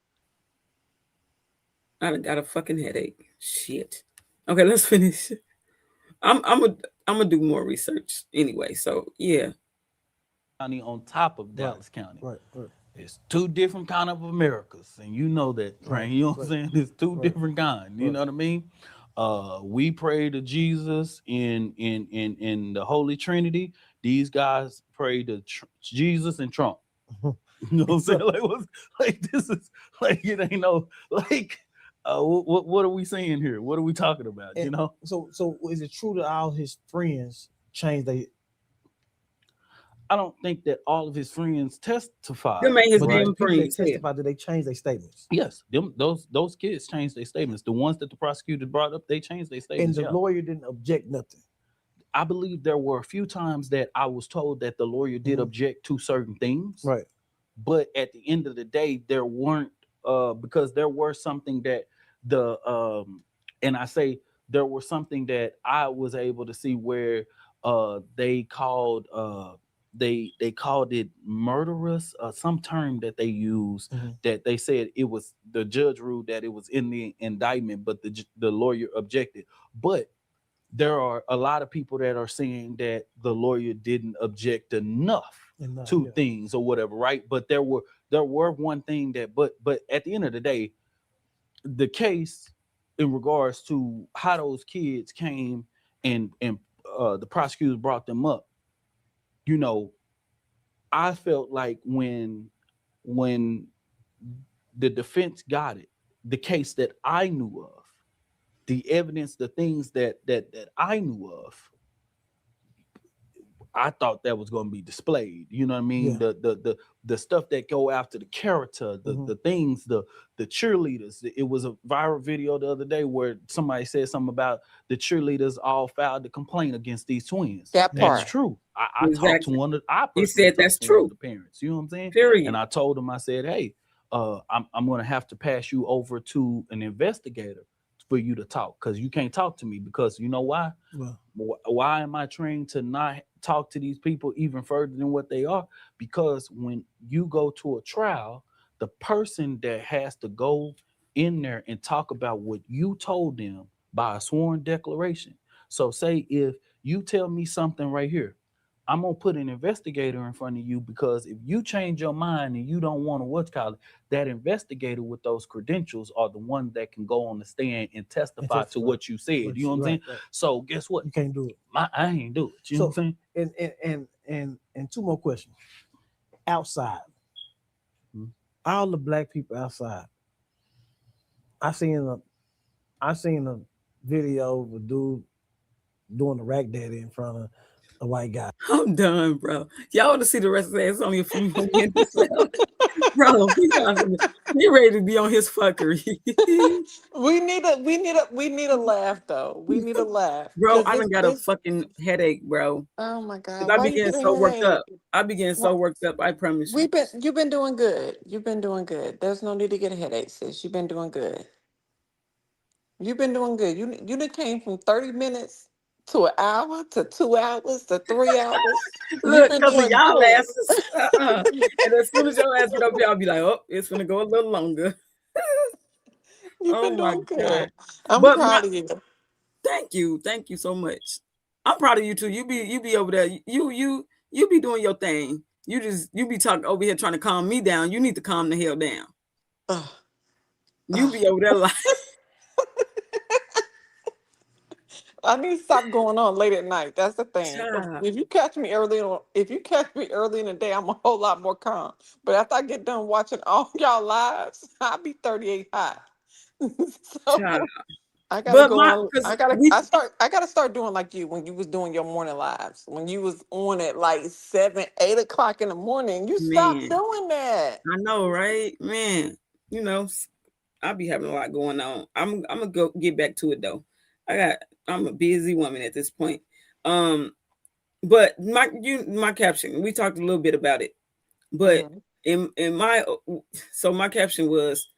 I got a fucking headache. Shit. Okay, let's finish. I'm gonna do more research anyway. So yeah. County on top of Dallas County. Right. It's two different kind of Americas, and you know that, right? You know what I'm saying? It's two different kinds. You know what I mean? We pray to Jesus in the Holy Trinity. These guys pray to Jesus and Trump. You know what I'm saying? This is it ain't no what are we saying here? What are we talking about? And you know? So is it true that all his friends changed I don't think that all of his friends testified. Them ain't his but damn the people friends. that testified, did they change their statements? Yes, those kids changed their statements. The ones that the prosecutor brought up, they changed their statements. And the lawyer didn't object nothing. I believe there were a few times that I was told that the lawyer did object to certain things. Right. But at the end of the day, there weren't because there were something that and I say there was something that I was able to see where they called they called it murderous, some term that they used that they said it was, the judge ruled that it was in the indictment, but the lawyer objected. But there are a lot of people that are saying that the lawyer didn't object enough. two things or whatever, right? But there were one thing that, but at the end of the day, the case in regards to how those kids came and the prosecutors brought them up, you know, I felt like when the defense got it, the case that I knew of, the evidence, the things that I knew of, I thought that was going to be displayed. You know what I mean? Yeah. The stuff that go after the character, the things, the cheerleaders. It was a viral video the other day where somebody said something about the cheerleaders all filed a complaint against these twins. That's true. I talked to one of, he said that's true. The parents. You know what I'm saying? Period. And I told him, I said, hey, I'm going to have to pass you over to an investigator for you to talk, because you can't talk to me, because you know why? Why am I trained to not talk to these people even further than what they are? Because when you go to a trial, the person that has to go in there and talk about what you told them by a sworn declaration. So say if you tell me something right here, I'm gonna put an investigator in front of you, because if you change your mind and you don't want to that investigator with those credentials are the one that can go on the stand and testify to what you said. You know what I'm saying? Right. So guess what? You can't do it. I ain't do it. You know what I'm saying? And two more questions. Outside, all the black people outside. I seen a video of a dude doing the rack daddy in front of a white guy. I'm done, bro. Y'all want to see the rest of that? It's only a few more minutes left. Bro, he ready to be on his fuckery. we need a laugh though. We need a laugh. Bro, I done got a fucking headache, bro. Oh my God. I be getting so worked up. I promise you. You've been doing good. You've been doing good. There's no need to get a headache, sis. You've been doing good. You've been doing good. You done came from 30 minutes to an hour to 2 hours to 3 hours. Look, because of y'all asses. And as soon as y'all ass get up here, I'll be like, oh, it's gonna go a little longer. You've been doing good. I'm proud of you. Thank you so much. I'm proud of you too. You be over there. You be doing your thing. You be talking over here trying to calm me down. You need to calm the hell down. You be over there like. I need to stop going on late at night. That's the thing. If you catch me early in the day, I'm a whole lot more calm. But after I get done watching all y'all lives, I'll be 38 hot. So I gotta go on. I gotta start doing like you when you was doing your morning lives. When you was on at like 7, 8 o'clock in the morning. You stopped doing that. I know, right? Man, you know, I'll be having a lot going on. I'm gonna go get back to it though. I'm a busy woman at this point. But my caption, we talked a little bit about it. But in my caption was,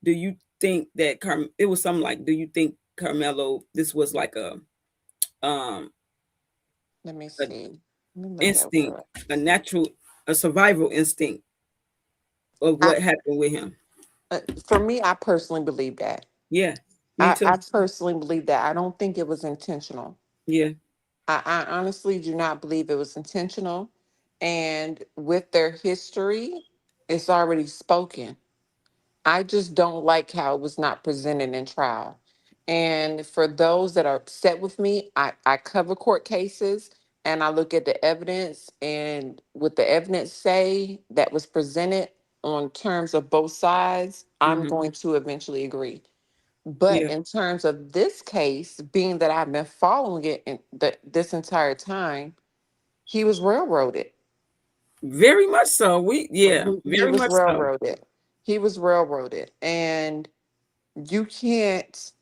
do you think that it was something like, do you think Karmelo, this was like a let me see. Instinct, a survival instinct of what happened with him? For me, I personally believe that. Yeah. I personally believe that. I don't think it was intentional. Yeah. I honestly do not believe it was intentional. And with their history, it's already spoken. I just don't like how it was not presented in trial. And for those that are upset with me, I cover court cases and I look at the evidence, and what the evidence say that was presented on terms of both sides, I'm going to eventually agree. But in terms of this case, being that I've been following it this entire time, he was railroaded. Very much so. Very much railroaded. So. He was railroaded. And you can't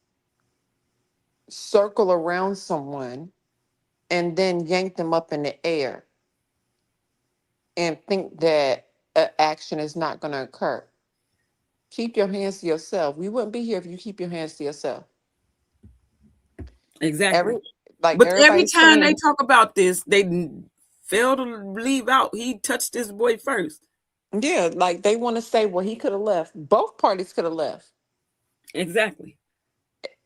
circle around someone and then yank them up in the air and think that action is not going to occur. Keep your hands to yourself. We wouldn't be here if you keep your hands to yourself. Exactly. But every time they talk about this, they fail to leave out he touched this boy first. Yeah, like they want to say, well, he could have left. Both parties could have left. Exactly.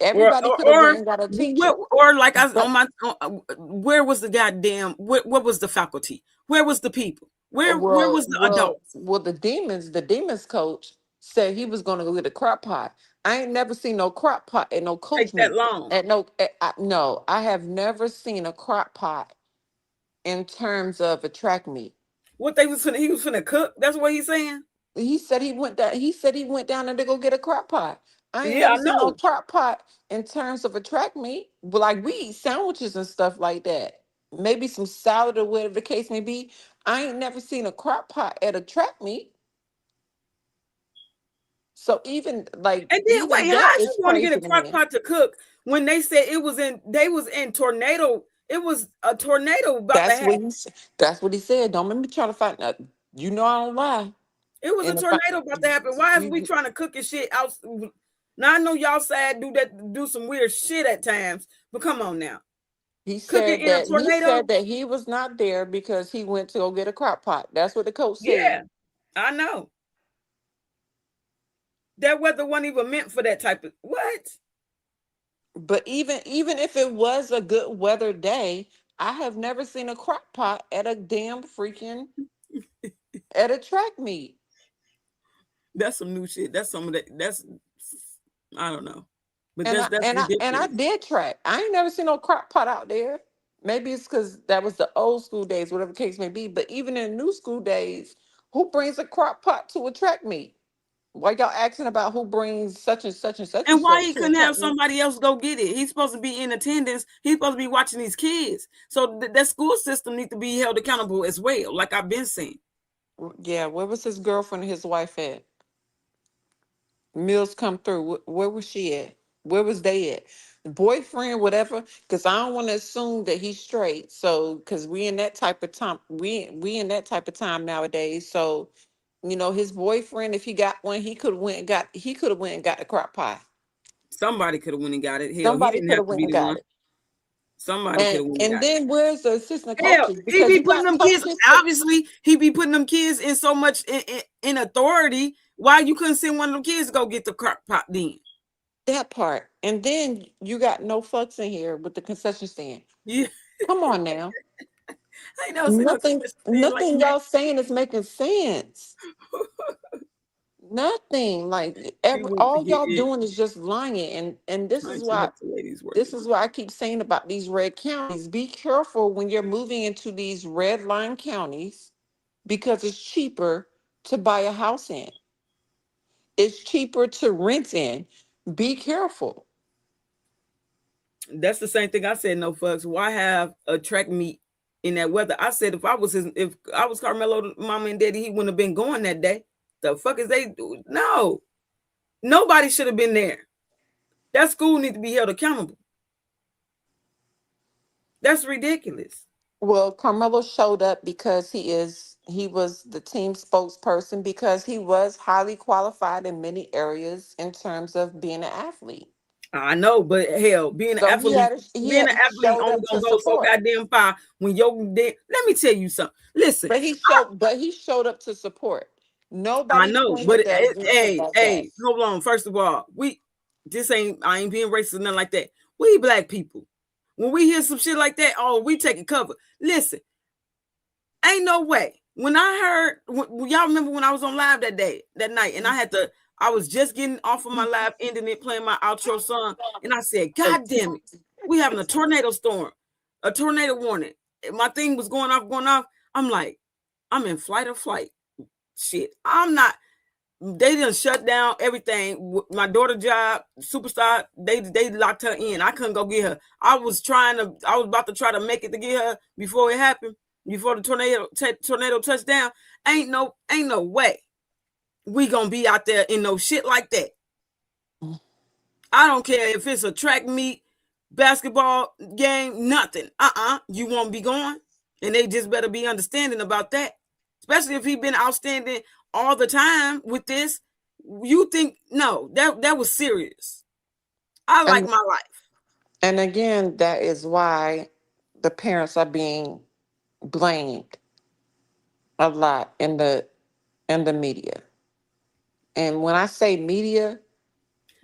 Everybody could have got a teacher. Or like where was the goddamn? What was the faculty? Where was the people? Where was the adults? Well, the demons coach said he was going to go get a crock pot. I ain't never seen no crock pot at no coach Take that meet. long. No, I have never seen a crock pot in terms of a track meet. What he was finna cook? That's what he's saying. He said he went down there to go get a crock pot. I ain't Yeah, never I seen no know. crock pot in terms of a track meet. But like we eat sandwiches and stuff like that. Maybe some salad or whatever the case may be. I ain't never seen a crock pot at a track meet. So even like And then wait, that how is you want to get crazy a to crock me. pot to cook when they said they was in tornado? It was a tornado about to happen. That's what he said. Don't make me try to find out. You know I don't lie. It was a tornado about to happen. Why is we trying to cook and shit out? Now I know y'all sad do some weird shit at times, but come on now. He said that he was not there because he went to go get a crock pot. That's what the coach said. Yeah, I know. That weather wasn't even meant for that type of what? But even if it was a good weather day, I have never seen a crock pot at a damn freaking at a track meet. That's some new shit. That's some of that. That's I don't know. But that's ridiculous. I did track. I ain't never seen no crock pot out there. Maybe it's because that was the old school days, whatever the case may be. But even in new school days, who brings a crock pot to a track meet? Why y'all asking about who brings such and such and such? And why he couldn't have somebody else go get it? He's supposed to be in attendance. He's supposed to be watching these kids. So that school system needs to be held accountable as well, like I've been saying. Yeah, where was his girlfriend and his wife at? Meals come through. Where was she at? Where was they at? Boyfriend, whatever. Because I don't want to assume that he's straight. So, because we in that type of time, we in that type of time nowadays. So, you know, his boyfriend, if he got one, he could have went and got the crock pot. Somebody could have went and got it. Hell, he didn't have to be the one. Somebody could have went and got it. And then where's the assistant Hell, coaches? he be putting them kids. Obviously, he be putting them kids in so much in authority. Why you couldn't send one of them kids to go get the crock pot then? That part. And then you got no fucks in here with the concession stand. Yeah. Come on now. I know nothing y'all saying is making sense. Nothing. Like all y'all doing is just lying. And this is why I keep saying about these red counties. Be careful when you're moving into these red line counties because it's cheaper to buy a house in. It's cheaper to rent in. Be careful. That's the same thing I said. No fucks. Why have a track meet in that weather? I said if I was Karmelo, mama and daddy, he wouldn't have been going that day. The fuck is they do? No, nobody should have been there. That school needs to be held accountable. That's ridiculous. Well, Karmelo showed up because he was the team spokesperson because he was highly qualified in many areas in terms of being an athlete. I know, but hell, being an athlete only gonna go so goddamn far when let me tell you something. Listen, but he showed up to support. Nobody. I know, but hey, hold on. First of all, I ain't being racist or nothing like that. We black people, when we hear some shit like that, we taking cover. Listen, ain't no way. When I heard, y'all remember when I was on live that night, and I was just getting off of my live, ending it, playing my outro song, and I said, God damn it, we having a tornado storm, a tornado warning. My thing was going off. I'm like, I'm in flight or flight. Shit, I'm not. They done shut down everything. My daughter job, Superstar, they locked her in. I couldn't go get her. I was about to try to make it to get her before it happened, before the tornado touched down. Ain't no way we gonna be out there in no shit like that. I don't care if it's a track meet, basketball game, nothing. You won't be going. And they just better be understanding about that. Especially if he been outstanding all the time with this. You think, no, that was serious. I like my life. And again, that is why the parents are being blamed a lot in the media. And when I say media,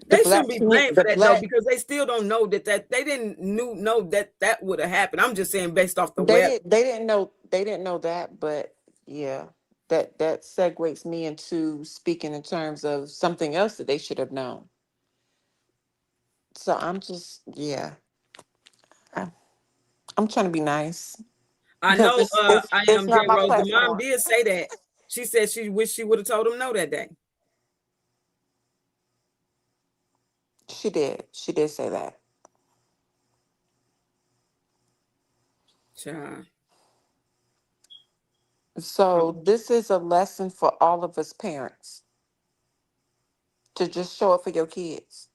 they shouldn't be blamed for that though, because they still don't know that they didn't know that would have happened. I'm just saying based off the weather. They didn't know that, but Yeah, that segues me into speaking in terms of something else that they should have known. So I'm just, yeah, I'm trying to be nice. I know. I It's am not J my Rose. The mom platform. did say that. She said she wished she would have told him no that day. She did. She did say that. Child. So this is a lesson for all of us parents to just show up for your kids,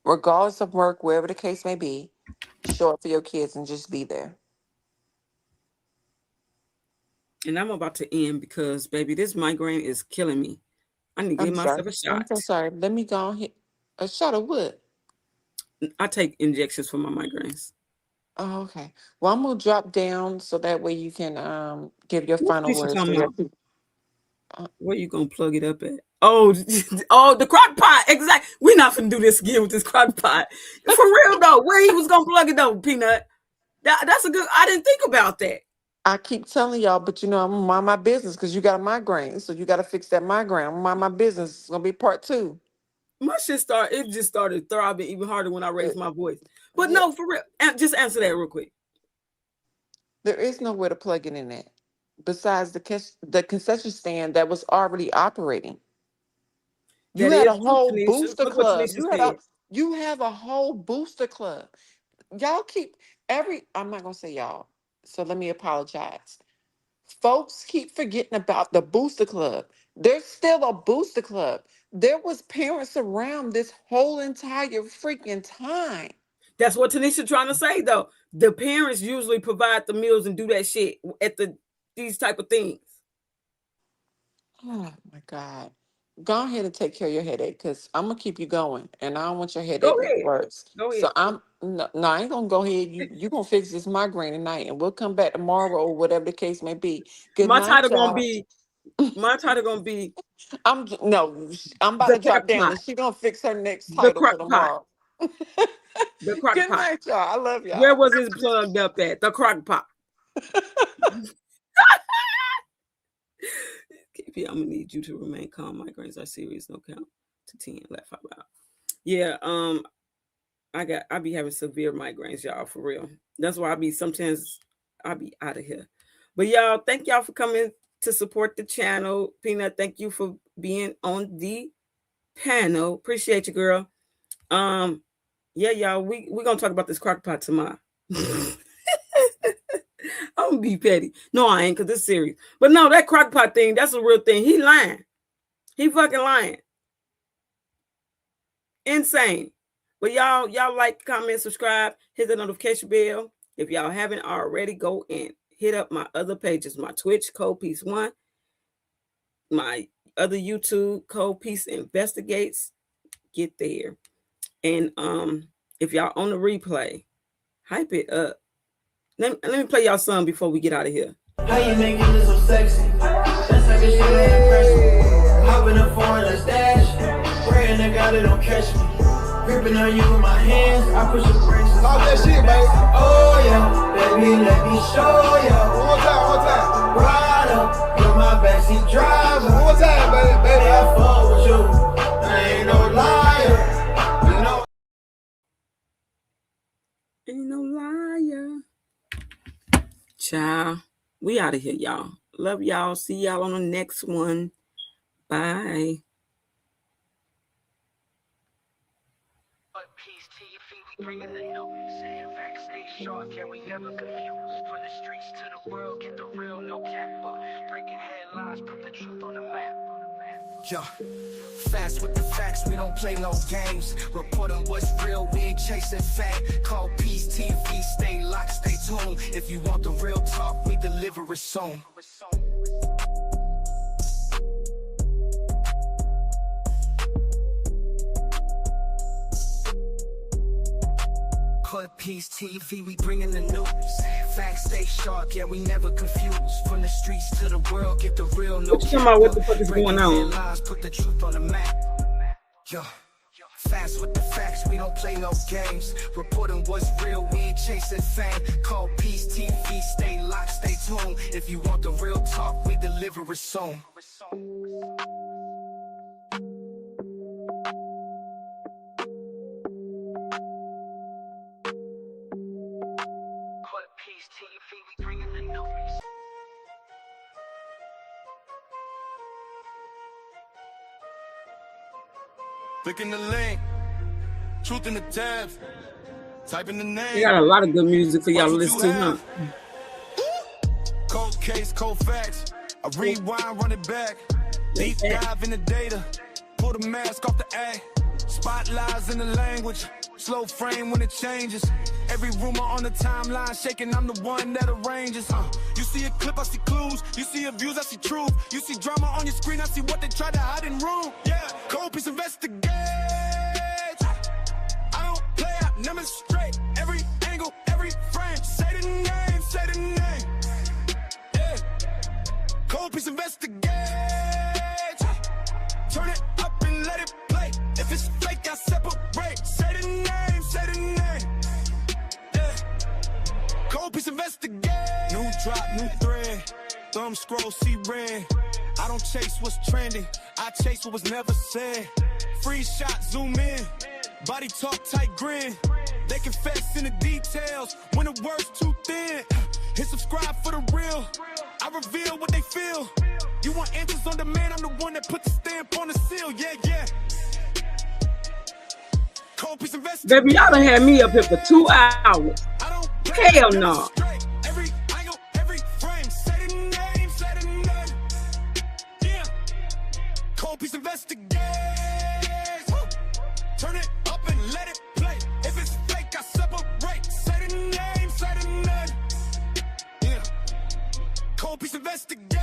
regardless of work, wherever the case may be. Show up for your kids and just be there. And I'm about to end because, baby, this migraine is killing me. I need to give myself a shot. I'm so sorry. Let me go ahead. A shot of what? I take injections for my migraines. Oh, okay. Well, I'm gonna drop down so that way you can give your What final you words. talking about? Where you gonna plug it up at? Oh, the crock pot. Exactly. We're not finna do this again with this crock pot. For real though, where he was gonna plug it though, Peanut? That's a good. I didn't think about that. I keep telling y'all, but I'm gonna mind my business because you got a migraine, so you got to fix that migraine. I'm gonna mind my business. It's gonna be part 2. My shit it just started throbbing even harder when I raised my voice. But yeah. no, for real. Just answer that real quick. There is nowhere to plug it in at besides the concession stand that was already operating. You had a whole booster club. You have a whole booster club. Y'all keep I'm not gonna say y'all, so let me apologize. Folks keep forgetting about the booster club. There's still a booster club. There was parents around this whole entire freaking time. That's what Tanisha trying to say though. The parents usually provide the meals and do that shit at these type of things. Oh my God. Go ahead and take care of your headache because I'm gonna keep you going and I don't want your headache to get worse. Go ahead. So I ain't gonna go ahead. You gonna fix this migraine tonight and we'll come back tomorrow or whatever the case may be. Good my night, title y'all. gonna be I'm about to drop down and she gonna fix her next title for tomorrow. The crock Good pot. night, y'all. I love y'all. Where was this plugged up at? The crock pot. KP, I'm gonna need you to remain calm. Migraines are serious. No count to 10. Let 5 out. Yeah. I be having severe migraines, y'all, for real. That's why sometimes I be out of here. But y'all, thank y'all for coming to support the channel. Peanut, thank you for being on the panel. Appreciate you, girl. Yeah, y'all, we're gonna talk about this crock pot tomorrow. I'm gonna be petty. No, I ain't, because it's serious. But no, that crock pot thing, that's a real thing. He lying. He fucking lying. Insane. But y'all like, comment, subscribe, hit the notification bell. If y'all haven't already, go and hit up my other pages, my Twitch, Cold Piece 1, my other YouTube, Cold Piece Investigates. Get there. And if y'all on the replay, hype it up. Let me play y'all some before we get out of here. How you make it look so sexy? That's like a shit that impress me. Hop in the foreign, let's dash. Praying that God, it don't catch me. Gripping on you with my hands, I push your brakes. Talk that shit, baby. Oh yeah, baby, let me show ya. One time. Ride up, you're my backseat driver. One time, baby. I fall with you. I ain't no liar. You know. Ain't no liar. Ciao. We out of here, y'all. Love y'all. See y'all on the next one. Bye. Bringing the news, facts stay sharp, yeah, we never confused. From the streets to the world, get the real, no cap. Breaking headlines, put the truth on the map. Yeah, fast with the facts, we don't play no games. Report on what's real, we ain't chasing fact. Call Peace TV, stay locked, stay tuned. If you want the real talk, we deliver it soon. Put Peace TV, we bringing the news. Facts stay sharp, yeah, we never confused. From the streets to the world, get the real, no. What you talking about? What the fuck is going on? Put the truth on the map. Yeah. Fast with the facts, we don't play no games. Reporting what's real, we ain't chasing fame. Call Peace TV, stay locked, stay tuned. If you want the real talk, we deliver it soon. Peace TV, we bringing the news. Click in the link, truth in the tabs, type in the name. We got a lot of good music for y'all to listen to, huh? Cold case, cold facts. I rewind, run it back. Deep dive in the data. Pull the mask off the act. Spotlights in the language. Slow frame when it changes. Every rumor on the timeline shaking, I'm the one that arranges. You see a clip, I see clues. You see abuse, I see truth. You see drama on your screen, I see what they try to hide in room. Yeah, Cold Piece investigate. I don't play, I demonstrate. Every angle, every frame. Say the name, say the name. Yeah, Cold Piece investigate. Turn it up and let it play. If it's fake, I separate. Say the name, say the name. Yeah, Cold Piece investigate. New drop, new thread. Thumb scroll, see red. I don't chase what's trending. I chase what was never said. Free shot, zoom in. Body talk, tight grin. They confess in the details when the word's too thin. Hit subscribe for the real. I reveal what they feel. You want answers on demand? I'm the one that put the stamp on the seal. Yeah, yeah. Cold Piece investigate. Baby, y'all done had me up here for 2 hours. Hell no. Every angle, every frame. Say the name, say the name. Yeah. Cold Piece investigate. Turn it up and let it play. If it's fake, I separate. Say the name, say the name. Yeah. Cold Piece investigate.